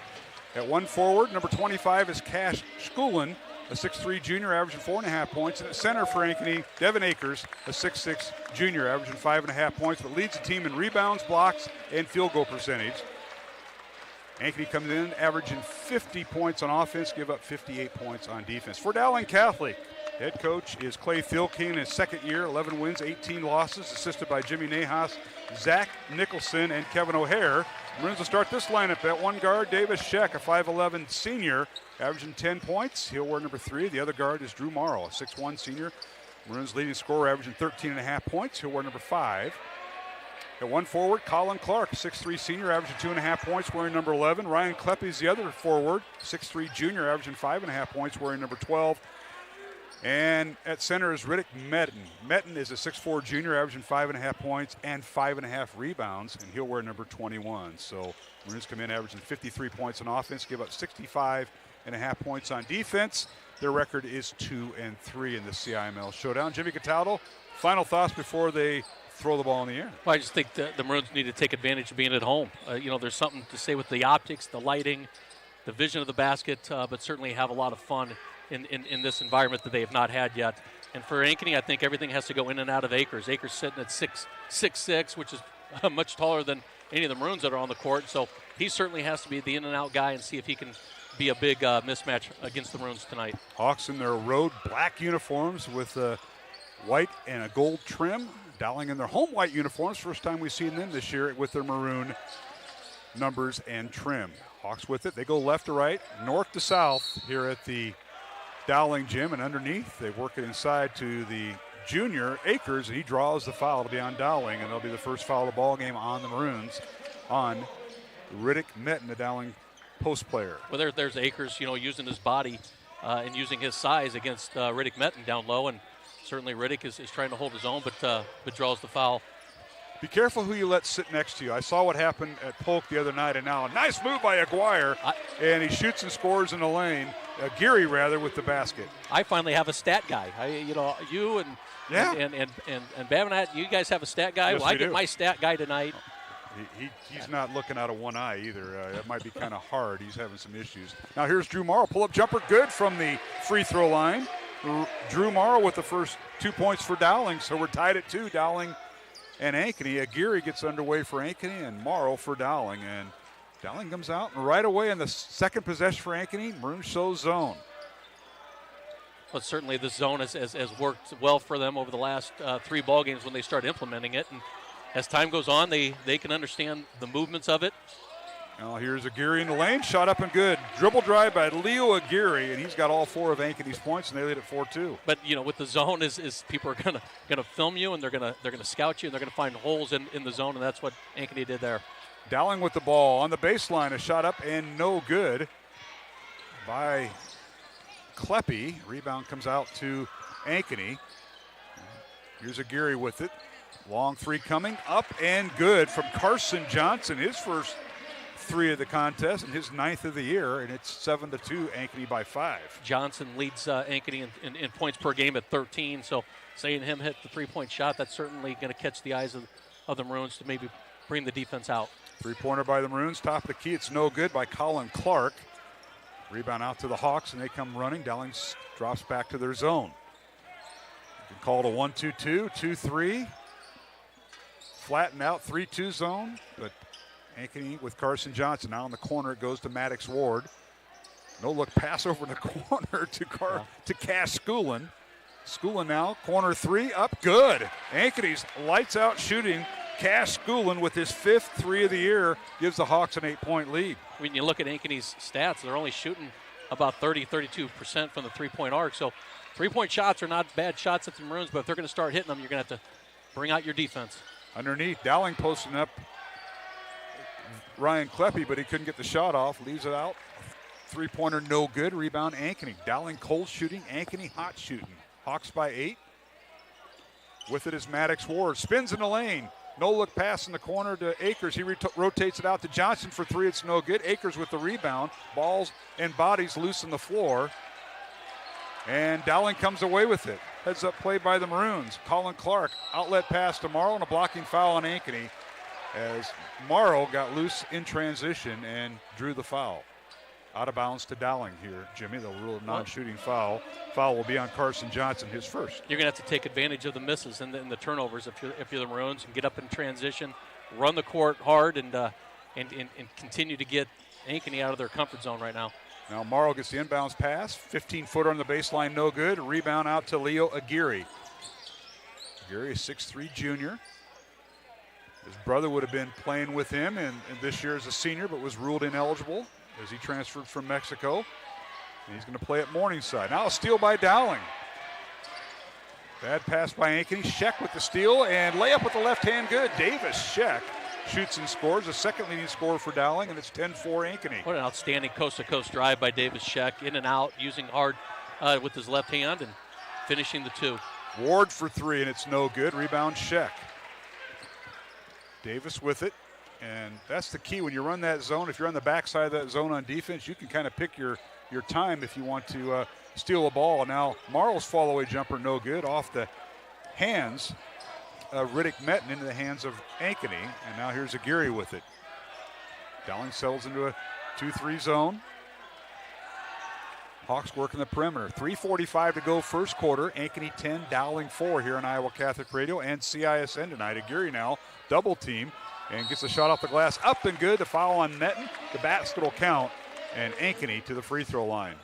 At one forward, number 25 is Cash Schulin, a 6'3 junior, averaging 4.5 points. And at center for Ankeny, Devin Akers, a 6'6 junior, averaging 5.5 points, but leads the team in rebounds, blocks, and field goal percentage. Ankeny comes in averaging 50 points on offense, give up 58 points on defense. For Dowling Catholic, Head coach is Clay Thielke in his second year, 11 wins, 18 losses, assisted by Jimmy Nahas, Zach Nicholson, and Kevin O'Hare. Maroons will start this lineup at one guard, Davis Sheck, a 5'11 senior, averaging 10 points. He'll wear number 3. The other guard is Drew Morrow, a 6'1 senior. Maroons leading scorer, averaging 13.5 points. He'll wear number 5. At one forward, Colin Clark, 6'3 senior, averaging 2.5 points, wearing number 11. Ryan Kleppy's the other forward, 6'3 junior, averaging 5.5 points, wearing number 12. And at center is Riddick Metten. Metten is a 6'4 junior, averaging 5.5 points and 5.5 rebounds, and he'll wear number 21. So Maroons come in averaging 53 points on offense, give up 65.5 points on defense. Their record is 2-3 in the CIML showdown. Jimmy Cataldo, final thoughts before they throw the ball in the air? Well, I just think the Maroons need to take advantage of being at home. There's something to say with the optics, the lighting, the vision of the basket, but certainly have a lot of fun in this environment that they have not had yet. And for Ankeny, I think everything has to go in and out of Akers. Akers sitting at 6'6", which is much taller than any of the Maroons that are on the court. So he certainly has to be the in-and-out guy and see if he can be a big mismatch against the Maroons tonight. Hawks in their road black uniforms with a white and a gold trim. Dowling in their home white uniforms. First time we've seen them this year with their maroon numbers and trim. Hawks with it. They go left to right, north to south here at the Dowling gym, and underneath they work it inside to the junior Akers, and he draws the foul to be on Dowling, and it'll be the first foul of the ball game on the Maroons on Riddick Metten, the Dowling post player. Well, there's Akers, using his body and using his size against Riddick Metten down low, and certainly Riddick is trying to hold his own, but draws the foul. Be careful who you let sit next to you. I saw what happened at Polk the other night, and now a nice move by Aguirre, and he shoots and scores in the lane. Geary, rather, with the basket. I finally have a stat guy. You and Babanat, you guys have a stat guy. Yes, well, I do. get my stat guy tonight. He's not looking out of one eye either. That might be kind of hard. He's having some issues. Now here's Drew Morrow. Pull-up jumper good from the free throw line. Drew Morrow with the first 2 points for Dowling, so we're tied at 2. Dowling and Ankeny. Aguirre gets underway for Ankeny and Morrow for Dowling. And Dowling comes out, and right away in the second possession for Ankeny, Maroons shows zone. But certainly this zone has worked well for them over the last 3 ball games when they start implementing it. And as time goes on, they can understand the movements of it. Now here's Aguirre in the lane, shot up and good. Dribble drive by Leo Aguirre, and he's got all 4 of Ankeny's points, and they lead at 4-2. But with the zone is people are gonna film you, and they're gonna scout you, and they're gonna find holes in the zone, and that's what Ankeny did there. Dowling with the ball on the baseline, a shot up and no good by Kleppy. Rebound comes out to Ankeny. Here's Aguirre with it. Long 3 coming, up and good from Carson Johnson, his first 3 of the contest and his 9th of the year, and it's 7-2, Ankeny by 5. Johnson leads Ankeny in points per game at 13, so seeing him hit the 3-point shot, that's certainly going to catch the eyes of the Maroons to maybe bring the defense out. 3-pointer by the Maroons, top of the key, it's no good by Colin Clark. Rebound out to the Hawks, and they come running. Dowling drops back to their zone. You can call it a 1-2-2, 2-3. Flatten out, 3-2 zone, but Ankeny with Carson Johnson. Now in the corner, it goes to Maddox Ward. No look pass over in the corner to Cash Schoolin. Schoolin now, corner 3, up, good. Ankeny's lights out shooting. Cash Schoolin with his 5th 3 of the year gives the Hawks an 8-point lead. When you look at Ankeny's stats, they're only shooting about 32% from the 3-point arc. So 3-point shots are not bad shots at the Maroons, but if they're going to start hitting them, you're going to have to bring out your defense. Underneath, Dowling posting up Ryan Kleppy, but he couldn't get the shot off. Leaves it out. 3-pointer no good. Rebound Ankeny. Dowling cold shooting. Ankeny hot shooting. Hawks by 8. With it is Maddox Ward. Spins in the lane. No look pass in the corner to Akers. He rotates it out to Johnson for 3. It's no good. Akers with the rebound. Balls and bodies loose on the floor. And Dowling comes away with it. Heads up play by the Maroons. Colin Clark. Outlet pass to Morrow and a blocking foul on Ankeny as Morrow got loose in transition and drew the foul. Out of bounds to Dowling here, Jimmy. They'll rule a non-shooting foul. Foul will be on Carson Johnson, his first. You're going to have to take advantage of the misses and the turnovers if you're the Maroons, and get up in transition, run the court hard, and continue to get Ankeny out of their comfort zone right now. Now Morrow gets the inbounds pass. 15-footer on the baseline, no good. Rebound out to Leo Aguirre. Aguirre, a 6'3 junior. His brother would have been playing with him and this year as a senior, but was ruled ineligible as he transferred from Mexico. And he's going to play at Morningside. Now a steal by Dowling. Bad pass by Ankeny. Sheck with the steal and layup with the left hand, good. Davis Sheck shoots and scores, the second leading scorer for Dowling, and it's 10-4 Ankeny. What an outstanding coast-to-coast drive by Davis Sheck, in and out, using hard with his left hand and finishing the two. Ward for three, and it's no good. Rebound Sheck. Davis with it, and that's the key when you run that zone. If you're on the backside of that zone on defense, you can kind of pick your time if you want to steal a ball. Now Morrow's fall-away jumper no good, off the hands of Riddick Metten into the hands of Ankeny, and now here's Aguirre with it. Dowling settles into a 2-3 zone. Hawks working the perimeter. 3:45 to go first quarter. Ankeny 10, Dowling 4 here on Iowa Catholic Radio and CISN tonight. Aguirre now double team and gets a shot off the glass. Up and good. The foul on Metten. The basket will count, and Ankeny to the free throw line.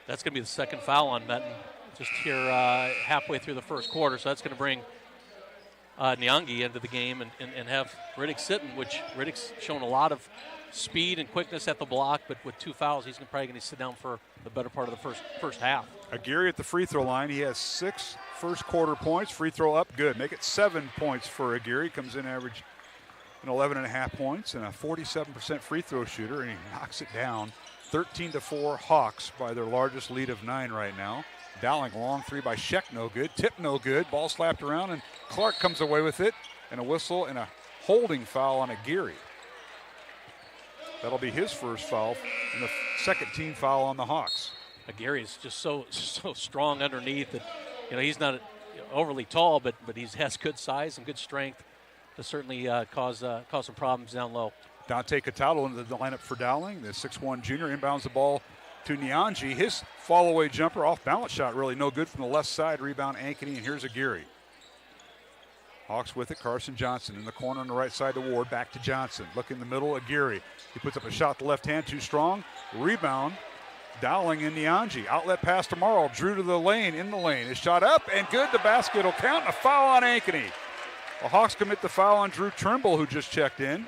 That's going to be the second foul on Metten just here halfway through the first quarter. So that's going to bring Nyangi into the game and have Riddick sitting, which Riddick's shown a lot of speed and quickness at the block, but with two fouls, he's probably going to sit down for the better part of the first half. Aguirre at the free throw line. He has 6 first quarter points. Free throw up, good. Make it 7 points for Aguirre. Comes in average 11.5 points and a 47% free throw shooter, and he knocks it down. 13-4 Hawks by their largest lead of 9 right now. Dowling, long three by Sheck, no good. Tip, no good. Ball slapped around, and Clark comes away with it, and a whistle and a holding foul on Aguirre. That'll be his first foul and the second team foul on the Hawks. Aguirre is just so strong underneath that, he's not overly tall, but he has good size and good strength to certainly cause some problems down low. Dante Cataldo into the lineup for Dowling. The 6'1 junior inbounds the ball to Nyangi. His fall-away jumper, off-balance shot, really no good from the left side. Rebound Ankeny, and here's Aguirre. Hawks with it. Carson Johnson in the corner on the right side to Ward. Back to Johnson. Look in the middle. Aguirre. He puts up a shot. The left hand too strong. Rebound. Dowling and Nyangi. Outlet pass to Morrow. Drew to the lane. In the lane. His shot up and good. The basket will count. And a foul on Ankeny. The Hawks commit the foul on Drew Trimble, who just checked in.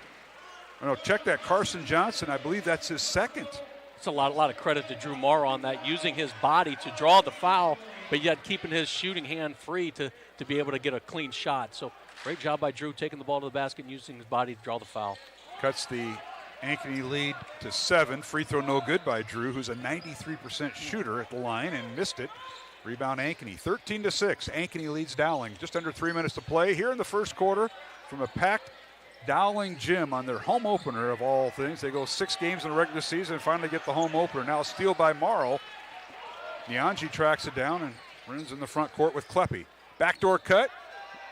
No, check that. Carson Johnson. I believe that's his second. It's a lot of credit to Drew Morrow on that, using his body to draw the foul, but yet keeping his shooting hand free to be able to get a clean shot. So great job by Drew taking the ball to the basket and using his body to draw the foul. Cuts the Ankeny lead to 7. Free throw no good by Drew, who's a 93% shooter at the line and missed it. Rebound Ankeny. 13-6. Ankeny leads Dowling. Just under 3 minutes to play here in the first quarter from a packed Dowling gym on their home opener of all things. They go 6 games in the regular season and finally get the home opener. Now a steal by Morrow. Nyangi tracks it down and runs in the front court with Kleppe. Backdoor cut.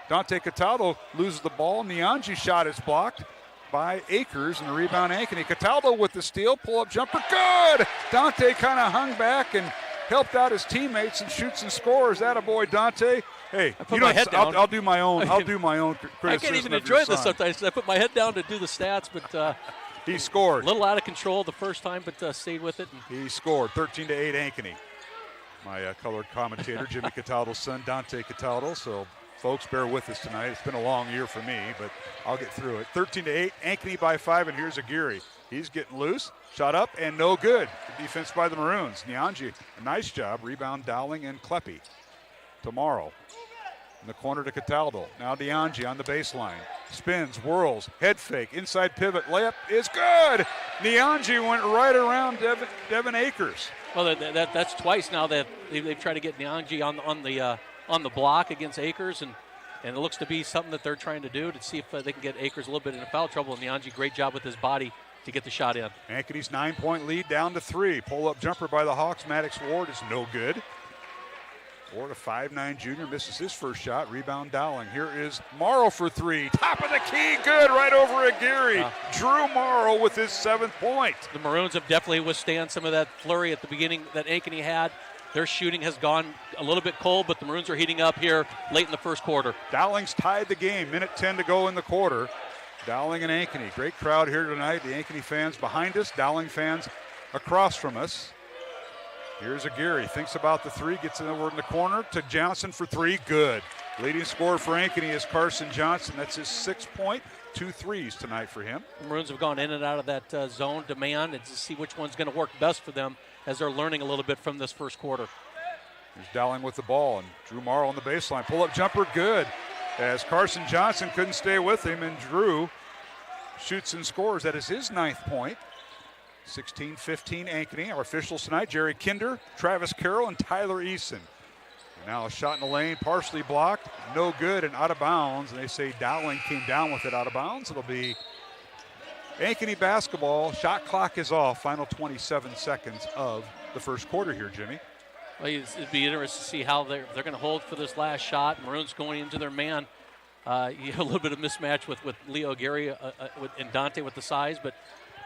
Dante Cataldo loses the ball. Nyangi's shot is blocked by Akers, and the rebound Ankeny. Cataldo with the steal. Pull-up jumper. Good! Dante kind of hung back and helped out his teammates and shoots and scores. Attaboy, Dante. Hey, I'll do my own. I'll do my own criticism. I can't even enjoy this sometimes. I put my head down to do the stats, but he scored. A little out of control the first time, but stayed with it. He scored. 13-8 Ankeny. My colored commentator, Jimmy Cataldo's son, Dante Cataldo. So, folks, bear with us tonight. It's been a long year for me, but I'll get through it. 13-8, Ankeny by 5, and here's Aguirre. He's getting loose. Shot up and no good. The defense by the Maroons. Nyangi, a nice job. Rebound Dowling and Kleppe. Tomorrow. In the corner to Cataldo. Now Nyangi on the baseline. Spins, whirls, head fake, inside pivot, layup is good. Nyangi went right around Devin Akers. Well, that's twice now that they've tried to get Nyangi on the block against Akers, and it looks to be something that they're trying to do to see if they can get Akers a little bit into foul trouble. And Nyangi, great job with his body to get the shot in. Ankeny's 9-point lead down to 3. Pull-up jumper by the Hawks. Maddox Ward is no good. Ward, a 5'9 junior, misses his first shot. Rebound Dowling. Here is Morrow for 3. Top of the key, good, right over Aguirre. Drew Morrow with his 7th point. The Maroons have definitely withstand some of that flurry at the beginning that Ankeny had. Their shooting has gone a little bit cold, but the Maroons are heating up here late in the first quarter. Dowling's tied the game. Minute 10 to go in the quarter. Dowling and Ankeny. Great crowd here tonight. The Ankeny fans behind us. Dowling fans across from us. Here's Aguirre, thinks about the three, gets it over in the corner to Johnson for three, good. Leading scorer for Ankeny is Carson Johnson. That's his 6 point, 2 threes tonight for him. The Maroons have gone in and out of that zone demand and to see which one's going to work best for them as they're learning a little bit from this first quarter. Here's Dowling with the ball, and Drew Morrow on the baseline. Pull-up jumper, good. As Carson Johnson couldn't stay with him, and Drew shoots and scores. That is his 9th point. 16-15 Ankeny. Our officials tonight, Jerry Kinder, Travis Carroll, and Tyler Eason. And now a shot in the lane, partially blocked, no good, and out of bounds. And they say Dowling came down with it out of bounds. It'll be Ankeny basketball. Shot clock is off. Final 27 seconds of the first quarter here, Jimmy. Well, it'd be interesting to see how they're going to hold for this last shot. Maroons going into their man. You have a little bit of mismatch with Leo Aguirre and Dante with the size, but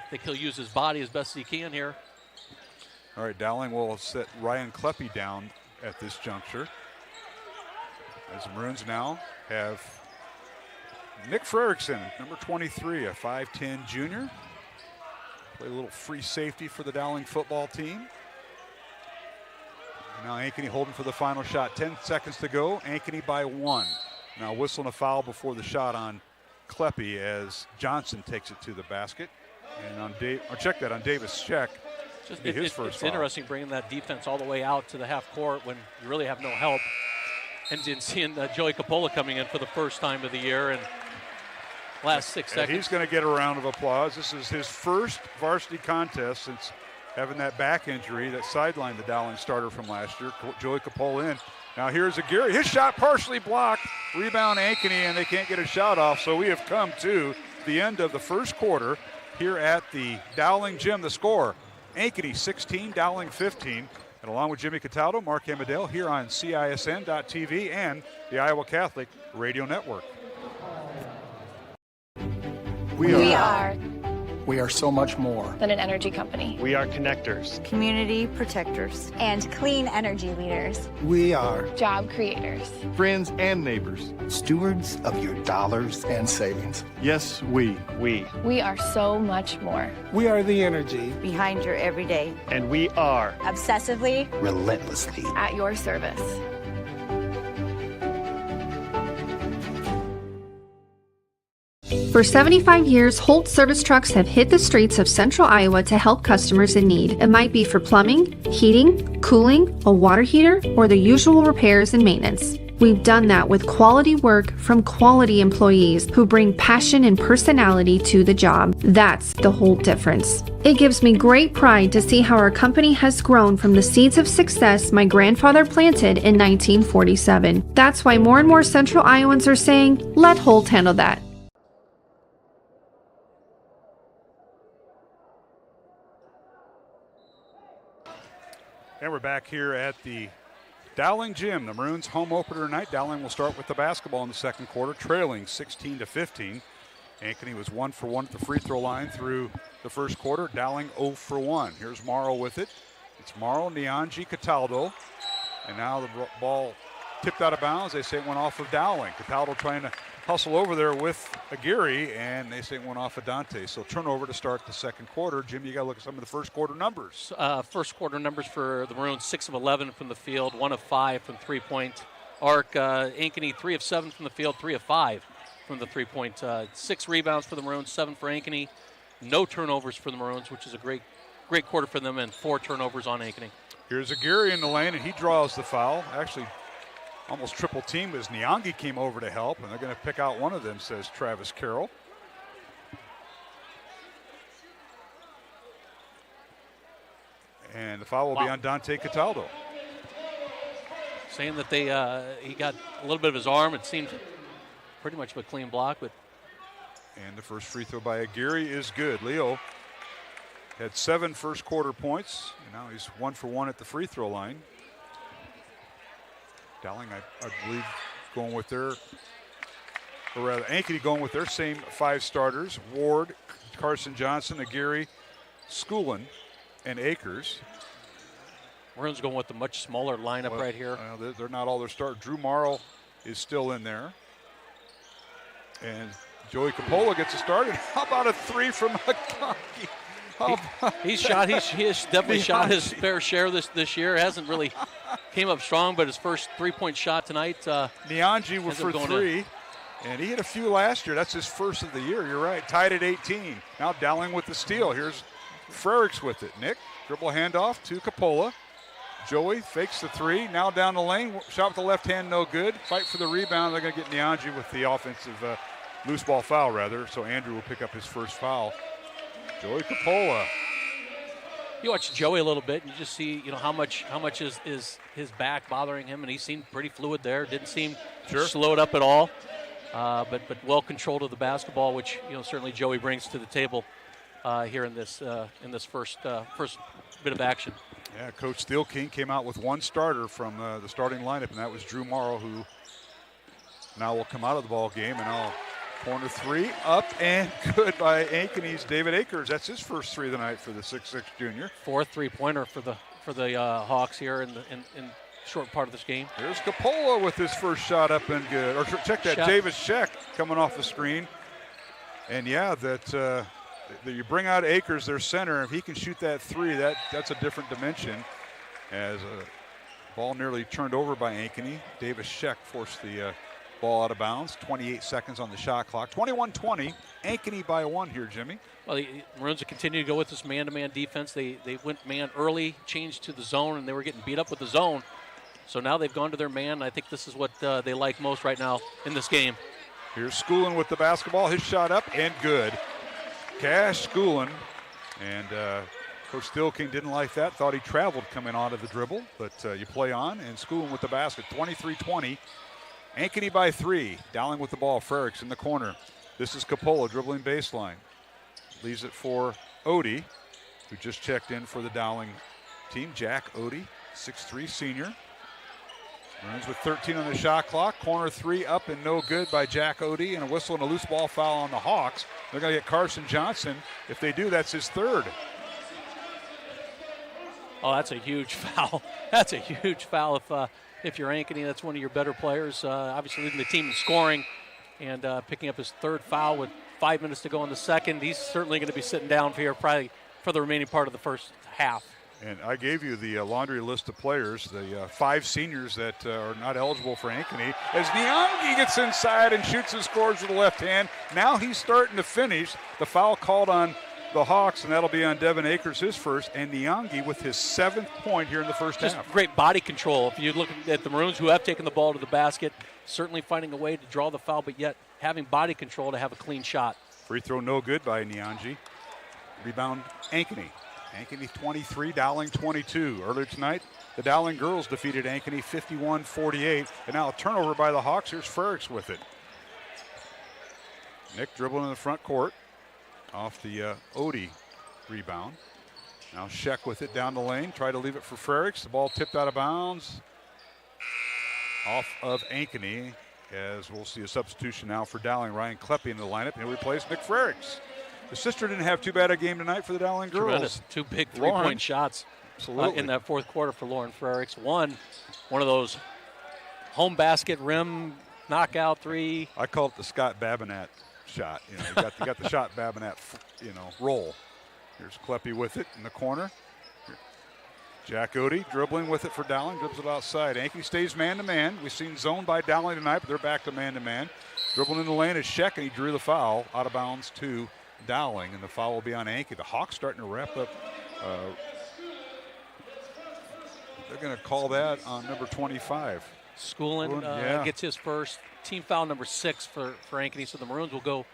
I think he'll use his body as best he can here. All right, Dowling will set Ryan Kleppe down at this juncture. As the Maroons now have Nick Frederickson, number 23, a 5'10 junior. Play a little free safety for the Dowling football team. Now Ankeny holding for the final shot. 10 seconds to go. Ankeny by 1. Now whistling a foul before the shot on Kleppe as Johnson takes it to the basket. And on check that on Davis Check. His first it's foul. Interesting bringing that defense all the way out to the half court when you really have no help. And seeing Joey Coppola coming in for the first time of the year and last 6 seconds. He's going to get a round of applause. This is his first varsity contest since having that back injury that sidelined the Dowling starter from last year. Joey Coppola in. Now here's Aguirre. His shot partially blocked. Rebound Ankeny, and they can't get a shot off. So we have come to the end of the first quarter here at the Dowling Gym. The score, Ankeny 16, Dowling 15. And along with Jimmy Cataldo, Mark Amadale here on CISN.TV and the Iowa Catholic Radio Network. We are so much more than an energy company. We are connectors, community protectors, and clean energy leaders. We are Job creators. friends and neighbors. stewards of your dollars and savings. Yes, we. We are so much more. We are the energy behind your everyday. And we are Obsessively, relentlessly At your service. For 75 years, Holt service trucks have hit the streets of central Iowa to help customers in need. It might be for plumbing, heating, cooling, a water heater, or the usual repairs and maintenance. We've done that with quality work from quality employees who bring passion and personality to the job. That's the Holt difference. It gives me great pride to see how our company has grown from the seeds of success my grandfather planted in 1947. That's why more and more central Iowans are saying, let Holt handle that. And we're back here at the Dowling Gym, the Maroons home opener tonight. Dowling will start with the basketball in the second quarter, trailing 16-15. Ankeny was 1 for 1 at the free throw line through the first quarter. Dowling 0 for 1. Here's Morrow with it. It's Morrow, Nianji, Cataldo. And now the ball tipped out of bounds. They say it went off of Dowling. Cataldo trying to hustle over there with Aguirre, and they say it went off of Dante. So turnover to start the second quarter. Jim, you got to look at some of the first quarter numbers. First quarter numbers for the Maroons: 6 of 11 from the field, 1 of 5 from 3-point arc. Ankeny 3 of 7 from the field, 3 of 5 from the 3-point. 6 rebounds for the Maroons, 7 for Ankeny. No turnovers for the Maroons, which is a great quarter for them, and 4 turnovers on Ankeny. Here's Aguirre in the lane, and he draws the foul. Actually, almost triple team as Niangi came over to help, and they're going to pick out one of them, says Travis Carroll. And the foul will be on Dante Cataldo. Saying that he got a little bit of his arm. It seemed pretty much a clean block, but. And the first free throw by Aguirre is good. Leo had 7 first quarter points, and now he's 1 for 1 at the free throw line. Dowling, I believe, going with their, or rather, Ankeny going with their same 5 starters: Ward, Carson Johnson, Aguirre, Schoolin, and Akers. Maroons going with a much smaller lineup right here. They're not all their start. Drew Morrow is still in there. And Joey Coppola gets a start. And how about a 3 from Ankeny? He has definitely shot his fair share this year. Hasn't really came up strong, but his first 3-point shot tonight. Nianji was for 3, and he hit a few last year. That's his first of the year. You're right. Tied at 18. Now Dowling with the steal. Here's Frericks with it. Nick, dribble handoff to Capola. Joey fakes the 3. Now down the lane. Shot with the left hand, no good. Fight for the rebound. They're going to get Nianji with the offensive loose ball foul, rather. So Andrew will pick up his first foul. Joey Capola. You watch Joey a little bit, and you just see, how much is his back bothering him, and he seemed pretty fluid there. Didn't seem slowed up at all, but well controlled of the basketball, which certainly Joey brings to the table here in this first bit of action. Yeah, Coach Steel King came out with one starter from the starting lineup, and that was Drew Morrow, who now will come out of the ball game. And now corner 3 up and good by Ankeny's David Akers. That's his first 3 of the night for the 6'6" junior. 4th 3-pointer for the Hawks here in short part of this game. There's Capola with his first shot up and good. Or check that, Davis Sheck coming off the screen. And yeah, that you bring out Akers, their center. If he can shoot that 3, that's a different dimension. As a ball nearly turned over by Ankeny. Davis Sheck forced the ball out of bounds. 28 seconds on the shot clock. 21-20. Ankeny by 1 here, Jimmy. Well, the Maroons will continue to go with this man-to-man defense. They went man early, changed to the zone, and they were getting beat up with the zone. So now they've gone to their man. I think this is what they like most right now in this game. Here's Schoolin with the basketball. His shot up and good. Cash Schoolin. And Coach Steel King didn't like that. Thought he traveled coming out of the dribble. But you play on. And Schoolin with the basket. 23-20. Ankeny by 3. Dowling with the ball. Frericks in the corner. This is Capola dribbling baseline. Leaves it for Odie, who just checked in for the Dowling team. Jack Odie, 6'3" senior. Runs with 13 on the shot clock. Corner 3 up and no good by Jack Odie. And a whistle and a loose ball foul on the Hawks. They're going to get Carson Johnson. If they do, that's his 3rd. Oh, that's a huge foul. That's a huge foul if you're Ankeny. That's one of your better players. Obviously leading the team in scoring and picking up his 3rd foul with 5 minutes to go in the second. He's certainly going to be sitting down here probably for the remaining part of the first half. And I gave you the laundry list of players, the 5 seniors that are not eligible for Ankeny. As Niangi gets inside and shoots and scores with the left hand. Now he's starting to finish. The foul called on the Hawks, and that'll be on Devin Akers, his first. And Niangi with his 7th point here in the first half. Just great body control. If you look at the Maroons, who have taken the ball to the basket, certainly finding a way to draw the foul, but yet having body control to have a clean shot. Free throw no good by Niangi. Rebound Ankeny. Ankeny 23, Dowling 22. Earlier tonight, the Dowling girls defeated Ankeny 51-48. And now a turnover by the Hawks. Here's Frericks with it. Nick dribbling in the front court off the Odie rebound. Now Sheck with it down the lane. Try to leave it for Frericks. The ball tipped out of bounds off of Ankeny, as we'll see a substitution now for Dowling. Ryan Kleppe in the lineup. He'll replace Nick Frericks. The sister didn't have too bad a game tonight for the Dowling girls. Tremendous. 2 big 3-point shots in that 4th quarter for Lauren Frericks. One of those home basket rim knockout 3. I call it the Scott Babinett shot. You got the shot Babinett, roll. Here's Kleppe with it in the corner. Jack Odie dribbling with it for Dowling, dribbles it outside. Ankeny stays man-to-man. We've seen zone by Dowling tonight, but they're back to man-to-man. Dribbling in the lane is Sheck, and he drew the foul out of bounds to Dowling, and the foul will be on Ankeny. The Hawks starting to wrap up. They're going to call that on number 25. Schoolin gets his first team foul, number 6 for Ankeny, so the Maroons will go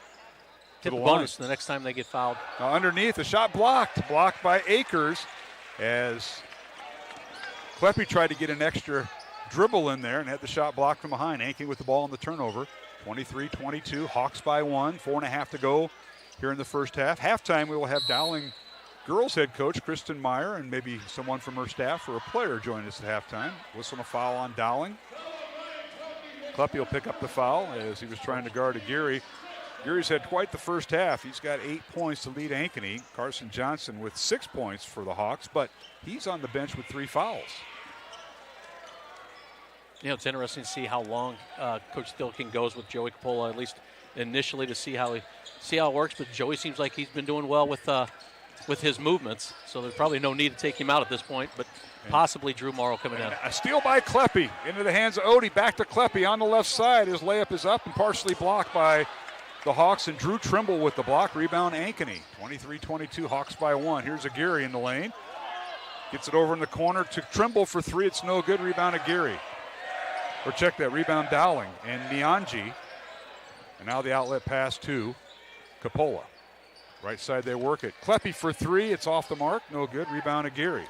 tip the bonus the next time they get fouled. Now underneath, the shot blocked by Akers, as Kleppe tried to get an extra dribble in there and had the shot blocked from behind. Ankeny with the ball on the turnover. 23-22, Hawks by 1, 4.5 to go here in the first half. Halftime, we will have Dowling girls head coach Kristen Meyer and maybe someone from her staff or a player join us at halftime. Whistle and a foul on Dowling. Kleppe will pick up the foul as he was trying to guard Aguirre. Aguirre's had quite the first half. He's got 8 points to lead Ankeny. Carson Johnson with 6 points for the Hawks, but he's on the bench with 3 fouls. It's interesting to see how long Coach Stilkin goes with Joey Capola, at least initially, to see how it works. But Joey seems like he's been doing well with with his movements, so there's probably no need to take him out at this point, but possibly Drew Morrow coming in. A steal by Kleppe into the hands of Odie. Back to Kleppe on the left side. His layup is up and partially blocked by the Hawks, and Drew Trimble with the block. Rebound Ankeny. 23-22, Hawks by 1. Here's Aguirre in the lane. Gets it over in the corner to Trimble for 3. It's no good. Rebound Aguirre. Or check that. Rebound Dowling and Nyanji. And now the outlet pass to Coppola. Right side they work it. Kleppe for 3. It's off the mark. No good. Rebound Aguirre.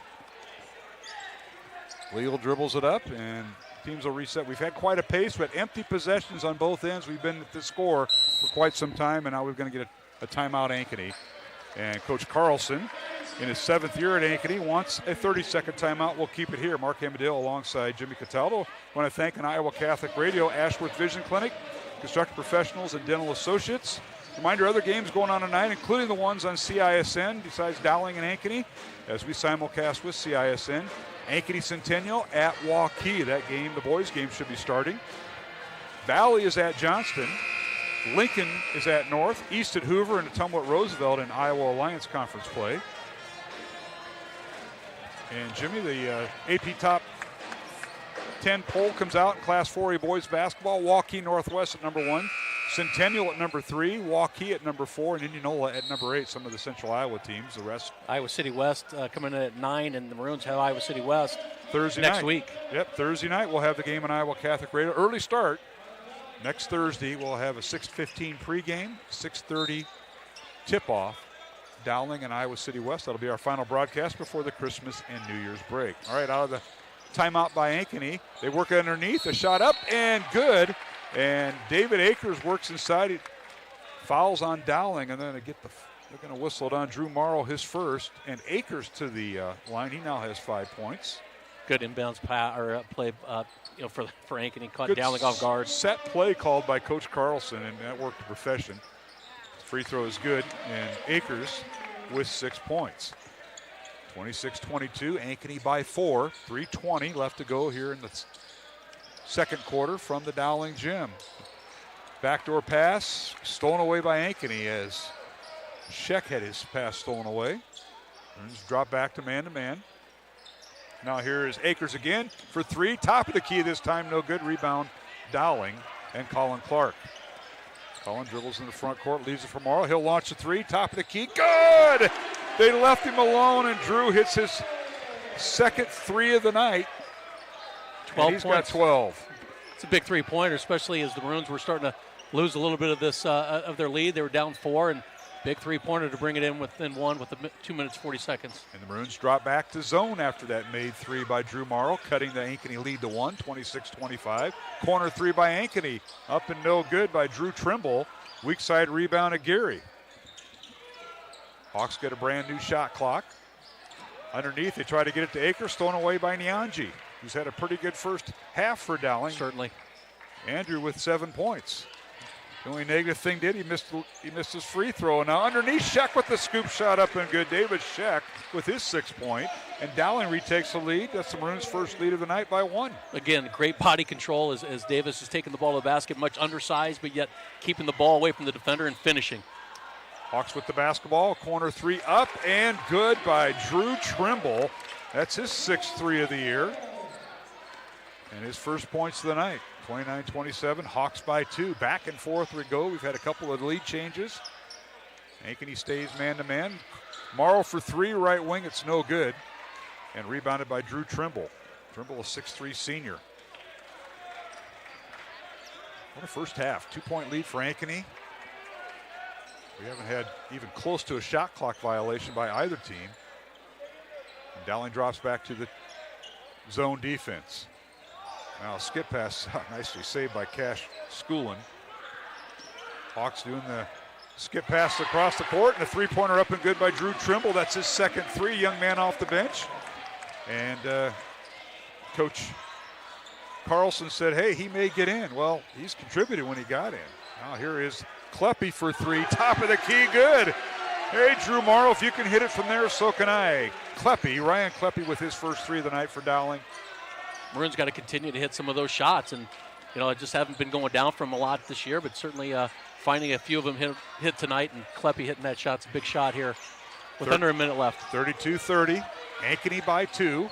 Leal dribbles it up, and teams will reset. We've had quite a pace, but empty possessions on both ends. We've been at this score for quite some time, and now we're going to get a timeout Ankeny. And Coach Carlson, in his 7th year at Ankeny, wants a 30-second timeout. We'll keep it here. Mark Amadale alongside Jimmy Cataldo. I want to thank an Iowa Catholic Radio, Ashworth Vision Clinic, Construction Professionals, and Dental Associates. Reminder, other games going on tonight, including the ones on CISN, besides Dowling and Ankeny, as we simulcast with CISN. Ankeny Centennial at Waukee. That game, the boys' game, should be starting. Valley is at Johnston. Lincoln is at North. East at Hoover and Tumwater Roosevelt in Iowa Alliance Conference play. And Jimmy, the AP Top 10 poll comes out in Class 4A boys basketball. Waukee Northwest at number 1. Centennial at number 3, Waukee at number 4, and Indianola at number 8, some of the Central Iowa teams. The rest. Iowa City West coming in at 9, and the Maroons have Iowa City West Thursday next night. week. Yep, Thursday night we'll have the game on Iowa Catholic Radio. Early start. Next Thursday we'll have a 6:15 pregame, 6:30 tip-off. Dowling and Iowa City West. That'll be our final broadcast before the Christmas and New Year's break. All right, out of the timeout by Ankeny. They work underneath. A shot up and good. And David Akers works inside. He fouls on Dowling, and then they're going to whistle it on Drew Morrow, his first. And Akers to the line. He now has 5 points. Good inbounds play, for Ankeny. Caught Dowling off guard. Set play called by Coach Carlson, and that worked to perfection. Free throw is good, and Akers with 6 points. 26-22, Ankeny by 4. 3:20 left to go here in the second quarter from the Dowling gym. Backdoor pass stolen away by Ankeny as Sheck had his pass stolen away. Drop back to man. Now here is Akers again for 3. Top of the key this time, no good. Rebound Dowling and Colin Clark. Colin dribbles in the front court, leaves it for Morrow. He'll launch a 3. Top of the key, good! They left him alone, and Drew hits his second 3 of the night. 12 he's points. Got 12. It's a big three-pointer, especially as the Maroons were starting to lose a little bit of this of their lead. They were down 4, and big three-pointer to bring it in within 1 with 2 minutes 40 seconds. And the Maroons drop back to zone after that made 3 by Drew Morrow, cutting the Ankeny lead to 1, 26-25. Corner 3 by Ankeny, up and no good by Drew Trimble. Weak side rebound Aguirre. Hawks get a brand new shot clock. Underneath, they try to get it to Akers, thrown away by Nyanji, who's had a pretty good first half for Dowling. Certainly. Andrew with 7 points. The only negative thing he missed his free throw. And now underneath, Sheck with the scoop shot up and good. David Sheck with his 6 point. And Dowling retakes the lead. That's the Maroons' first lead of the night by 1. Again, great body control as Davis is taking the ball to the basket, much undersized, but yet keeping the ball away from the defender and finishing. Hawks with the basketball. Corner 3 up and good by Drew Trimble. That's his 6th 3 of the year. And his first points of the night. 29-27, Hawks by 2. Back and forth we go. We've had a couple of lead changes. Ankeny stays man-to-man. Morrow for 3, right wing. It's no good. And rebounded by Drew Trimble. Trimble, a 6'3 senior. What a first half. 2-point lead for Ankeny. We haven't had even close to a shot clock violation by either team. And Dowling drops back to the zone defense. Now skip pass, nicely saved by Cash Schoolin. Hawks doing the skip pass across the court, and a three-pointer up and good by Drew Trimble. That's his second 3, young man off the bench. And Coach Carlson said, hey, he may get in. Well, he's contributed when he got in. Now here is Kleppe for 3, top of the key, good. Hey, Drew Morrow, if you can hit it from there, so can I. Ryan Kleppe with his first 3 of the night for Dowling. Maroons got to continue to hit some of those shots, and I just haven't been going down from a lot this year, but certainly finding a few of them hit tonight, and Kleppe hitting that shot's a big shot here. with under a minute left. 32-30. Ankeny by 2.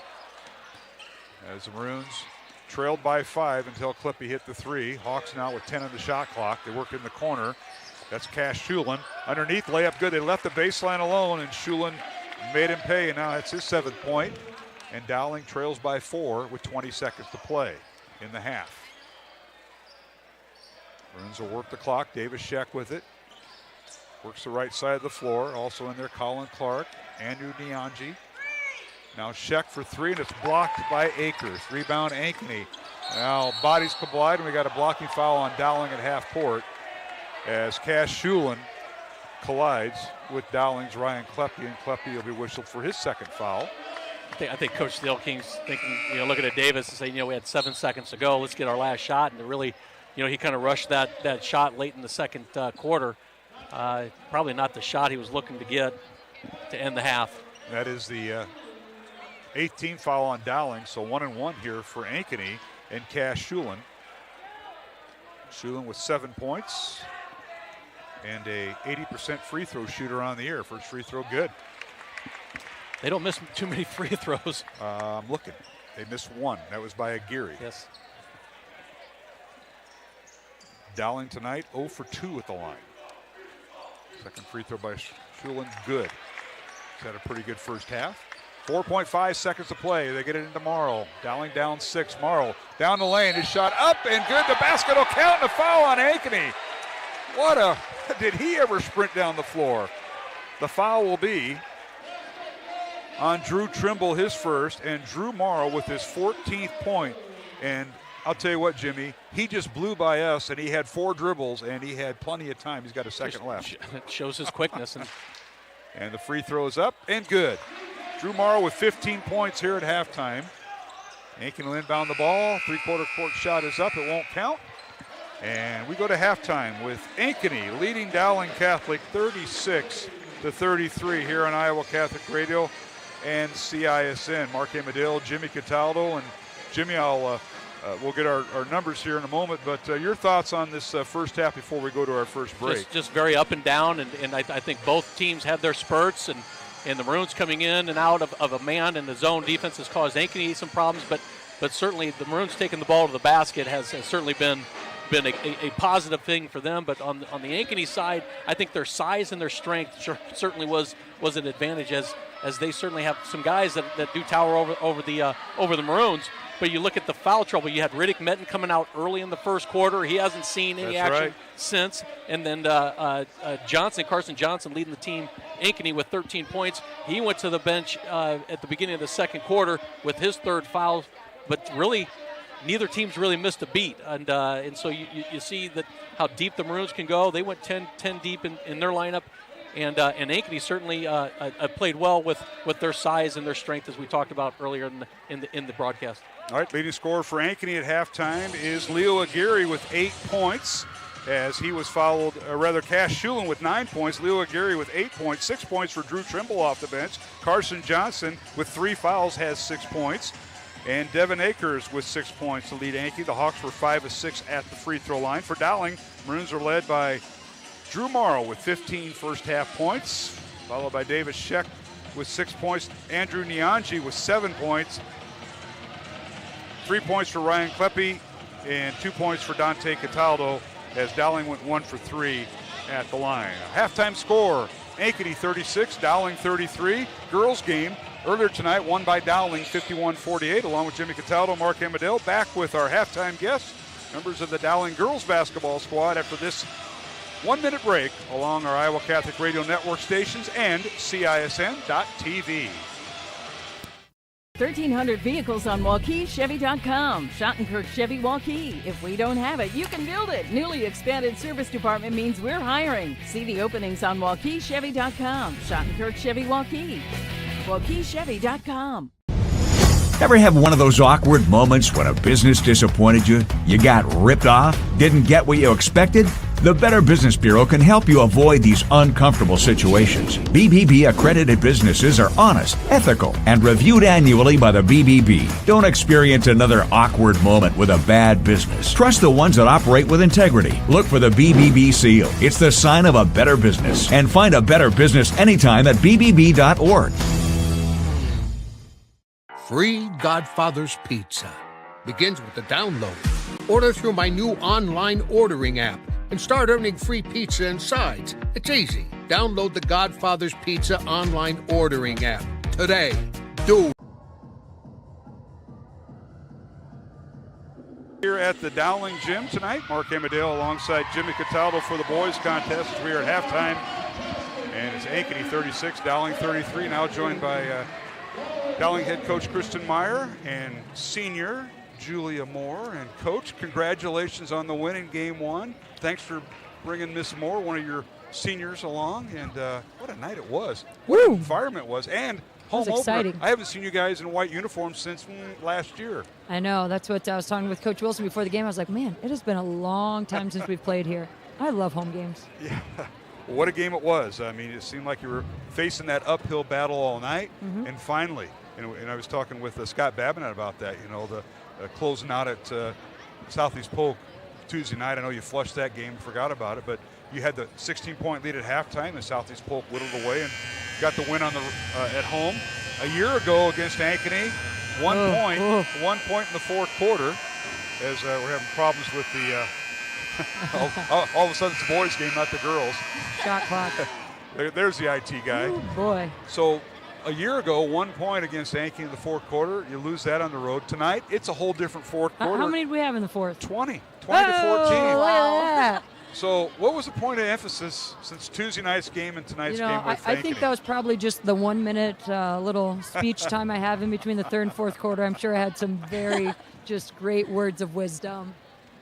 As the Maroons trailed by 5 until Clippy hit the 3. Hawks now with 10 on the shot clock. They work in the corner. That's Cash Shulin. Underneath, layup good. They left the baseline alone, and Shulin made him pay, and now that's his 7th point. And Dowling trails by 4 with 20 seconds to play in the half. Maroons will work the clock. Davis Sheck with it. Works the right side of the floor. Also in there, Colin Clark, Andrew Nyanji. Now Sheck for 3, and it's blocked by Akers. Rebound Ankeny. Now bodies collide, and we got a blocking foul on Dowling at half court as Cash Shulin collides with Dowling's Ryan Kleppe, and Kleppe will be whistled for his 2nd foul. I think Coach Steele King's thinking, looking at Davis and saying, we had 7 seconds to go. Let's get our last shot. And really, he kind of rushed that shot late in the second quarter. Probably not the shot he was looking to get to end the half. That is the 18th foul on Dowling, so 1-1 here for Ankeny and Cash Shulin. Shulin with 7 points and a 80% free throw shooter on the year. First free throw good. They don't miss too many free throws. I'm looking. They missed 1. That was by Aguirre. Yes. Dowling tonight 0 for 2 at the line. Second free throw by Shulin, good. He's had a pretty good first half. 4.5 seconds to play. They get it into Morrow. Dowling down 6. Morrow down the lane. His shot up and good. The basket will count, and a foul on Ankeny. Did he ever sprint down the floor? The foul will be on Drew Trimble, his first, and Drew Morrow with his 14th point. And I'll tell you what, Jimmy, he just blew by us, and he had 4 dribbles, and he had plenty of time. He's got a second left. It shows his quickness. And the free throw is up and good. Drew Morrow with 15 points here at halftime. Ankeny will inbound the ball. 3/4 court shot is up. It won't count. And we go to halftime with Ankeny leading Dowling Catholic 36-33 here on Iowa Catholic Radio and CISN. Mark Amadale, Jimmy Cataldo, and Jimmy, we'll get our numbers here in a moment, but your thoughts on this first half before we go to our first break? Just very up and down, and I think both teams had their spurts, and the Maroons coming in and out of a man and the zone defense has caused Ankeny some problems, but certainly the Maroons taking the ball to the basket has certainly been a positive thing for them. But on the Ankeny side, I think their size and their strength certainly was an advantage, as they certainly have some guys that do tower over the Maroons. But you look at the foul trouble. You had Riddick Metten coming out early in the first quarter. He hasn't seen any action since. And then Carson Johnson leading the team, Ankeny, with 13 points. He went to the bench at the beginning of the second quarter with his 3rd foul. But really, neither team's really missed a beat. And so you see that how deep the Maroons can go. They went 10 deep in their lineup. And Ankeny certainly played well with their size and their strength, as we talked about earlier in the broadcast. All right, leading scorer for Ankeny at halftime is Leo Aguirre with 8 points, as he was followed, Cash Shulin with 9 points. Leo Aguirre with 8 points, 6 points for Drew Trimble off the bench. Carson Johnson with 3 fouls has 6 points. And Devin Akers with 6 points to lead Ankeny. The Hawks were 5 of 6 at the free throw line. For Dowling, Maroons are led by Drew Morrow with 15 first half points, followed by Davis Sheck with 6 points. Andrew Nyanji with 7 points. 3 points for Ryan Kleppe and 2 points for Dante Cataldo, as Dowling went 1 for 3 at the line. Halftime score, Ankeny 36, Dowling 33. Girls game earlier tonight won by Dowling 51-48, along with Jimmy Cataldo, Mark Amadale. Back with our halftime guests, members of the Dowling girls basketball squad, after this 1-minute break along our Iowa Catholic Radio Network stations and CISN.TV. 1,300 vehicles on WaukeeChevy.com. Schottenkirk Chevy Waukee. If we don't have it, you can build it. Newly expanded service department means we're hiring. See the openings on WaukeeChevy.com. Schottenkirk Chevy Waukee. WaukeeChevy.com. Ever have one of those awkward moments when a business disappointed you? You got ripped off? Didn't get what you expected? The Better Business Bureau can help you avoid these uncomfortable situations. BBB accredited businesses are honest, ethical, and reviewed annually by the BBB. Don't experience another awkward moment with a bad business. Trust the ones that operate with integrity. Look for the BBB seal. It's the sign of a better business. And find a better business anytime at bbb.org. Free Godfather's Pizza begins with the download. Order through my new online ordering app and start earning free pizza and sides. It's easy. Download the Godfather's Pizza online ordering app today. Do. Here at the Dowling Gym tonight, Mark Amadale alongside Jimmy Cataldo for the boys contest as we are at halftime. And it's Ankeny 36, Dowling 33, now joined by Dowling head coach Kristen Meyer and senior Julia Moore. And coach, congratulations on the win in game one. Thanks for bringing Miss Moore, one of your seniors, along. And what a night it was. What an environment it was. And home opener. I haven't seen you guys in white uniforms since last year. I know. That's what I was talking with Coach Wilson before the game. I was like, man, it has been a long time since we've played here. I love home games. Yeah. What a game it was. I mean, it seemed like you were facing that uphill battle all night. And finally, and I was talking with Scott Babinet about that, you know, the closing out at Southeast Polk Tuesday night. I know you flushed that game, forgot about it, but you had the 16-point lead at halftime, and Southeast Polk whittled away and got the win on the at home. A year ago against Ankeny, 1 point in the fourth quarter, as we're having problems with the all of a sudden it's the boys game, not the girls. Shot clock. There's the IT guy. Ooh, boy. So a year ago, 1 point against Ankeny in the fourth quarter. You lose that on the road. Tonight, it's a whole different fourth quarter. How many did we have in the fourth? 20 to 14. Wow. So what was the point of emphasis since Tuesday night's game and tonight's game with Ankeny? I think that was probably just the 1 minute little speech time I have in between the third and fourth quarter. I'm sure I had some very just great words of wisdom.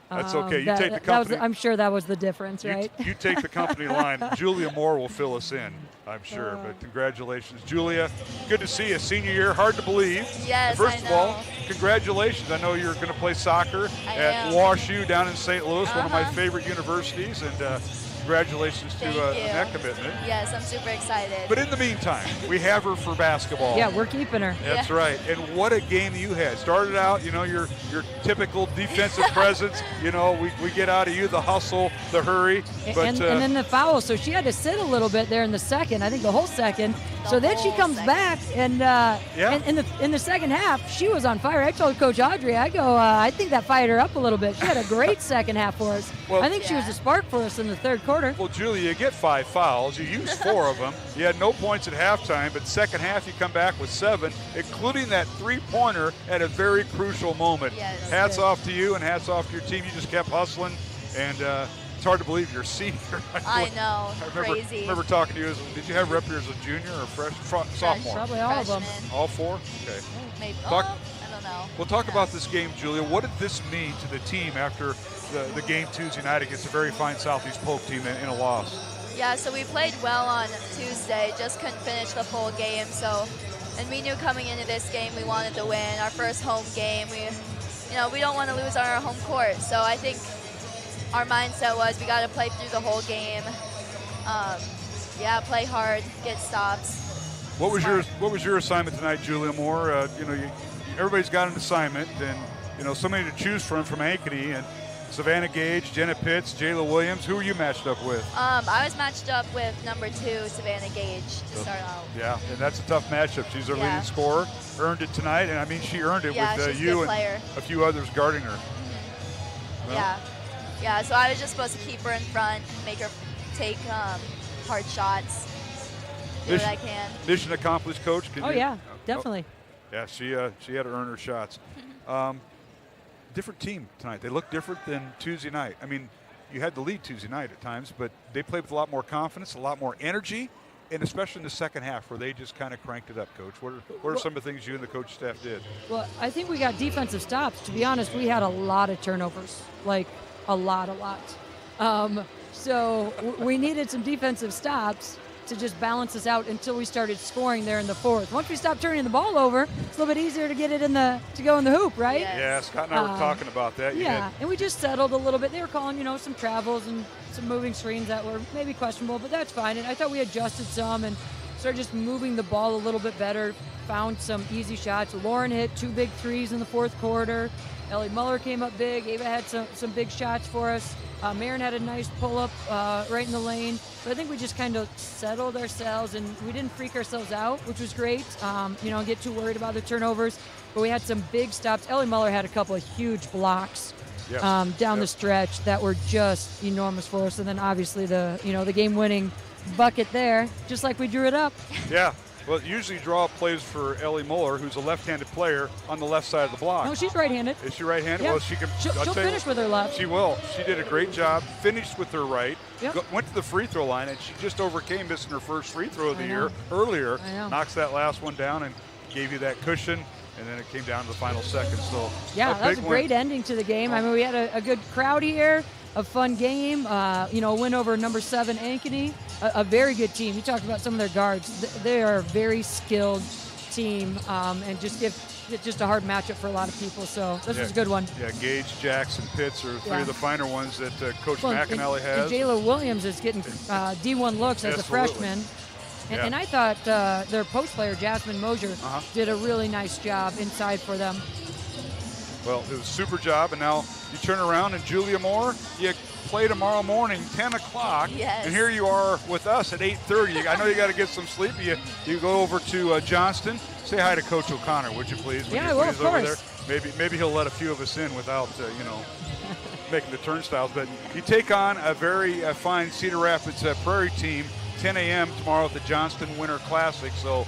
That's okay. You take the company. I'm sure that was the difference, right? You take the company line. Julia Moore will fill us in, I'm sure. But congratulations, Julia. Good to see you. Senior year, hard to believe. Yes, First of all, congratulations. I know you're going to play soccer at WashU down in St. Louis, one of my favorite universities. And congratulations to that commitment. Yes, I'm super excited. But in the meantime, we have her for basketball. Yeah, we're keeping her. That's right. And what a game you had. Started out, you know, your typical defensive presence. You know, we get out of you the hustle, the hurry. But, and then the foul. So she had to sit a little bit there in the second, I think the whole second. So then she comes back, and in the second half, she was on fire. I told Coach Audrey, I think that fired her up a little bit. She had a great second half for us. Well, I think she was the spark for us in the third quarter. Well, Julia, you get 5 fouls. You used 4 of them. You had no points at halftime, but second half you come back with 7, including that three-pointer at a very crucial moment. Yes. Hats off to you and hats off to your team. You just kept hustling, and it's hard to believe you're a senior. I know, crazy. I remember talking to you. Did you have rep here as a junior or sophomore? Probably all of them. All 4? Okay. Maybe. I don't know. We'll talk about this game, Julia. What did this mean to the team after the game Tuesday night against a very fine Southeast Polk team in a loss? Yeah, so we played well on Tuesday, just couldn't finish the full game. And we knew coming into this game we wanted to win our first home game. We don't want to lose on our home court. So I think our mindset was we got to play through the whole game. Play hard, get stops. What was your assignment tonight, Julia Moore? Everybody's got an assignment, and so many to choose from Ankeny, and Savannah Gage, Jenna Pitts, Jayla Williams. Who were you matched up with? I was matched up with number 2, Savannah Gage, to start out. Yeah, and that's a tough matchup. She's our leading scorer, earned it tonight, and I mean she earned it with you and a few others guarding her. Mm-hmm. Well, yeah. So I was just supposed to keep her in front, make her take hard shots, do what I can. Mission accomplished, Coach. Definitely. Yeah, she had to earn her shots. Different team tonight. They look different than Tuesday night. I mean, you had the lead Tuesday night at times, but they played with a lot more confidence, a lot more energy, and especially in the second half where they just kind of cranked it up, Coach. What are some of the things you and the coach staff did? Well, I think we got defensive stops. To be honest, we had a lot of turnovers, like a lot. So we needed some defensive stops. to just balance us out until we started scoring there in the fourth. Once we stopped turning the ball over, it's a little bit easier to get it to go in the hoop, right? Yeah, Scott and I were talking about that. And we just settled a little bit. They were calling, some travels and some moving screens that were maybe questionable, but that's fine. And I thought we adjusted some and started just moving the ball a little bit better, found some easy shots. Lauren hit 2 big threes in the fourth quarter. Ellie Muller came up big. Ava had some big shots for us. Marin had a nice pull-up right in the lane. So I think we just kind of settled ourselves, and we didn't freak ourselves out, which was great, get too worried about the turnovers. But we had some big stops. Ellie Muller had a couple of huge blocks down the stretch that were just enormous for us. And then obviously the game-winning bucket there, just like we drew it up. Yeah. Well, usually draw plays for Ellie Muller, who's a left-handed player on the left side of the block. No, she's right-handed. Is she right-handed? Yeah. Well, she'll finish with her left. She will. She did a great job. Finished with her right. Yep. Went to the free throw line, and she just overcame missing her first free throw of the year earlier. Knocks that last one down and gave you that cushion, and then it came down to the final second. So that was a great ending to the game. I mean, we had a good crowd here. A fun game, a win over number 7 Ankeny, a very good team. You talked about some of their guards. They are a very skilled team, and just a hard matchup for a lot of people. So this was a good one. Yeah, Gage, Jackson, Pitts are 3 of the finer ones that Coach McAnally has. And Jayla Williams is getting D1 looks as a freshman. And I thought their post player, Jasmine Mosier, did a really nice job inside for them. Well, it was a super job, and now you turn around and Julia Moore, you play tomorrow morning, 10 o'clock, and here you are with us at 8:30. I know you got to get some sleep. You go over to Johnston. Say hi to Coach O'Connor, would you please? Yeah, I will, of course. There. Maybe he'll let a few of us in without, making the turnstiles. But you take on a very fine Cedar Rapids Prairie team, 10 a.m. tomorrow at the Johnston Winter Classic. So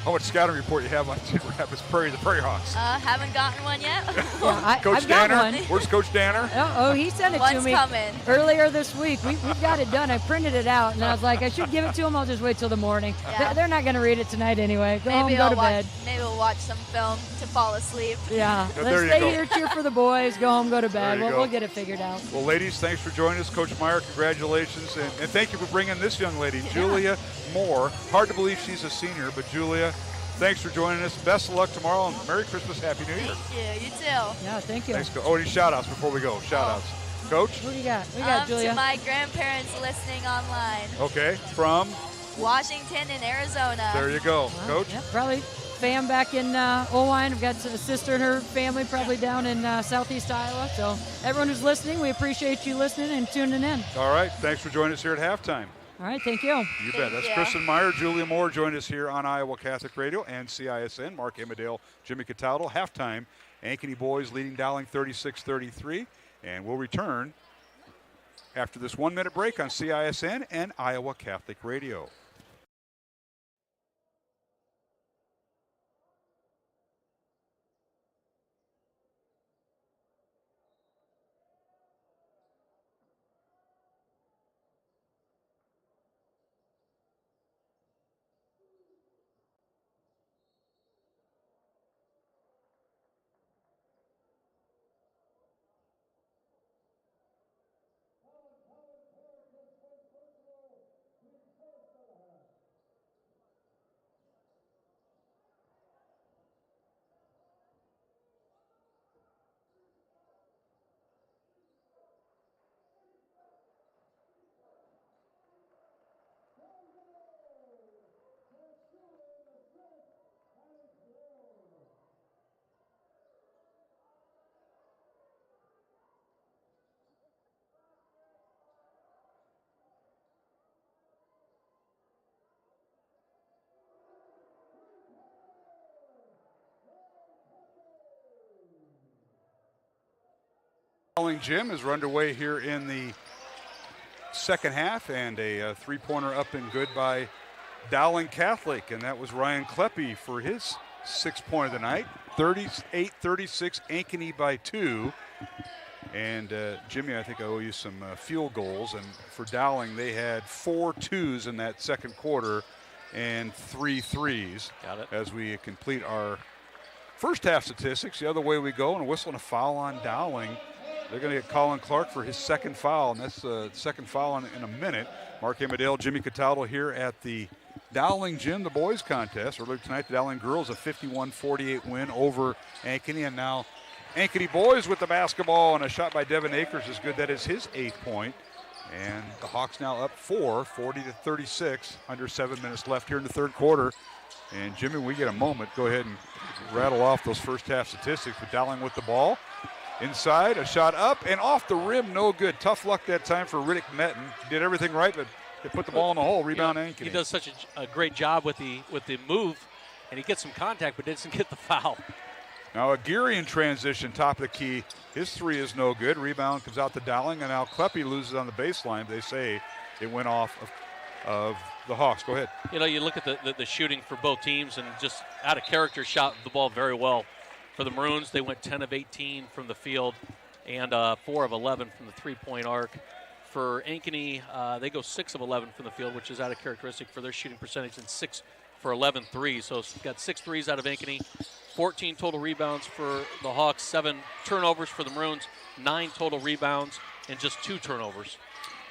how much scouting report you have on Cedar Rapids Prairie, the Prairie Hawks? Haven't gotten one yet. Coach I've Danner? got one. Where's Coach Danner? Oh, he sent it to me earlier this week. We've got it done. I printed it out, and I was like, I should give it to him. I'll just wait till the morning. Yeah. They're not going to read it tonight anyway. Go home, go to bed. Maybe we'll watch some film to fall asleep. Yeah. Let's stay here, cheer for the boys, go home, go to bed. We'll get it figured out. Well, ladies, thanks for joining us. Coach Meyer, congratulations. And thank you for bringing this young lady, Julia Moore. Hard to believe she's a senior, but Julia, thanks for joining us. Best of luck tomorrow, and Merry Christmas, Happy New Year. Thank you. You too. Yeah, thank you. Thanks. Any shout-outs before we go? Shout-outs. Coach? Who do you got? We got Julia. To my grandparents listening online. Okay. From? Washington in Arizona. There you go. Coach? Yeah, probably fam back in Owine. I've got a sister and her family probably down in southeast Iowa. So everyone who's listening, we appreciate you listening and tuning in. All right. Thanks for joining us here at halftime. All right, thank you. You bet. That's Kristen Meyer. Julia Moore joined us here on Iowa Catholic Radio and CISN. Mark Emmerdale, Jimmy Cataldo. Halftime, Ankeny boys leading Dowling 36-33. And we'll return after this 1-minute break on CISN and Iowa Catholic Radio. Dowling gym is underway here in the second half, and a three-pointer up and good by Dowling Catholic, and that was Ryan Kleppe for his 6th point of the night. 38-36, Ankeny by 2. And Jimmy, I think I owe you some field goals, and for Dowling they had 4 twos in that second quarter and 3 threes. Got it. As we complete our first half statistics, the other way we go, and a whistle and a foul on Dowling. They're going to get Colin Clark for his second foul, and that's the second foul in a minute. Mark Amadale, Jimmy Cataldo here at the Dowling Gym, the boys contest. Earlier tonight, the Dowling girls a 51-48 win over Ankeny, and now Ankeny boys with the basketball, and a shot by Devin Akers is good. That is his 8th point. And the Hawks now up 40-36, under 7 minutes left here in the third quarter. And Jimmy, when we get a moment, go ahead and rattle off those first half statistics. But Dowling with the ball. Inside, a shot up and off the rim, no good. Tough luck that time for Riddick Metten. Did everything right, but they put the ball in the hole. Rebound Ankeny. He does such a great job with the move, and he gets some contact, but doesn't get the foul. Now Aguirre in transition, top of the key. His 3 is no good. Rebound comes out to Dowling, and now Kleppe loses on the baseline. They say it went off of the Hawks. Go ahead. You know, you look at the shooting for both teams, and just out of character shot the ball very well. For the Maroons, they went 10 of 18 from the field and 4 of 11 from the three-point arc. For Ankeny, they go 6 of 11 from the field, which is out of characteristic for their shooting percentage, and 6 for 11 threes. So we've got 6 threes out of Ankeny, 14 total rebounds for the Hawks, 7 turnovers for the Maroons, 9 total rebounds, and just 2 turnovers.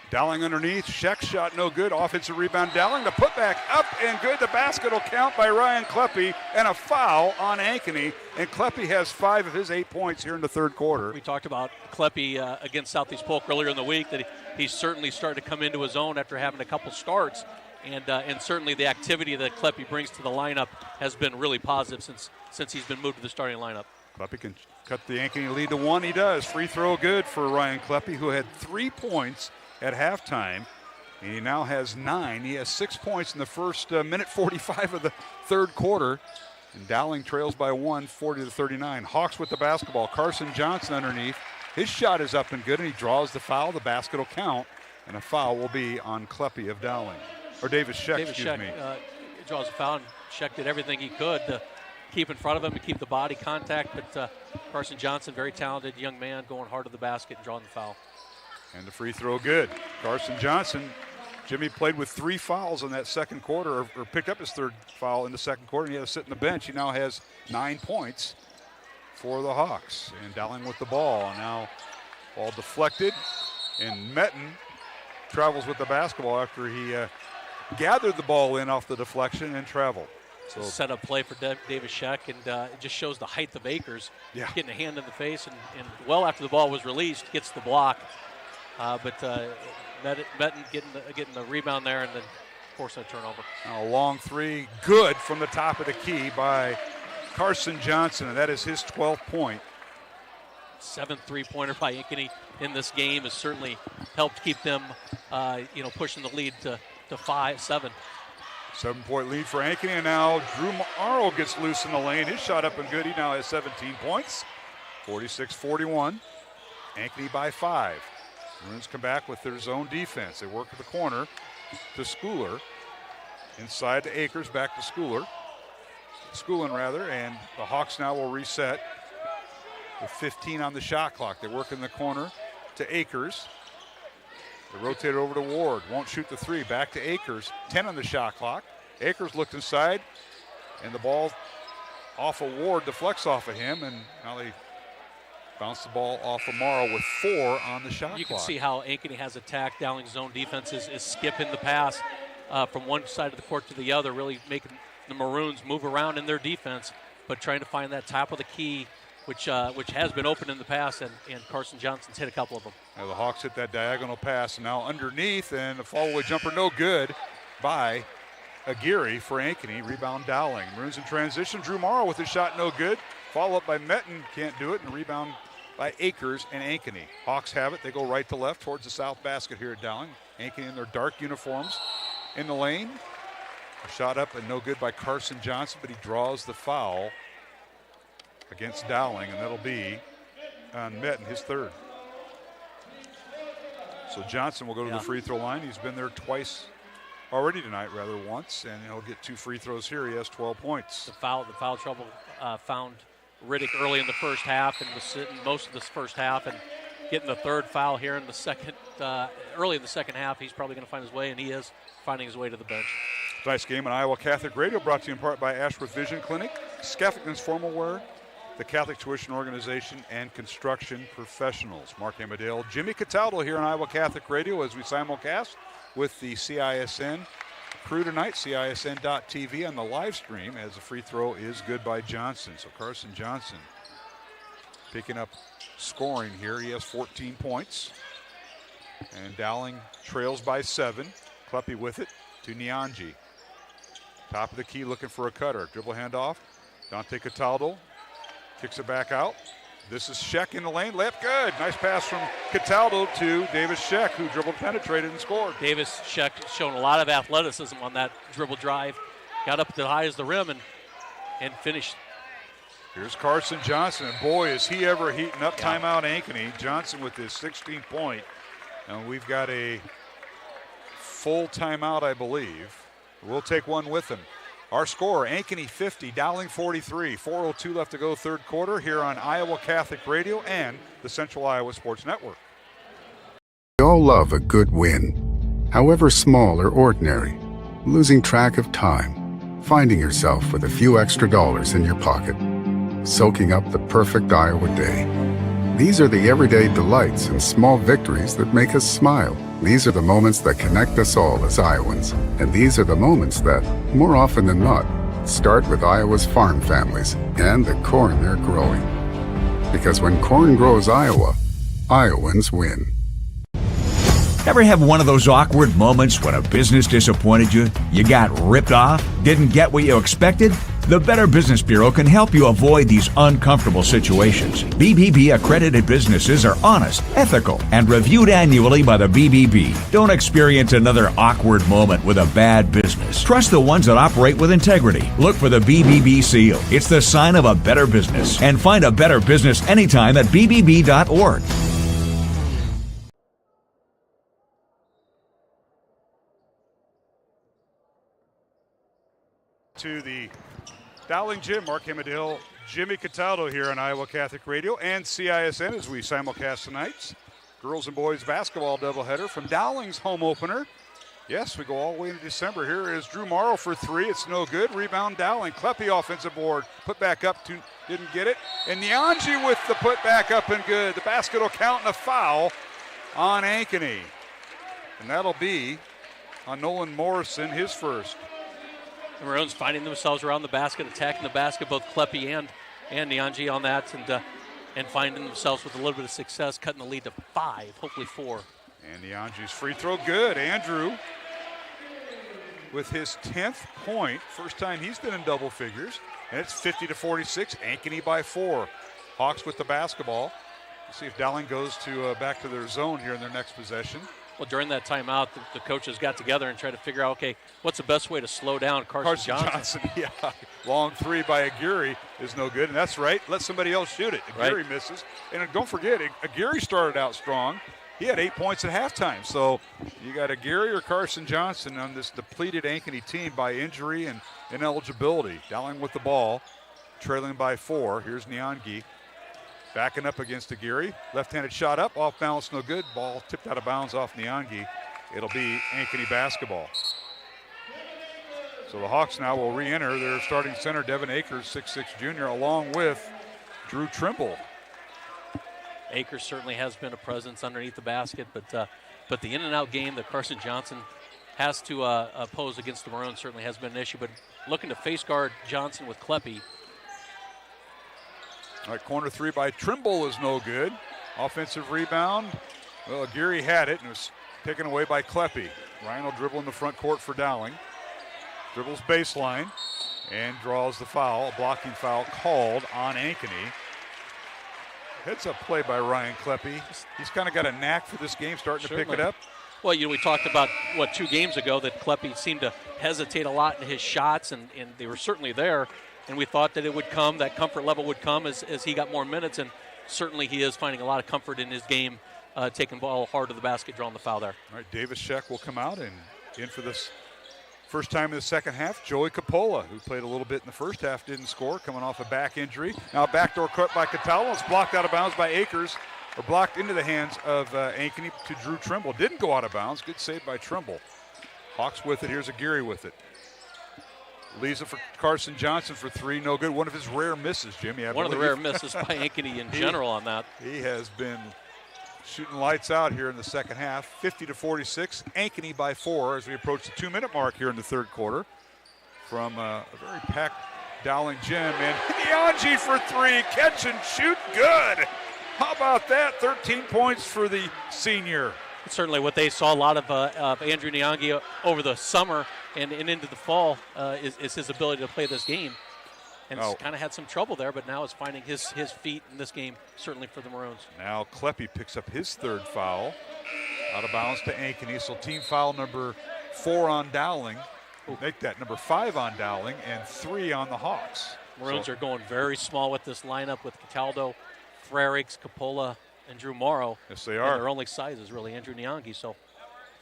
Dowling underneath, Sheck shot no good, offensive rebound. Dowling, the putback up and good. The basket will count by Ryan Kleppe, and a foul on Ankeny. And Kleppe has 5 of his 8 points here in the third quarter. We talked about Kleppe against Southeast Polk earlier in the week, that he's certainly started to come into his own after having a couple starts. And certainly the activity that Kleppe brings to the lineup has been really positive since he's been moved to the starting lineup. Kleppe can cut the Ankeny lead to 1. He does. Free throw good for Ryan Kleppe, who had 3 points at halftime, and he now has 9. He has 6 points in the first minute 45 of the third quarter, and Dowling trails by 1, 40-39. Hawks with the basketball. Carson Johnson underneath. His shot is up and good, and he draws the foul. The basket will count, and a foul will be on Kleppe of Dowling. Or Davis Sheck, excuse me. Draws a foul, and Sheck did everything he could to keep in front of him and keep the body contact, but Carson Johnson, very talented young man, going hard to the basket and drawing the foul. And the free throw good. Carson Johnson, Jimmy played with 3 fouls in that second quarter, or picked up his 3rd foul in the second quarter, and he had to sit on the bench. He now has 9 points for the Hawks. And Dowling with the ball. Now ball deflected, and Metten travels with the basketball after he gathered the ball in off the deflection and traveled. So set up play for Davis Sheck, and it just shows the height of Akers. Yeah. Getting a hand in the face, and well after the ball was released, gets the block. But Metten getting the rebound there, and then, of course, a turnover. Now a long 3, good from the top of the key by Carson Johnson, and that is his 12th point. 7th three-pointer by Ankeny in this game has certainly helped keep them, pushing the lead to 5-7. 7-point lead for Ankeny, and now Drew Morrow gets loose in the lane. His shot up and good. He now has 17 points, 46-41. Ankeny by 5. Maroons come back with their zone defense. They work at the corner to Schooler. Inside to Akers, back to Schooler. Schoolin, and the Hawks now will reset with 15 on the shot clock. They work in the corner to Akers. They rotate over to Ward. Won't shoot the 3. Back to Akers. 10 on the shot clock. Akers looked inside, and the ball off of Ward deflects off of him, and now they bounce the ball off of Morrow with 4 on the shot clock. You can see how Ankeny has attacked Dowling's zone defense is skipping the pass from one side of the court to the other, really making the Maroons move around in their defense, but trying to find that top of the key, which has been open in the past, and Carson Johnson's hit a couple of them. Now the Hawks hit that diagonal pass, and now underneath, and the fall-away jumper no good by Aguirre for Ankeny. Rebound Dowling. Maroons in transition. Drew Morrow with his shot no good. Follow up by Metten, can't do it, and rebound by Akers and Ankeny. Hawks have it. They go right to left towards the south basket here at Dowling. Ankeny in their dark uniforms in the lane. A shot up and no good by Carson Johnson, but he draws the foul against Dowling, and that'll be on Metten, his 3rd. So Johnson will go to the free throw line. He's been there twice already tonight, once, and he'll get 2 free throws here. He has 12 points. The foul trouble found Riddick early in the first half, and was sitting most of this first half, and getting the 3rd foul here in the second, early in the second half. He's probably going to find his way, and he is finding his way to the bench. Tonight's game on Iowa Catholic Radio brought to you in part by Ashworth Vision Clinic, Skeffington's Formal Wear, the Catholic Tuition Organization, and construction professionals. Mark Amadale, Jimmy Cataldo here on Iowa Catholic Radio as we simulcast with the CISN crew tonight, CISN.TV on the live stream, as the free throw is good by Johnson. So Carson Johnson picking up scoring here. He has 14 points. And Dowling trails by 7. Kleppe with it to Nyanji. Top of the key looking for a cutter. Dribble handoff. Dante Cataldo kicks it back out. This is Sheck in the lane. Left good. Nice pass from Cataldo to Davis Sheck, who dribbled, penetrated, and scored. Davis Sheck showing a lot of athleticism on that dribble drive. Got up to high as the rim and finished. Here's Carson Johnson, and boy, is he ever heating up. Timeout Ankeny. Johnson with his 16th point. And we've got a full timeout, I believe. We'll take one with him. Our score, Ankeny 50, Dowling 43. 4:02 left to go third quarter here on Iowa Catholic Radio and the Central Iowa Sports Network. We all love a good win, however small or ordinary. Losing track of time, finding yourself with a few extra dollars in your pocket, soaking up the perfect Iowa day. These are the everyday delights and small victories that make us smile. These are the moments that connect us all as Iowans. And these are the moments that, more often than not, start with Iowa's farm families and the corn they're growing. Because when corn grows Iowa, Iowans win. Ever have one of those awkward moments when a business disappointed you? You got ripped off? Didn't get what you expected? The Better Business Bureau can help you avoid these uncomfortable situations. BBB accredited businesses are honest, ethical, and reviewed annually by the BBB. Don't experience another awkward moment with a bad business. Trust the ones that operate with integrity. Look for the BBB seal. It's the sign of a better business. And find a better business anytime at bbb.org. To the Dowling Gym, Mark Amadale, Jimmy Cataldo here on Iowa Catholic Radio and CISN as we simulcast tonight's girls and boys basketball doubleheader from Dowling's home opener. Yes, we go all the way into December. Here is Drew Morrow for 3. It's no good. Rebound Dowling. Kleppe offensive board. Put back up to, didn't get it. And Nyanji with the put back up and good. The basket will count and a foul on Ankeny. And that'll be on Nolan Morrison, his first. The Maroons finding themselves around the basket, attacking the basket, both Kleppe and Nyanji on that, and finding themselves with a little bit of success, cutting the lead to 5, hopefully 4. And Nyanji's free throw good. Andrew with his 10th point, first time he's been in double figures, and it's 50-46. Ankeny by 4. Hawks with the basketball. Let's see if Dowling goes to back to their zone here in their next possession. Well, during that timeout, the coaches got together and tried to figure out, okay, what's the best way to slow down Carson Johnson? Yeah. Long 3 by Aguirre is no good, and that's right. Let somebody else shoot it. Aguirre misses. And don't forget, Aguirre started out strong. He had 8 points at halftime. So you got Aguirre or Carson Johnson on this depleted Ankeny team by injury and ineligibility. Dowling with the ball, trailing by 4. Here's Nyanji. Backing up against Aguirre. Left-handed shot up, off balance, no good. Ball tipped out of bounds off Nyanji. It'll be Ankeny basketball. So the Hawks now will re-enter their starting center, Devin Akers, 6'6" junior, along with Drew Trimble. Akers certainly has been a presence underneath the basket, but the in-and-out game that Carson Johnson has to pose against the Maroons certainly has been an issue. But looking to face guard Johnson with Kleppe. All right, corner 3 by Trimble is no good. Offensive rebound. Well, Aguirre had it and was taken away by Kleppe. Ryan will dribble in the front court for Dowling. Dribbles baseline and draws the foul. A blocking foul called on Ankeny. Heads up play by Ryan Kleppe. He's kind of got a knack for this game, starting to pick it up. Well, we talked about, 2 games ago that Kleppe seemed to hesitate a lot in his shots, and they were certainly there. And we thought that it would come, that comfort level would come as he got more minutes, and certainly he is finding a lot of comfort in his game, taking ball hard to the basket, drawing the foul there. All right, Davis Sheck will come out and in for this first time in the second half. Joey Coppola, who played a little bit in the first half, didn't score, coming off a back injury. Now a backdoor cut by Cataldo. It's blocked out of bounds by Akers, or blocked into the hands of Ankeny to Drew Trimble. Didn't go out of bounds. Good save by Trimble. Hawks with it. Here's Aguirre with it. Leaves it for Carson Johnson for three. No good. One of his rare misses, Jimmy. One of the rare misses by Ankeny in general on that. He has been shooting lights out here in the second half. 50-46. Ankeny by 4 as we approach the 2-minute mark here in the third quarter. From a very packed Dowling gym. And Nyanji for three. Catch and shoot. Good. How about that? 13 points for the senior. It's certainly what they saw a lot of Andrew Nyangi over the summer and into the fall is his ability to play this game. And he's kind of had some trouble there, but now is finding his feet in this game, certainly for the Maroons. Now Kleppe picks up his third foul. Out of bounds to Ankeny. So team foul number 4 on Dowling. We'll make that number 5 on Dowling and 3 on the Hawks. Maroons are going very small with this lineup with Cataldo, Frericks, Capola, and Drew Morrow. Yes, they are. And their only size is really Andrew Nyangi. So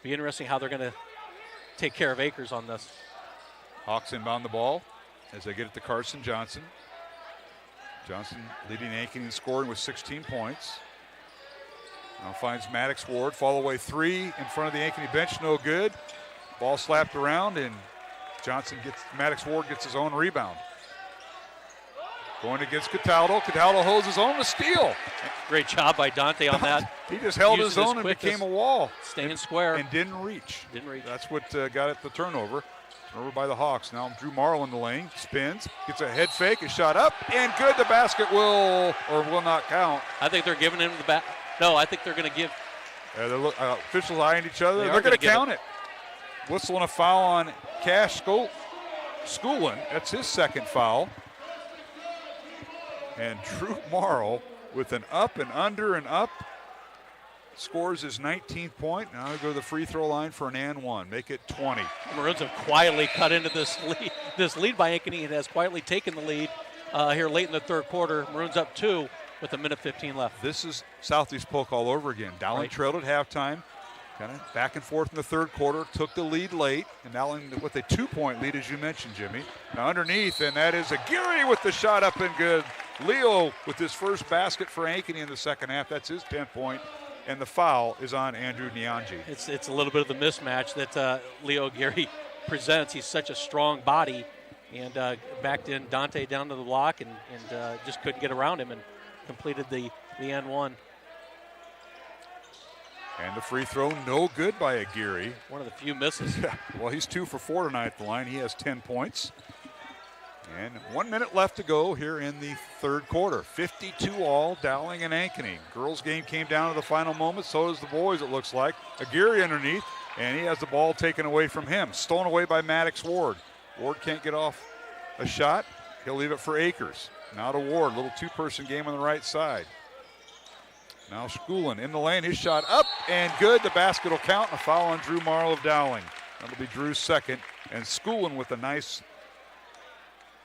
be interesting how they're going to take care of Akers on this. Hawks inbound the ball as they get it to Carson Johnson. Johnson leading Ankeny in scoring with 16 points. Now finds Maddox Ward. Fall away 3 in front of the Ankeny bench. No good. Ball slapped around, and Maddox Ward gets his own rebound. Going against Cataldo. Cataldo holds his own to steal. Great job by Dante on that. He just held his own and became a wall. Staying square. And didn't reach. That's what got it the turnover. Turnover by the Hawks. Now Drew Morrow in the lane. Spins. Gets a head fake. A shot up. And good. The basket will not count. I think they're giving him the back. No, I think they're going to give. Officials eyeing each other. They're going to count it. Whistle and a foul on Cash Schoolin. That's his second foul. And Drew Morrow with an up and under and up scores his 19th point. Now we go to the free throw line for an and one. Make it 20. The Maroons have quietly cut into this lead by Ankeny and has quietly taken the lead here late in the third quarter. Maroons up 2 with a minute 15 left. This is Southeast Polk all over again. Dowling trailed at halftime. Kind of back and forth in the third quarter. Took the lead late. And Dowling with a 2-point lead, as you mentioned, Jimmy. Now underneath, and that is Aguirre with the shot up and good. Leo with his first basket for Ankeny in the second half. That's his 10th point. And the foul is on Andrew Nyanji. It's a little bit of the mismatch that Leo Aguirre presents. He's such a strong body. And backed in Dante down to the block and just couldn't get around him and completed the and one. And the free throw, no good by Aguirre. One of the few misses. Well, he's 2 for 4 tonight at the line. He has 10 points. And 1 minute left to go here in the third quarter. 52 all, Dowling and Ankeny. Girls game came down to the final moment. So does the boys, it looks like. Aguirre underneath, and he has the ball taken away from him. Stolen away by Maddox Ward. Ward can't get off a shot. He'll leave it for Akers. Now to Ward, little two-person game on the right side. Now Schoolin in the lane, his shot up and good. The basket will count, and a foul on Drew Morrow of Dowling. That'll be Drew's second, and Schoolin with a nice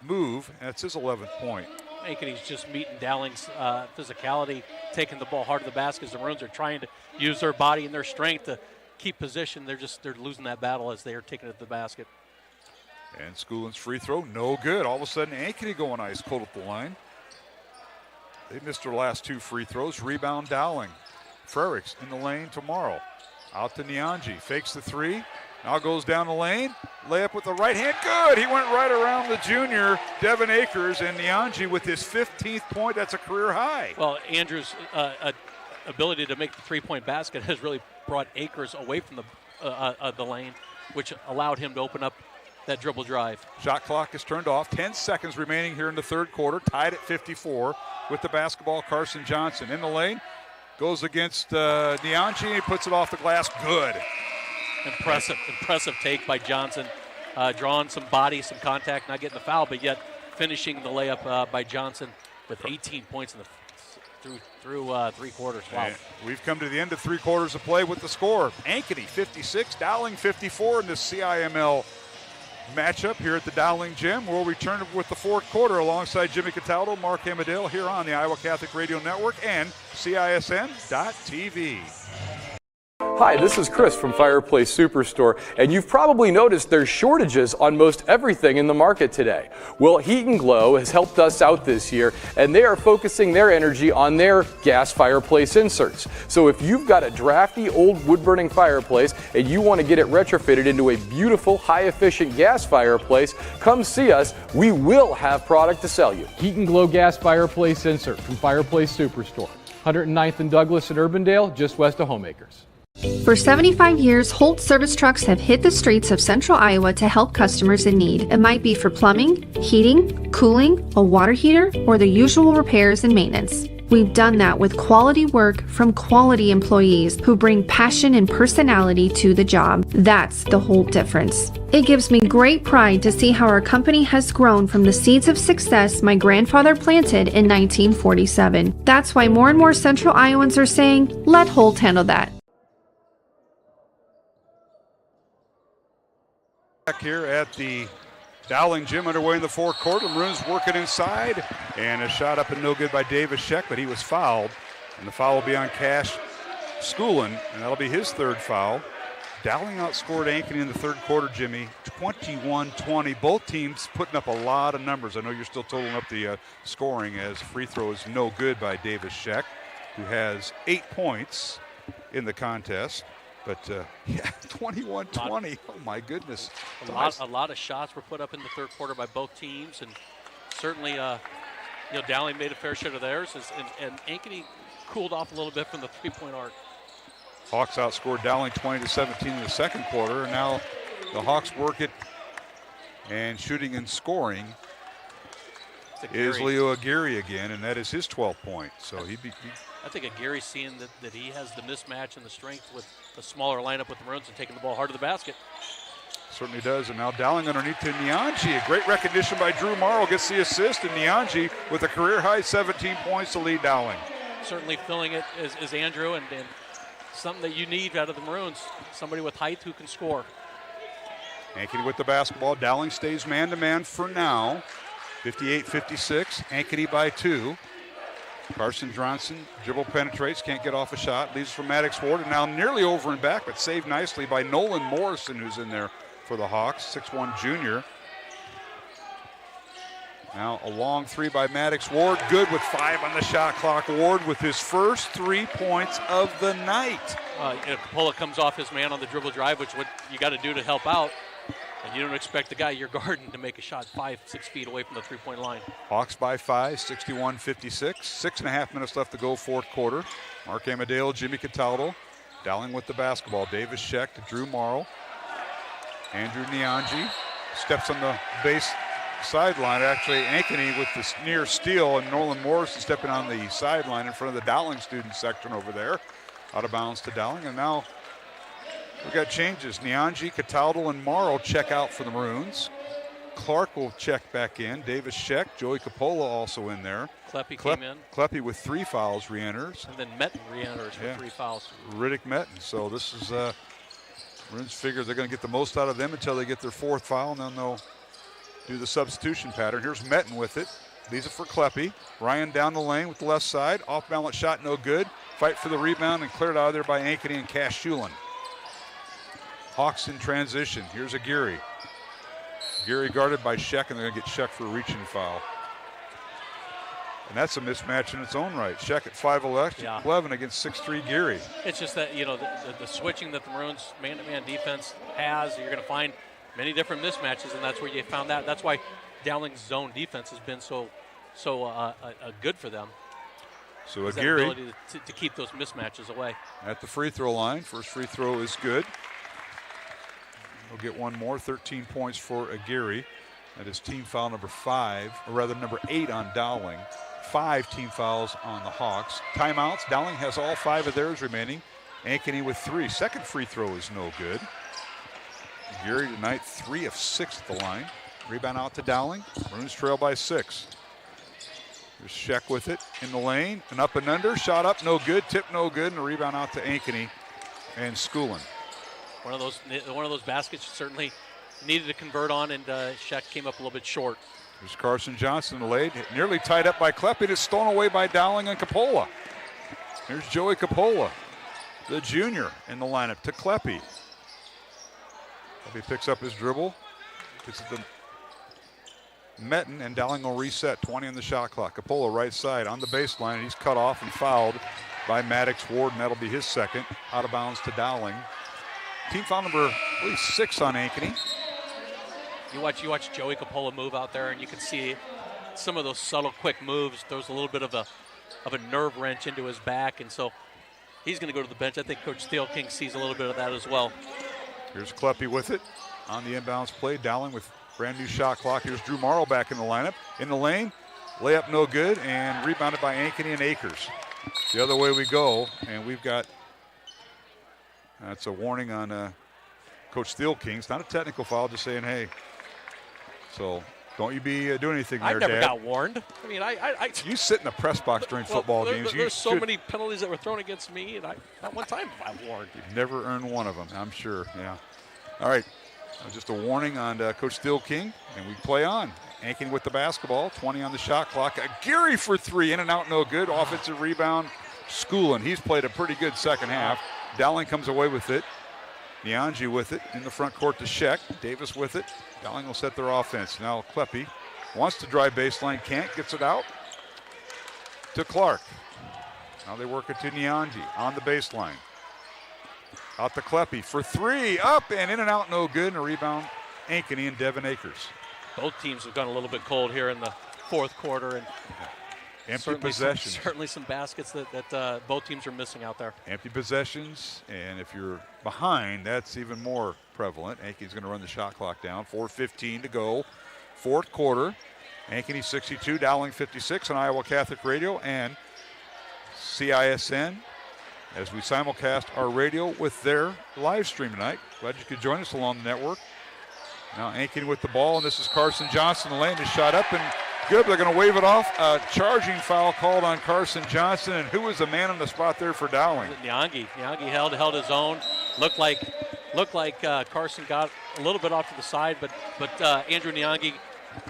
move. That's his 11th point. Ankeny's just meeting Dowling's physicality, taking the ball hard to the basket as the Maroons are trying to use their body and their strength to keep position. They're losing that battle as they are taking it to the basket. And Schoolin's free throw, no good. All of a sudden, Ankeny going ice cold at the line. They missed their last 2 free throws. Rebound Dowling. Frericks in the lane to Morrow. Out to Nyanji. Fakes the 3. Now goes down the lane. Layup with the right hand. Good. He went right around the junior, Devin Akers, and Nyanji with his 15th point. That's a career high. Well, Andrew's ability to make the 3-point basket has really brought Akers away from the lane, which allowed him to open up that dribble drive. Shot clock is turned off. 10 seconds remaining here in the third quarter. Tied at 54 with the basketball. Carson Johnson in the lane. Goes against Nyanji. He puts it off the glass. Good. Impressive take by Johnson. Drawing some body, some contact, not getting the foul, but yet finishing the layup by Johnson with 18 points through 3 quarters. Wow. And we've come to the end of 3 quarters of play with the score. Ankeny 56, Dowling 54 in the CIML matchup here at the Dowling Gym. We'll return with the fourth quarter alongside Jimmy Cataldo, Mark Amadale here on the Iowa Catholic Radio Network and CISN.TV. Hi, this is Chris from Fireplace Superstore, and you've probably noticed there's shortages on most everything in the market today. Well, Heat and Glow has helped us out this year, and they are focusing their energy on their gas fireplace inserts. So if you've got a drafty old wood-burning fireplace and you want to get it retrofitted into a beautiful, high-efficient gas fireplace, come see us. We will have product to sell you. Heat and Glow gas fireplace insert from Fireplace Superstore, 109th and Douglas in Urbandale, just west of Homeacres. For 75 years, Holt service trucks have hit the streets of central Iowa to help customers in need. It might be for plumbing, heating, cooling, a water heater, or the usual repairs and maintenance. We've done that with quality work from quality employees who bring passion and personality to the job. That's the Holt difference. It gives me great pride to see how our company has grown from the seeds of success my grandfather planted in 1947. That's why more and more central Iowans are saying, let Holt handle that. Back here at the Dowling gym underway in the fourth quarter. The Maroons working inside, and a shot up and no good by Davis Sheck, but he was fouled, and the foul will be on Cash Schoolin, and that'll be his third foul. Dowling outscored Ankeny in the third quarter, Jimmy, 21-20. Both teams putting up a lot of numbers. I know you're still totaling up the scoring, as free throw is no good by Davis Sheck, who has 8 points in the contest. But, yeah, 21-20. Oh, my goodness. A lot of shots were put up in the third quarter by both teams, and certainly, Dowling made a fair share of theirs, and Ankeny cooled off a little bit from the three-point arc. Hawks outscored Dowling 20-17 in the second quarter, and now the Hawks work it, and shooting and scoring is Leo Aguirre again, and that is his 12th point. So I think Aguirre's seeing that he has the mismatch and the strength with the smaller lineup with the Maroons and taking the ball hard to the basket. Certainly does. And now Dowling underneath to Nyanji. A great recognition by Drew Morrow, gets the assist, and Nyanji with a career high 17 points to lead Dowling. Certainly filling it is Andrew, and something that you need out of the Maroons, somebody with height who can score. Ankeny with the basketball. Dowling stays man-to-man for now. 58-56. Ankeny by 2. Carson Johnson dribble penetrates, can't get off a shot, leaves for Maddox Ward, and now nearly over and back, but saved nicely by Nolan Morrison, who's in there for the Hawks, 6'1" junior. Now a long three by Maddox Ward, good with 5 on the shot clock. Ward with his first 3 points of the night. Capola comes off his man on the dribble drive, which what you got to do to help out. And you don't expect the guy you're guarding to make a shot 5-6 feet away from the three-point line. Hawks by 5, 61-56. 6.5 minutes left to go, fourth quarter. Mark Amadeo, Jimmy Cataldo. Dowling with the basketball. Davis Sheck to Drew Morrow. Andrew Nyanji steps on the base sideline. Actually, Ankeny with this near steal, and Nolan Morrison stepping on the sideline in front of the Dowling student section over there. Out of bounds to Dowling, and now we got changes. Nyanji, Cataldo, and Morrow check out for the Maroons. Clark will check back in. Davis Sheck, Joey Capola also in there. Kleppy came in. Kleppy with 3 fouls re-enters. And then Metten re-enters with 3 fouls. Riddick Metten. So this is, Maroons figure they're going to get the most out of them until they get their 4th foul, and then they'll do the substitution pattern. Here's Metten with it. Leaves it for Kleppy. Ryan down the lane with the left side. Off-balance shot, no good. Fight for the rebound and cleared out of there by Ankeny and Cash Schulin. Hawks in transition. Here's Aguirre. Aguirre guarded by Sheck, and they're going to get Sheck for a reaching foul. And that's a mismatch in its own right. Sheck at 5'11" against 6'3" Geary. It's just that, the switching that the Maroons man-to-man defense has, you're going to find many different mismatches, and that's where you found that. That's why Dowling's zone defense has been so good for them. So Aguirre, ability to keep those mismatches away. At the free throw line. First free throw is good. We'll get one more. 13 points for Aguirre. That is team foul number 5, or rather number 8 on Dowling. 5 team fouls on the Hawks. Timeouts. Dowling has all 5 of theirs remaining. Ankeny with 3. Second free throw is no good. Aguirre tonight 3 of 6 at the line. Rebound out to Dowling. Maroons trail by 6. There's Sheck with it in the lane. An up and under. Shot up, no good. Tip, no good. And a rebound out to Ankeny and Schoolin. One of those baskets certainly needed to convert on, and Sheck came up a little bit short. There's Carson Johnson laid, nearly tied up by Kleppy. It's stolen away by Dowling and Capola. Here's Joey Capola. the junior, in the lineup to Kleppe. Kleppe picks up his dribble, gets it to Metten, and Dowling will reset. 20 on the shot clock. Capola right side on the baseline, and he's cut off and fouled by Maddox Ward, and that'll be his second. Out of bounds to Dowling. Team foul number, I believe, 6 on Ankeny. You watch Joey Capola move out there, and you can see some of those subtle, quick moves. Throws a little bit of a nerve wrench into his back, and so he's going to go to the bench. I think Coach Steele King sees a little bit of that as well. Here's Kleppe with it on the inbounds play. Dowling with brand new shot clock. Here's Drew Morrow back in the lineup. In the lane, layup no good, and rebounded by Ankeny and Akers. The other way we go, and we've got, that's a warning on Coach Steele King. It's not a technical foul, just saying, hey. So don't you be doing anything there, Dad. I never got warned. I mean, you sit in the press box during football games. There's so many penalties that were thrown against me, and not one time have I warned. You've never earned one of them, I'm sure. Yeah. All right. Just a warning on Coach Steele King, and we play on. Ankeny with the basketball, 20 on the shot clock. Geary for 3, in and out, no good. Offensive rebound, Schoolin. He's played a pretty good second half. Dowling comes away with it. Nyanji with it in the front court to Sheck. Davis with it. Dowling will set their offense. Now Kleppe wants to drive baseline, can't, gets it out to Clark. Now they work it to Nyanji on the baseline. Out to Kleppe for 3, up and in and out, no good. And a rebound, Ankeny and Devin Akers. Both teams have gone a little bit cold here in the fourth quarter, and empty possessions. Certainly some baskets that both teams are missing out there. Empty possessions, and if you're behind, that's even more prevalent. Ankeny's going to run the shot clock down. 4:15 to go, fourth quarter. Ankeny 62, Dowling 56 on Iowa Catholic Radio and CISN as we simulcast our radio with their live stream tonight. Glad you could join us along the network. Now Ankeny with the ball, and this is Carson Johnson. The lane is shot up and good. They're going to wave it off. A charging foul called on Carson Johnson, and who was the man on the spot there for Dowling? Nyangi. Nyangi held his own. Looked like Carson got a little bit off to the side, but Andrew Nyangi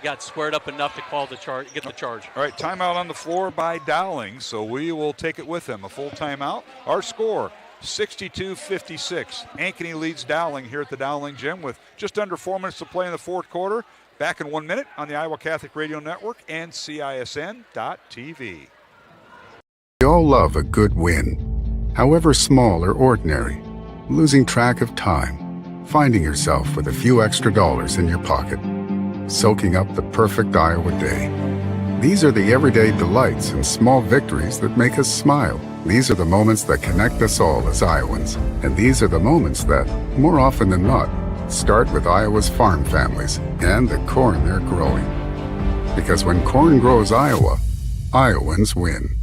got squared up enough to call the charge, get the charge. All right, timeout on the floor by Dowling, so we will take it with them. A full timeout. Our score, 62-56. Ankeny leads Dowling here at the Dowling Gym with just under 4 minutes to play in the fourth quarter. Back in 1 minute on the Iowa Catholic Radio Network and CISN.TV. We all love a good win, however small or ordinary. Losing track of time, finding yourself with a few extra dollars in your pocket, soaking up the perfect Iowa day. These are the everyday delights and small victories that make us smile. These are the moments that connect us all as Iowans. And these are the moments that, more often than not, start with Iowa's farm families and the corn they're growing. Because when corn grows Iowa, Iowans win.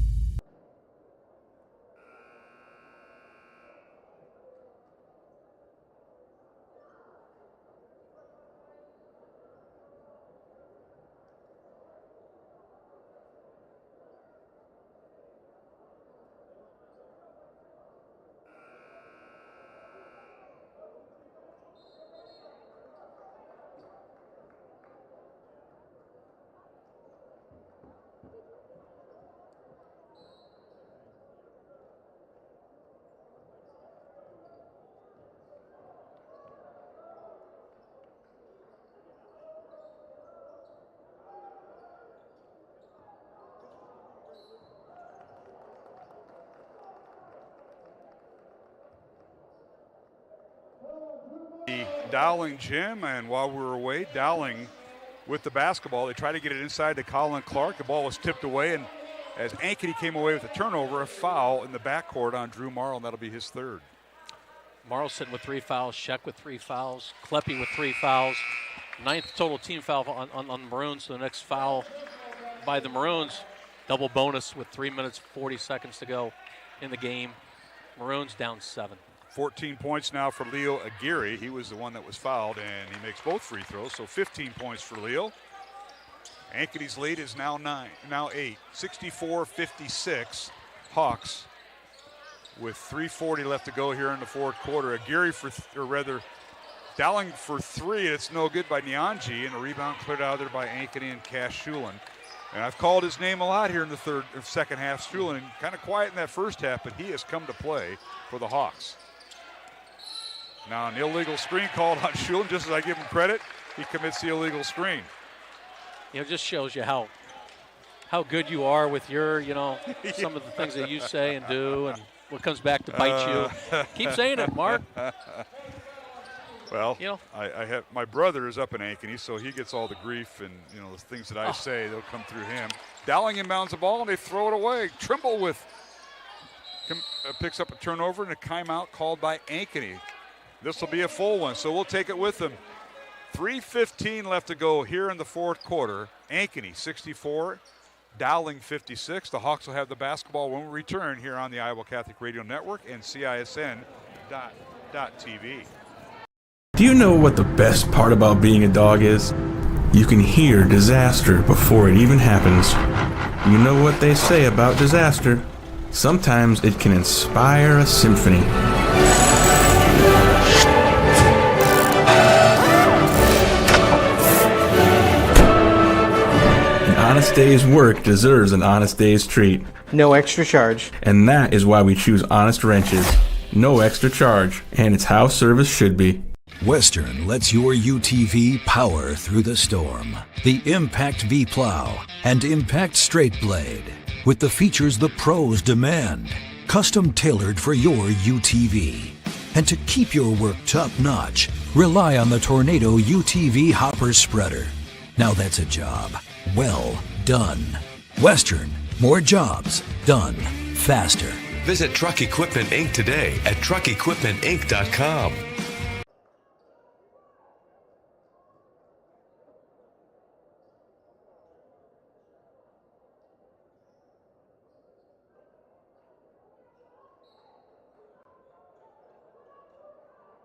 The Dowling Gym, and while we were away, Dowling with the basketball. They tried to get it inside to Colin Clark. The ball was tipped away, and as Ankeny came away with a turnover, a foul in the backcourt on Drew Morrow, and that'll be his third. Morrow sitting with 3 fouls, Sheck with 3 fouls, Kleppe with 3 fouls. 9th total team foul on the Maroons. So the next foul by the Maroons, double bonus with 3 minutes, 40 seconds to go in the game. Maroons down 7. 14 points now for Leo Aguirre. He was the one that was fouled, and he makes both free throws, so 15 points for Leo. Ankeny's lead is now 8. 64-56. Hawks with 3:40 left to go here in the fourth quarter. Aguirre Dowling for 3. It's no good by Nyanji, and a rebound cleared out of there by Ankeny and Cash Shulin. And I've called his name a lot here in the second half. Strulin, kind of quiet in that first half, but he has come to play for the Hawks. Now an illegal screen called on Strulin. Just as I give him credit, he commits the illegal screen. It just shows you how good you are with your, some of the things that you say and do, and what comes back to bite you. Keep saying it, Mark. Well, I have my brother is up in Ankeny, so he gets all the grief and the things that I say, they'll come through him. Dowling inbounds the ball and they throw it away. Trimble picks up a turnover and a timeout called by Ankeny. This will be a full one, so we'll take it with them. 3:15 left to go here in the fourth quarter. Ankeny 64, Dowling 56. The Hawks will have the basketball when we return here on the Iowa Catholic Radio Network and CISN.TV. Do you know what the best part about being a dog is? You can hear disaster before it even happens. You know what they say about disaster? Sometimes it can inspire a symphony. An honest day's work deserves an honest day's treat. No extra charge. And that is why we choose Honest Wrenches. No extra charge. And it's how service should be. Western lets your UTV power through the storm. The Impact V Plow and Impact Straight Blade. With the features the pros demand. Custom tailored for your UTV. And to keep your work top-notch, rely on the Tornado UTV Hopper Spreader. Now that's a job well done. Western, more jobs done faster. Visit Truck Equipment Inc. today at truckequipmentinc.com.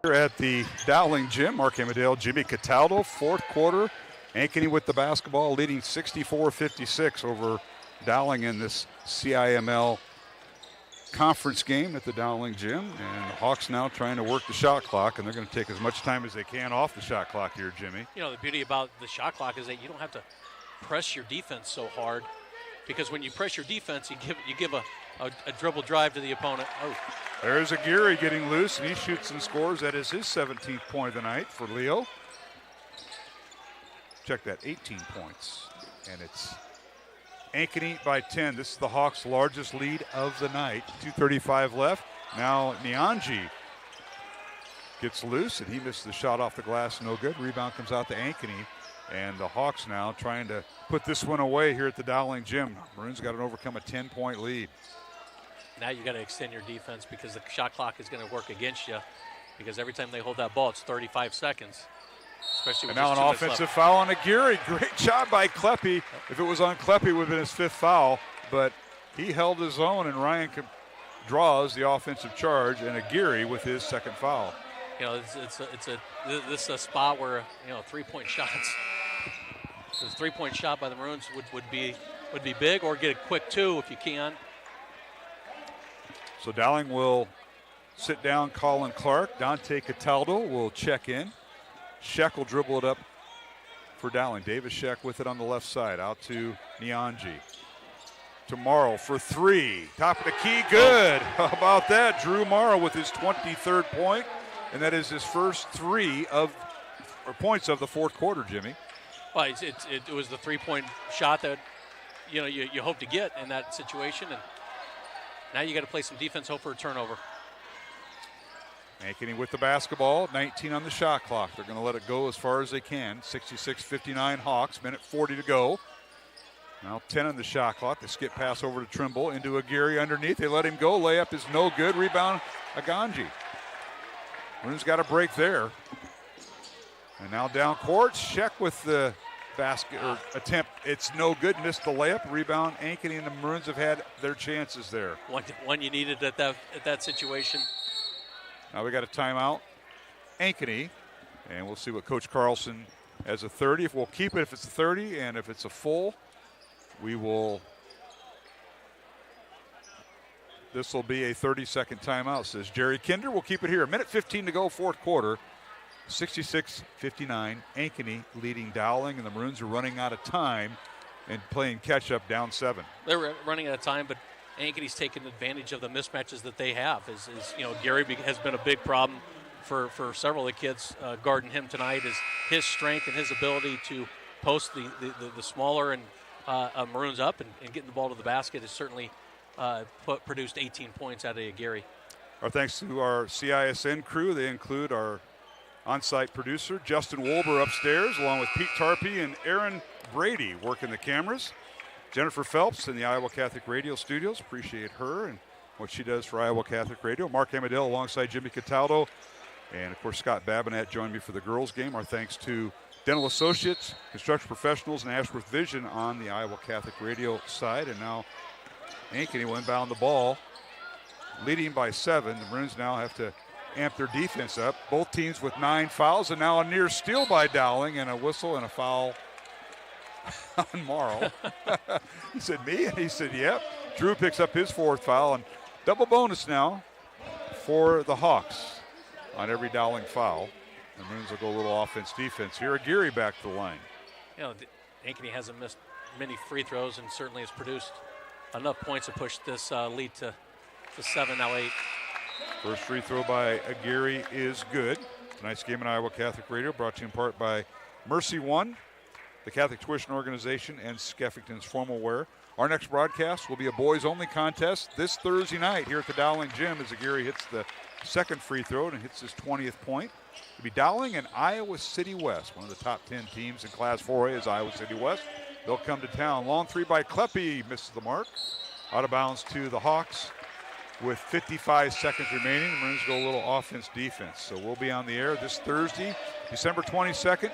Here at the Dowling Gym, Mark Amadale, Jimmy Cataldo, fourth quarter. Ankeny with the basketball, leading 64-56 over Dowling in this CIML conference game at the Dowling Gym. And the Hawks now trying to work the shot clock, and they're going to take as much time as they can off the shot clock here, Jimmy. The beauty about the shot clock is that you don't have to press your defense so hard, because when you press your defense, you give a dribble drive to the opponent. Oh. There's Aguirre getting loose, and he shoots and scores. That is his 17th point of the night for Leo. Check that, 18 points. And it's Ankeny by 10. This is the Hawks' largest lead of the night. 2:35 left. Now Nyanji gets loose, and he missed the shot off the glass. No good. Rebound comes out to Ankeny. And the Hawks now trying to put this one away here at the Dowling Gym. Maroons got to overcome a 10-point lead. Now you got to extend your defense, because the shot clock is going to work against you, because every time they hold that ball, it's 35 seconds. Especially with and now an offensive foul on Aguirre. Great job by Kleppe. If it was on Kleppe, it would have been his fifth foul, but he held his own, and Ryan draws the offensive charge, and Aguirre with his second foul. This is a spot where 3-point shots. The 3-point shot by the Maroons would be big, or get a quick two if you can. So Dowling will sit down Colin Clark. Dante Cataldo will check in. Sheck will dribble it up for Dowling. Davis Sheck with it on the left side. Out to Nyanji. Tomorrow for three. Top of the key, good. How about that? Drew Morrow with his 23rd point, and that is his first points of the fourth quarter, Jimmy. Well, it was the 3-point shot that you hope to get in that situation, and now you got to play some defense, hope for a turnover. Ankeny with the basketball, 19 on the shot clock. They're going to let it go as far as they can. 66-59 Hawks, minute 40 to go. Now 10 on the shot clock. They skip pass over to Trimble, into Aguirre underneath. They let him go. Layup is no good. Rebound, Aganji. Maroons got a break there. And now down court, Sheck with the basket or attempt. It's no good. Missed the layup. Rebound. Ankeny and the Maroons have had their chances there. One you needed at that situation. Now we got a timeout. Ankeny, and we'll see what Coach Carlson has a 30. If we'll keep it if it's a 30, and if it's a full, we will. This will be a 30-second timeout, says Jerry Kinder. We'll keep it here. A minute 15 to go, fourth quarter. 66-59. Ankeny leading Dowling, and the Maroons are running out of time and playing catch-up down 7. They're running out of time, but Ankeny's taken advantage of the mismatches that they have. Gary has been a big problem for several of the kids guarding him tonight. Is his strength and his ability to post the smaller and Maroons up and getting the ball to the basket has certainly produced 18 points out of Gary. Our thanks to our CISN crew. They include our on-site producer, Justin Wolber, upstairs, along with Pete Tarpey and Aaron Brady working the cameras. Jennifer Phelps in the Iowa Catholic Radio studios. Appreciate her and what she does for Iowa Catholic Radio. Mark Amadale alongside Jimmy Cataldo. And, of course, Scott Babinett joined me for the girls' game. Our thanks to Dental Associates, Construction Professionals, and Ashworth Vision on the Iowa Catholic Radio side. And now Ankeny will inbound the ball, leading by 7. The Maroons now have to amp their defense up. Both teams with 9 fouls, and now a near steal by Dowling and a whistle and a foul on Morrow. He said, me? And he said, yep. Drew picks up his 4th foul, and double bonus now for the Hawks on every Dowling foul. The Maroons will go a little offense-defense here. Aguirre back to the line. Ankeny hasn't missed many free throws and certainly has produced enough points to push this lead to 7, now 8. First free throw by Aguirre is good. Tonight's game on Iowa Catholic Radio brought to you in part by Mercy One, the Catholic Tuition Organization, and Skeffington's Formal Wear. Our next broadcast will be a boys-only contest this Thursday night here at the Dowling Gym as Aguirre hits the 2nd free throw and hits his 20th point. It'll be Dowling and Iowa City West. One of the top 10 teams in Class 4A is Iowa City West. They'll come to town. Long 3 by Kleppe, misses the mark. Out of bounds to the Hawks with 55 seconds remaining. The Maroons go a little offense-defense. So we'll be on the air this Thursday, December 22nd.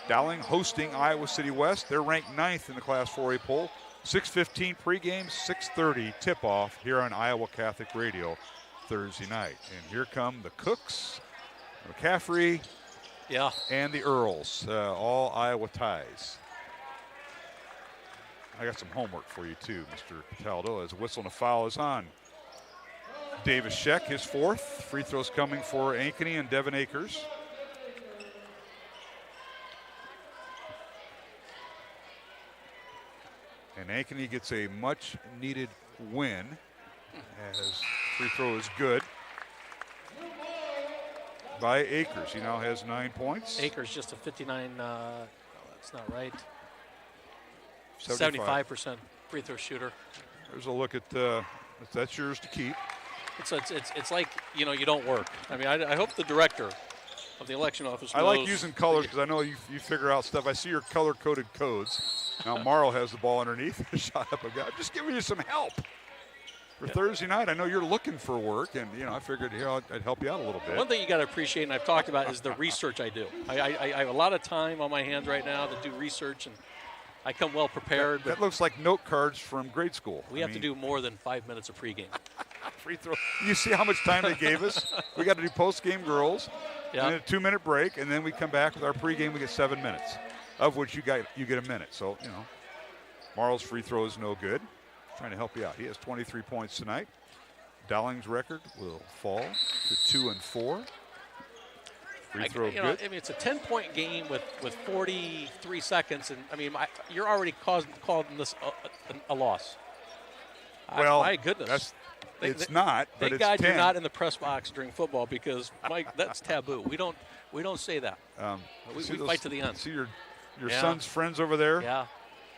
Dowling hosting Iowa City West. They're ranked 9th in the Class 4A poll. 6:15 pregame, 6:30 tip-off here on Iowa Catholic Radio Thursday night. And here come the Cooks, McCaffrey, and the Earls, all Iowa ties. I got some homework for you too, Mr. Cataldo, as a whistle and a foul is on Davis Sheck, his 4th. Free throws coming for Ankeny and Devin Akers. And Ankeny gets a much-needed win as free throw is good by Akers. He now has 9 points. Akers just a 59, that's not right, 75% free throw shooter. There's a look at, that's yours to keep. It's like, you don't work. I mean, I hope the director of the election office knows. I like using colors because I know you figure out stuff. I see your color-coded codes. Now Morrow has the ball underneath. Shot up a guy. I'm just giving you some help for Thursday night. I know you're looking for work, and I figured I'd help you out a little bit. One thing you got to appreciate, and I've talked about, is the research I do. I have a lot of time on my hands right now to do research, and I come well prepared. That looks like note cards from grade school. We have to do more than 5 minutes of pregame. Free throw. You see how much time they gave us? We got to do post-game girls, and then a 2-minute break, and then we come back with our pregame. We get 7 minutes, of which you get a minute. So, Morrow's free throw is no good. Trying to help you out. He has 23 points tonight. Dowling's record will fall to 2-4. Free throw good. I mean, it's a 10-point game with 43 seconds, and I mean, you're already calling this a loss. Well, my goodness. It's not. But thank it's God 10. you're not in the press box during football because, Mike, that's taboo. We don't say that. We fight to the end. See your son's friends over there? Yeah.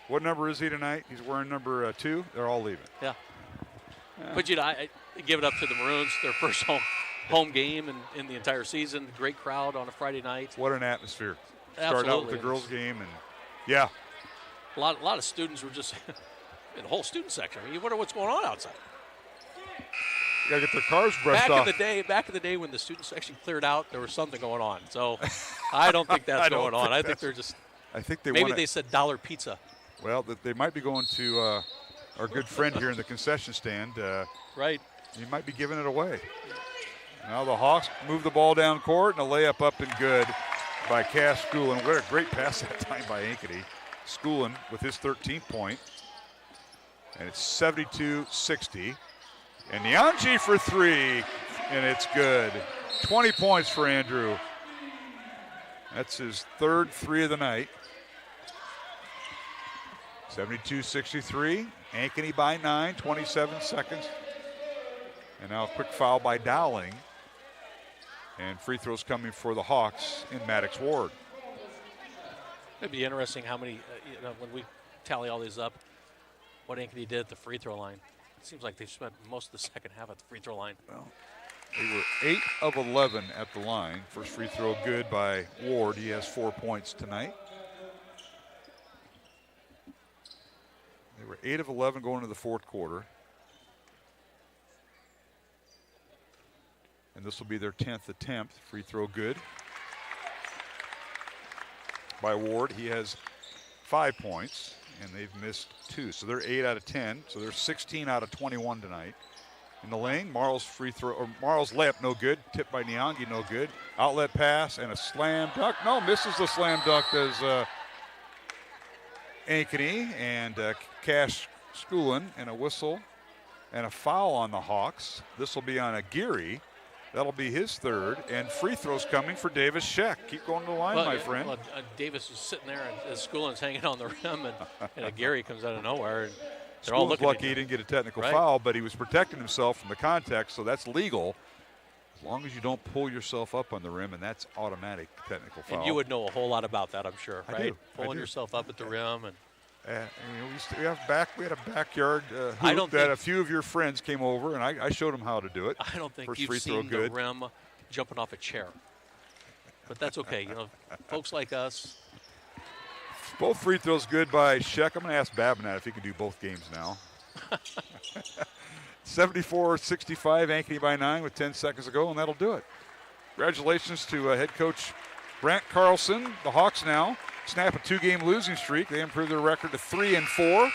What number is he tonight? He's wearing number 2. They're all leaving. Yeah. But I give it up to the Maroons. Their first home game in the entire season. Great crowd on a Friday night. What an atmosphere. Absolutely. Started out with the girls' game, and a lot of students were just in the whole student section. I mean, you wonder what's going on outside. You gotta get their cars brushed off. Back in the day when the student section cleared out, there was something going on. So I don't think that's going on. I think they're just. I think they maybe they said dollar pizza. Well, they might be going to our good friend here in the concession stand. Right. He might be giving it away. Now the Hawks move the ball down court, and a layup up and good by Cass Schoolin. What a great pass that time by Ankeny. Schoolin with his 13th point. And it's 72-60. And Nyanji for 3, and it's good. 20 points for Andrew. That's his 3rd 3 of the night. 72-63. Ankeny by 9, 27 seconds. And now a quick foul by Dowling. And free throws coming for the Hawks in Maddox Ward. It'd be interesting how many, when we tally all these up, what Ankeny did at the free throw line. It seems like they've spent most of the second half at the free throw line. Well, they were 8 of 11 at the line. First free throw good by Ward. He has 4 points tonight. They were 8 of 11 going into the fourth quarter. And this will be their 10th attempt. Free throw good by Ward. He has 5 points, and they've missed 2. So they're 8 out of 10. So they're 16 out of 21 tonight. In the lane, Marl's free throw, or Marl's layup, no good. Tipped by Niangi, no good. Outlet pass and a slam dunk. No, misses the slam dunk as Ankeny, and Cash Schoolin, and a whistle and a foul on the Hawks. This will be on Aguirre. That'll be his third, and free throws coming for Davis Sheck. Keep going to the line, my friend. Well, Davis is sitting there, and Schoolin's hanging on the rim, and Aguirre comes out of nowhere. And they're all looking lucky he didn't get a technical foul, but he was protecting himself from the contact, so that's legal as long as you don't pull yourself up on the rim, and that's automatic technical foul. And you would know a whole lot about that, I'm sure, I right? do. Pulling yourself up at the rim. And we had a backyard hoop that a few of your friends came over, and I showed them how to do it. I don't think First you've free seen throw the good. rim jumping off a chair. But that's okay. Folks like us. Both free throws good by Sheck. I'm going to ask Babinette if he can do both games now. 74-65, Ankeny by 9 with 10 seconds to go, and that'll do it. Congratulations to head coach Brant Carlson. The Hawks now snap a 2-game losing streak. They improve their record to 3-4.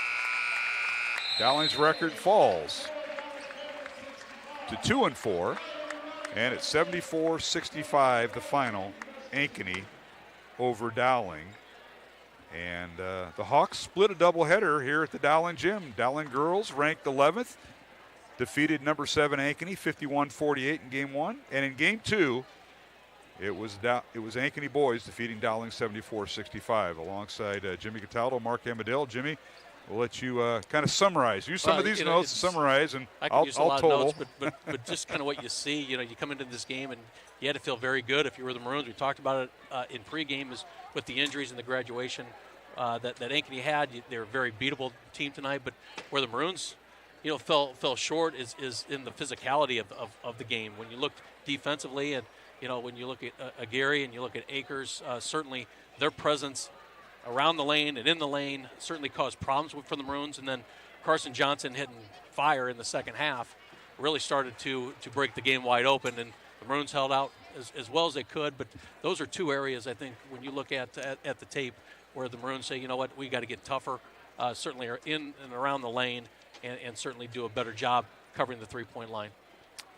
Dowling's record falls to 2-4, and it's 74-65, the final. Ankeny over Dowling. And the Hawks split a doubleheader here at the Dowling gym. Dowling girls ranked 11th, defeated number 7 Ankeny 51-48 in game 1. And in game 2, it was Ankeny boys defeating Dowling 74-65 alongside Jimmy Cataldo, Mark Amadale. Jimmy, we'll let you kind of summarize. Use some of these notes to summarize, and I'll use a lot total. of notes, but just kind of what you see. You come into this game and you had to feel very good if you were the Maroons. We talked about it in pregame is with the injuries and the graduation that Ankeny had. They were a very beatable team tonight, but where the Maroons, fell short is in the physicality of the game. When you look defensively, and when you look at Aguirre and you look at Akers, certainly their presence around the lane and in the lane certainly caused problems for the Maroons. And then Carson Johnson hitting fire in the second half really started to break the game wide open, and the Maroons held out as well as they could. But those are two areas, I think, when you look at the tape where the Maroons say, you know what, we got to get tougher, certainly are in and around the lane, and certainly do a better job covering the three-point line.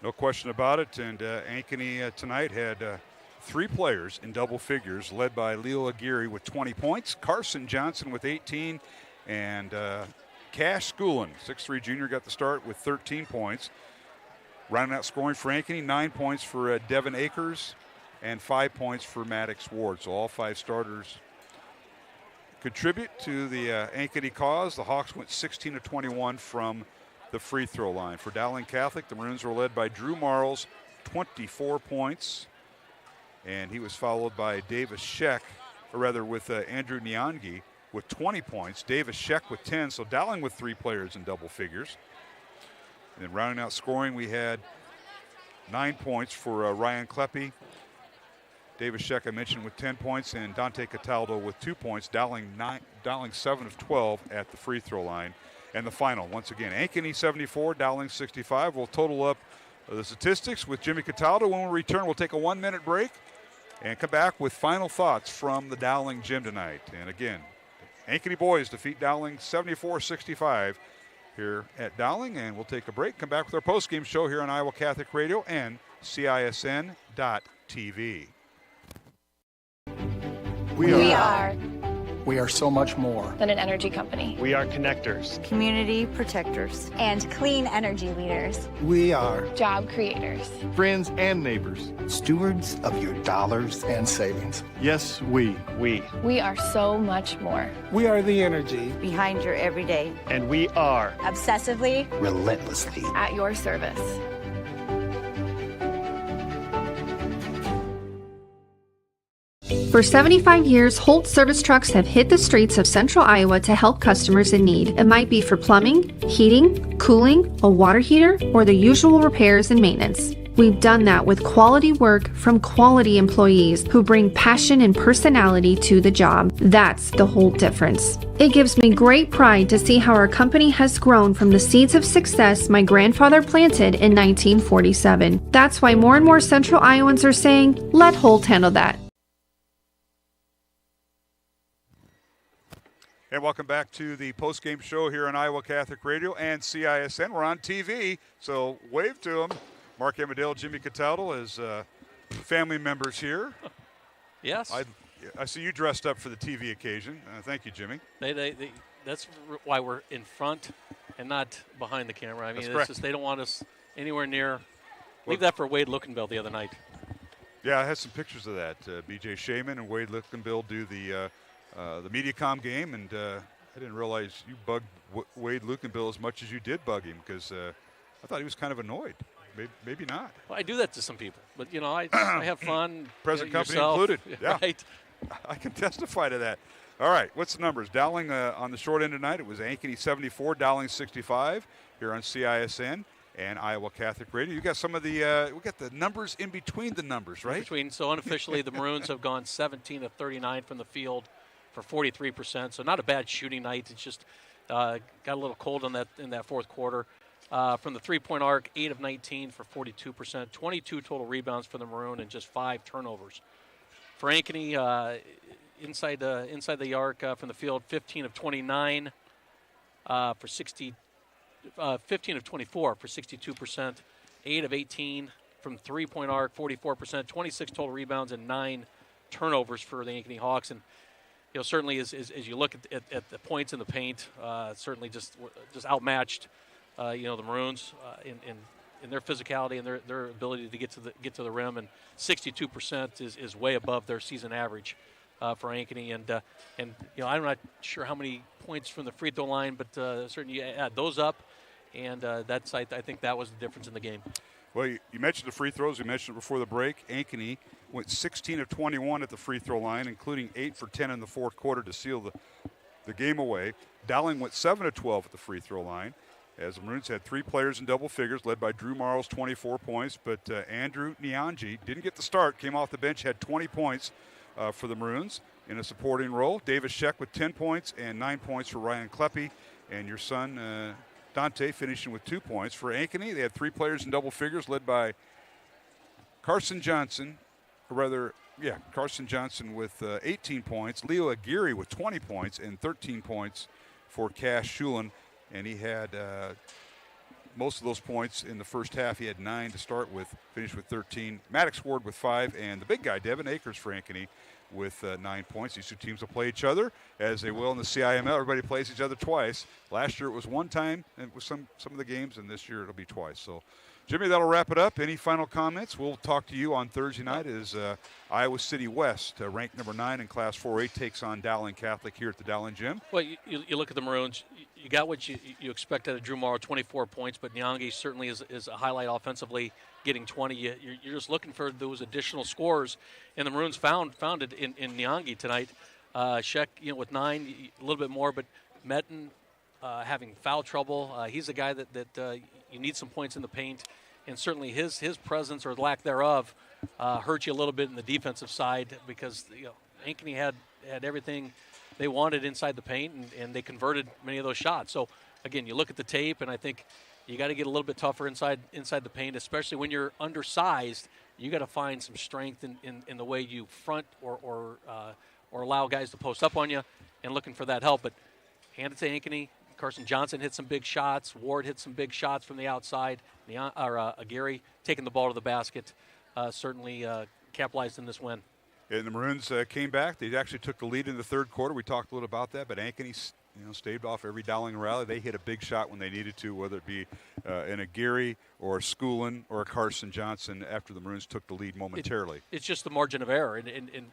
No question about it. And Ankeny tonight had 3 players in double figures, led by Leo Aguirre with 20 points, Carson Johnson with 18, and Cash Schoolin, 6'3 junior, got the start with 13 points. Rounding out scoring for Ankeny, 9 points for Devin Akers and 5 points for Maddox Ward. So all 5 starters contribute to the Ankeny cause. The Hawks went 16 of 21 from the free throw line. For Dowling Catholic, the Maroons were led by Drew Marles, 24 points. And he was followed by Davis Sheck, or rather with Andrew Niangi with 20 points. Davis Sheck with 10, so Dowling with 3 players in double figures. And then rounding out scoring, we had 9 points for Ryan Kleppe. Davis Sheck, I mentioned, with 10 points, and Dante Cataldo with 2 points. Dowling 7 of 12 at the free throw line. And the final, once again, Ankeny 74, Dowling 65. We'll total up the statistics with Jimmy Cataldo. When we return, we'll take a 1-minute break and come back with final thoughts from the Dowling gym tonight. And again, Ankeny boys defeat Dowling 74-65 here at Dowling. And we'll take a break, come back with our postgame show here on Iowa Catholic Radio and CISN.TV. We are We are so much more than an energy company. We are connectors, community protectors, and clean energy leaders. We are job creators, friends and neighbors, stewards of your dollars and savings. Yes, we. We are so much more. We are the energy behind your everyday. And we are obsessively, relentlessly at your service. For 75 years, Holt service trucks have hit the streets of central Iowa to help customers in need. It might be for plumbing, heating, cooling, a water heater, or the usual repairs and maintenance. We've done that with quality work from quality employees who bring passion and personality to the job. That's the Holt difference. It gives me great pride to see how our company has grown from the seeds of success my grandfather planted in 1947. That's why more and more central Iowans are saying, let Holt handle that. And welcome back to the post-game show here on Iowa Catholic Radio and CISN. We're on TV, so wave to them. Mark Amadale, Jimmy Cataldo as family members here. Yes. I see you dressed up for the TV occasion. Thank you, Jimmy. That's why we're in front and not behind the camera. I mean, it's just they don't want us anywhere near. Leave that for Wade Lookenbill the other night. Yeah, I had some pictures of that. B.J. Shaman and Wade Lookenbill do the MediaCom game, and I didn't realize you bugged Wade Lookenbill as much as you did bug him because I thought he was kind of annoyed. Maybe not. Well, I do that to some people, but I have fun. Present company yourself. included. Yeah. Right. I can testify to that. All right, what's the numbers? Dowling on the short end tonight. It was Ankeny 74, Dowling 65 here on CISN and Iowa Catholic Radio. You got some of the we got the numbers in between the numbers, right? So unofficially, the Maroons have gone 17 of 39 from the field for 43%. So not a bad shooting night. It's just got a little cold in that fourth quarter. From the three-point arc, 8 of 19 for 42%, 22 total rebounds for the Maroon, and just 5 turnovers. For Ankeny, inside the arc from the field, 15 of 29 for 15 of 24 for 62%, 8 of 18 from three-point arc, 44%, 26 total rebounds, and 9 turnovers for the Ankeny Hawks. And certainly as you look at the points in the paint, certainly just outmatched. The Maroons in their physicality and their ability to get to the rim, and 62% is way above their season average for Ankeny. And I'm not sure how many points from the free throw line, but certainly you add those up, and I think that was the difference in the game. Well, you mentioned the free throws. We mentioned it before the break. Ankeny went 16 of 21 at the free throw line, including 8 for 10 in the fourth quarter to seal the game away. Dowling went 7 of 12 at the free throw line, as the Maroons had 3 players in double figures, led by Drew Marles, 24 points. But Andrew Nyanji didn't get the start, came off the bench, had 20 points for the Maroons in a supporting role. Davis Sheck with 10 points and 9 points for Ryan Kleppe. And your son, Dante, finishing with 2 points. For Ankeny, they had 3 players in double figures, led by Carson Johnson with 18 points, Leo Aguirre with 20 points, and 13 points for Cash Shulin. And he had most of those points in the first half. He had 9 to start with, finished with 13. Maddox Ward with 5, and the big guy, Devin Akers for Ankeny, with 9 points. These two teams will play each other, as they will in the CIML. Everybody plays each other twice. Last year it was one time, and with some of the games, and this year it'll be twice. So, Jimmy, that'll wrap it up. Any final comments? We'll talk to you on Thursday night as Iowa City West, ranked number 9 in Class 4A, takes on Dowling Catholic here at the Dowling Gym. Well, you look at the Maroons. You got what you expect out of Drew Morrow, 24 points, but Nyangi certainly is a highlight offensively, getting 20. You're just looking for those additional scores, and the Maroons found it in Nyangi tonight. Sheck, with 9, a little bit more, but Metten having foul trouble. He's a guy that you need some points in the paint, and certainly his presence or lack thereof hurt you a little bit in the defensive side, because Ankeny had everything they wanted inside the paint, and they converted many of those shots. So again, you look at the tape, and I think you got to get a little bit tougher inside the paint, especially when you're undersized. You got to find some strength in the way you front or allow guys to post up on you, and looking for that help. But hand it to Ankeny. Carson Johnson hit some big shots. Ward hit some big shots from the outside. Aguirre taking the ball to the basket, certainly capitalized in this win. And the Maroons came back. They actually took the lead in the third quarter. We talked a little about that, but Ankeny staved off every Dowling rally. They hit a big shot when they needed to, whether it be in a Geary or a Schoolin or a Carson Johnson after the Maroons took the lead momentarily. It's just the margin of error. And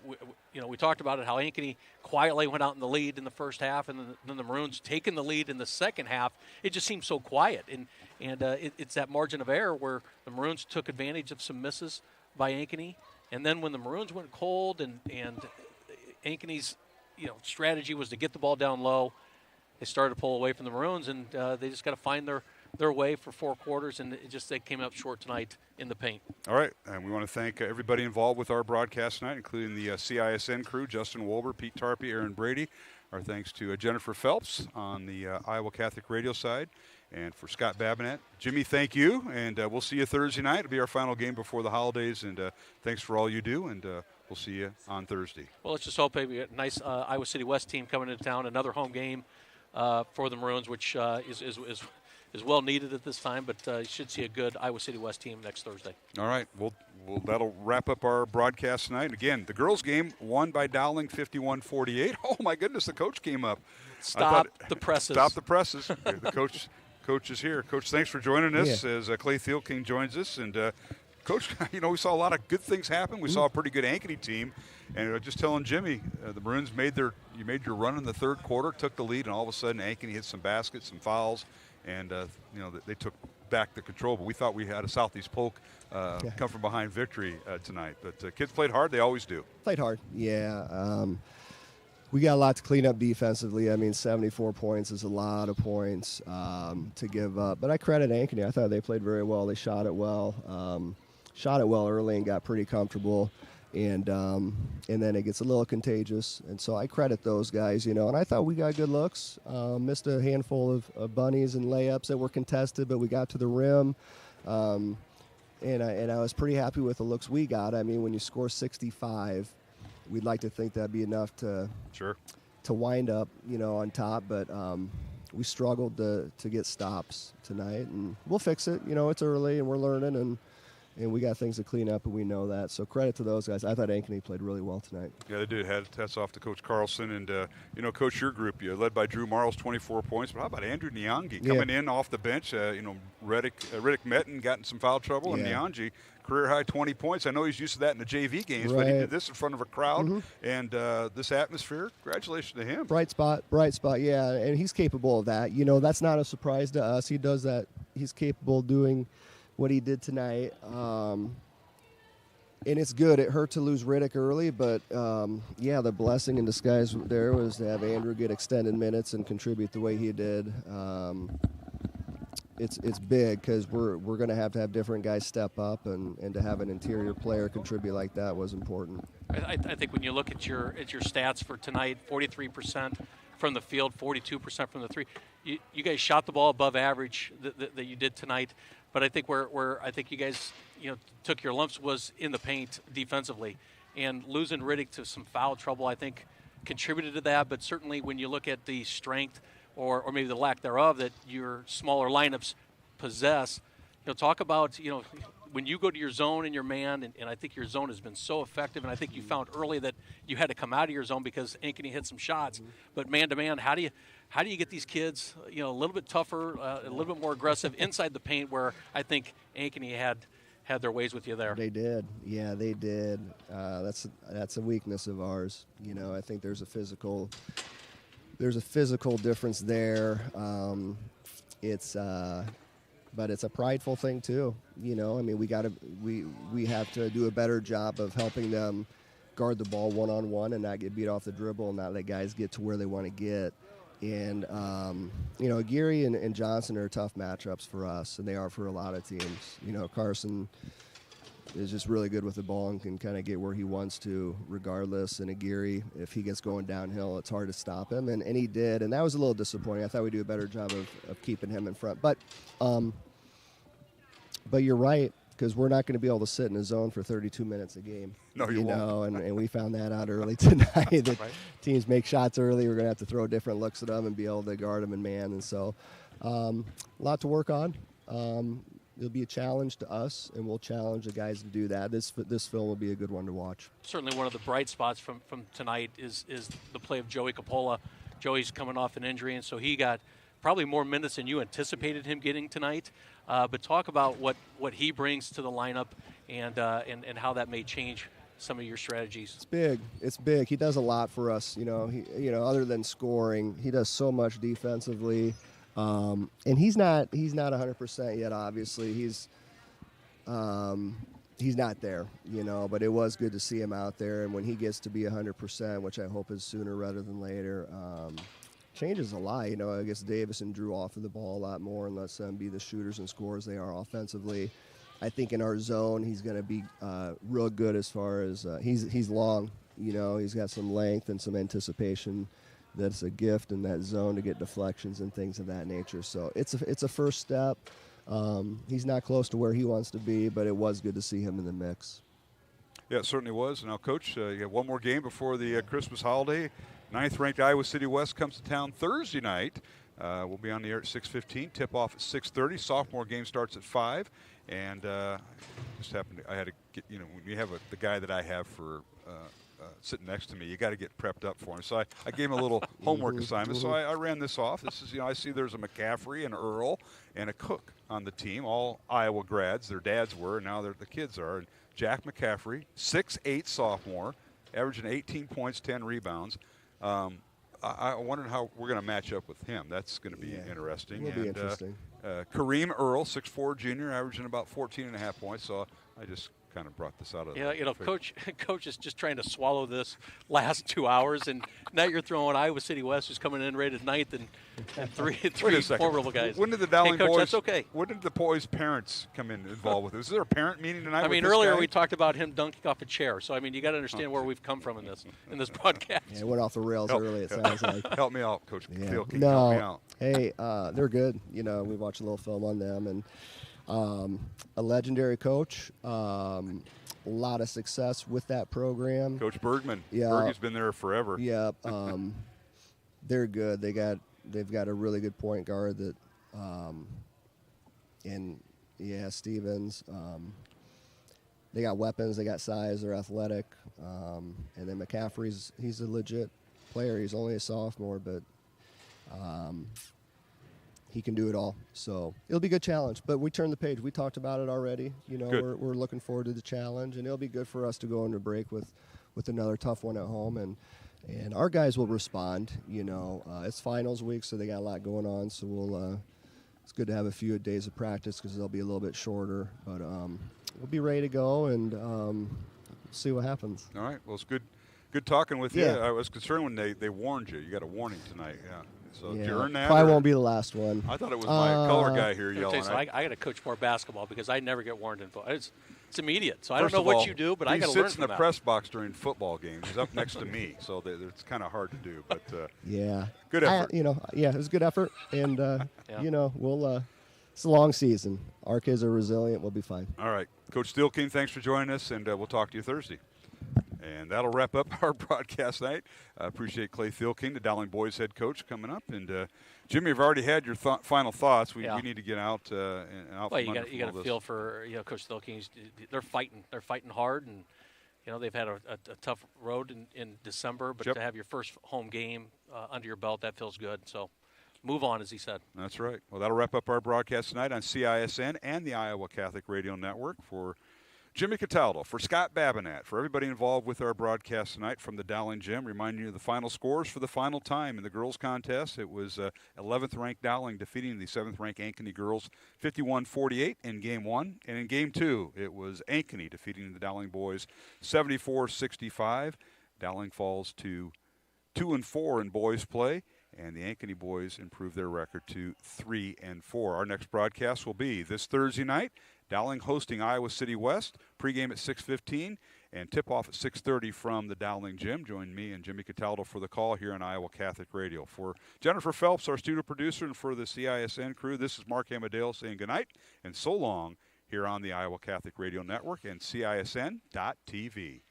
we talked about it, how Ankeny quietly went out in the lead in the first half, and then the Maroons taking the lead in the second half. It just seemed so quiet. And it's that margin of error where the Maroons took advantage of some misses by Ankeny. And then when the Maroons went cold and Ankeny's strategy was to get the ball down low, they started to pull away from the Maroons, and they just got to find their way for 4 quarters, and they came up short tonight in the paint. All right, and we want to thank everybody involved with our broadcast tonight, including the CISN crew, Justin Wolber, Pete Tarpey, Aaron Brady. Our thanks to Jennifer Phelps on the Iowa Catholic Radio side, and for Scott Babinet. Jimmy, thank you, and we'll see you Thursday night. It'll be our final game before the holidays, and thanks for all you do, and we'll see you on Thursday. Well, let's just hope we get a nice Iowa City West team coming into town, another home game for the Maroons, which is well needed at this time, but you should see a good Iowa City West team next Thursday. All right, well, that'll wrap up our broadcast tonight. Again, the girls' game won by Dowling 51-48. Oh my goodness, the coach came up. Stop the presses. Stop the presses. The coach is here. Coach, thanks for joining us as Clay Thielking joins us. And Coach, we saw a lot of good things happen. We saw a pretty good Ankeny team, and just telling Jimmy, the Maroons you made your run in the third quarter, took the lead, and all of a sudden Ankeny hit some baskets, some fouls, and they took back the control. But we thought we had a Southeast Polk come from behind victory tonight. But kids played hard; they always do. Played hard, yeah. We got a lot to clean up defensively. I mean, 74 points is a lot of points to give up. But I credit Ankeny. I thought they played very well. They shot it well. Shot it well early and got pretty comfortable, and then it gets a little contagious, and so I credit those guys, and I thought we got good looks. Missed a handful of bunnies and layups that were contested, but we got to the rim, and I was pretty happy with the looks we got. I mean, when you score 65, we'd like to think that'd be enough to wind up, on top, but we struggled to get stops tonight, and we'll fix it. It's early and we're learning, and we got things to clean up, and we know that. So credit to those guys. I thought Ankeny played really well tonight. Yeah, they did. Hats off to Coach Carlson. And, Coach, your group, you led by Drew Marles, 24 points. But how about Andrew Nyangi coming in off the bench? Riddick Metton got in some foul trouble, and Nyangi, career-high 20 points. I know he's used to that in the JV games, but he did this in front of a crowd. And this atmosphere, congratulations to him. Bright spot, yeah. And he's capable of that. That's not a surprise to us. He does that. He's capable of doing what he did tonight, and it's good. It hurt to lose Riddick early, but the blessing in disguise there was to have Andrew get extended minutes and contribute the way he did. It's big because we're going to have different guys step up, and to have an interior player contribute like that was important. I think when you look at your stats for tonight, 43% from the field, 42% from the three. You guys shot the ball above average that you did tonight. But I think where I think you guys took your lumps was in the paint defensively, and losing Riddick to some foul trouble I think contributed to that. But certainly when you look at the strength or maybe the lack thereof that your smaller lineups possess, talk about when you go to your zone and your man, and I think your zone has been so effective, and I think you found early that you had to come out of your zone because Ankeny hit some shots. But man to man, how do you get these kids, a little bit tougher, a little bit more aggressive inside the paint, where I think Ankeny had their ways with you there? They did. Yeah, they did. That's a weakness of ours. I think there's a physical difference there. But it's a prideful thing too. I mean, we have to do a better job of helping them guard the ball one-on-one and not get beat off the dribble and not let guys get to where they want to get. And, Geary and Johnson are tough matchups for us, and they are for a lot of teams. Carson is just really good with the ball and can kind of get where he wants to regardless. And Geary, if he gets going downhill, it's hard to stop him. And he did, and that was a little disappointing. I thought we'd do a better job of keeping him in front. But you're right, because we're not going to be able to sit in a zone for 32 minutes a game. No, you won't. And we found that out early tonight. That teams make shots early. We're going to have to throw different looks at them and be able to guard them in man. And so a lot to work on. it'll be a challenge to us, and we'll challenge the guys to do that. This film will be a good one to watch. Certainly one of the bright spots from tonight is the play of Joey Coppola. Joey's coming off an injury, and so he got probably more minutes than you anticipated him getting tonight. But talk about what he brings to the lineup and how that may change some of your strategies. It's big. It's big. He does a lot for us. Other than scoring, he does so much defensively. And he's not 100% yet. Obviously, he's not there. But it was good to see him out there. And when he gets to be 100%, which I hope is sooner rather than later, changes a lot. I guess Davis and Drew off of the ball a lot more and lets them be the shooters and scorers they are offensively. I think in our zone he's going to be real good as far as he's long. He's got some length and some anticipation. That's a gift in that zone to get deflections and things of that nature. So it's a first step. He's not close to where he wants to be, but it was good to see him in the mix. Yeah, it certainly was. Now, Coach, you have one more game before the Christmas holiday. 9th-ranked Iowa City West comes to town Thursday night. We'll be on the air at 6:15. Tip-off at 6:30. Sophomore game starts at 5. And just happened I had to get, when you have the guy that I have for sitting next to me, you got to get prepped up for him. So I gave him a little homework assignment. So I ran this off. This is, I see there's a McCaffrey, an Earl, and a Cook on the team, all Iowa grads. Their dads were, and now the kids are. And Jack McCaffrey, 6'8" sophomore, averaging 18 points, 10 rebounds. I wondered how we're going to match up with him. That's going to be interesting. It'll be interesting. Kareem Earl, 6'4" junior, averaging about 14.5 points. So I just kind of brought this out of Coach is just trying to swallow this last 2 hours, and now you're throwing Iowa City West, who's coming in rated 9th, and three formidable guys. When did the Dowling Coach, boys? That's okay. When did the boys' parents come involved with this? Is there a parent meeting tonight? I mean, earlier we talked about him dunking off a chair, so I mean, you got to understand where we've come from in this broadcast. Yeah, it went off the rails early. It sounds like. Help me out, Coach. Yeah. Help me out. Hey, they're good. We watched a little film on them, and a legendary coach. A lot of success with that program. Coach Bergman. Yeah, Bergie's been there forever. Yeah, they're good. They've got a really good point guard that, Stevens. They got weapons. They got size. They're athletic. And then McCaffrey's he's a legit player. He's only a sophomore, but he can do it all. So it'll be a good challenge. But we turned the page. We talked about it already. We're looking forward to the challenge, and it'll be good for us to go into break with another tough one at home. And our guys will respond. It's finals week, so they got a lot going on. So it's good to have a few days of practice because they'll be a little bit shorter. But we'll be ready to go and see what happens. All right. Well, it's good talking with you. Yeah. I was concerned when they warned you. You got a warning tonight. Yeah. So did you earn that? Probably won't be the last one. I thought it was my color guy here yelling. I got to coach more basketball because I never get warned in football. It's immediate. So I don't know what you do, but I got to learn from that. He sits in the press box during football games. He's up next to me, so it's kind of hard to do. But good effort. It was a good effort, and we'll. It's a long season. Our kids are resilient. We'll be fine. All right, Coach Steelking, thanks for joining us, and we'll talk to you Thursday. And that'll wrap up our broadcast night. I appreciate Clay Thielking, the Dowling boys head coach, coming up. And Jimmy, you've already had your final thoughts. We need to get out and out. Well, you got to feel for Coach Thielking. They're fighting. They're fighting hard, and they've had a tough road in December. But to have your first home game under your belt, that feels good. So move on, as he said. That's right. Well, that'll wrap up our broadcast tonight on CISN and the Iowa Catholic Radio Network. For Jimmy Cataldo, for Scott Babinat, for everybody involved with our broadcast tonight from the Dowling Gym, reminding you of the final scores for the final time in the girls' contest. It was 11th-ranked Dowling defeating the 7th-ranked Ankeny girls 51-48 in Game 1. And in Game 2, it was Ankeny defeating the Dowling boys 74-65. Dowling falls to 2-4 in boys' play, and the Ankeny boys improve their record to 3-4. Our next broadcast will be this Thursday night. Dowling hosting Iowa City West, pregame at 6:15, and tip-off at 6:30 from the Dowling Gym. Join me and Jimmy Cataldo for the call here on Iowa Catholic Radio. For Jennifer Phelps, our studio producer, and for the CISN crew, this is Mark Amadale saying goodnight and so long here on the Iowa Catholic Radio Network and CISN.TV.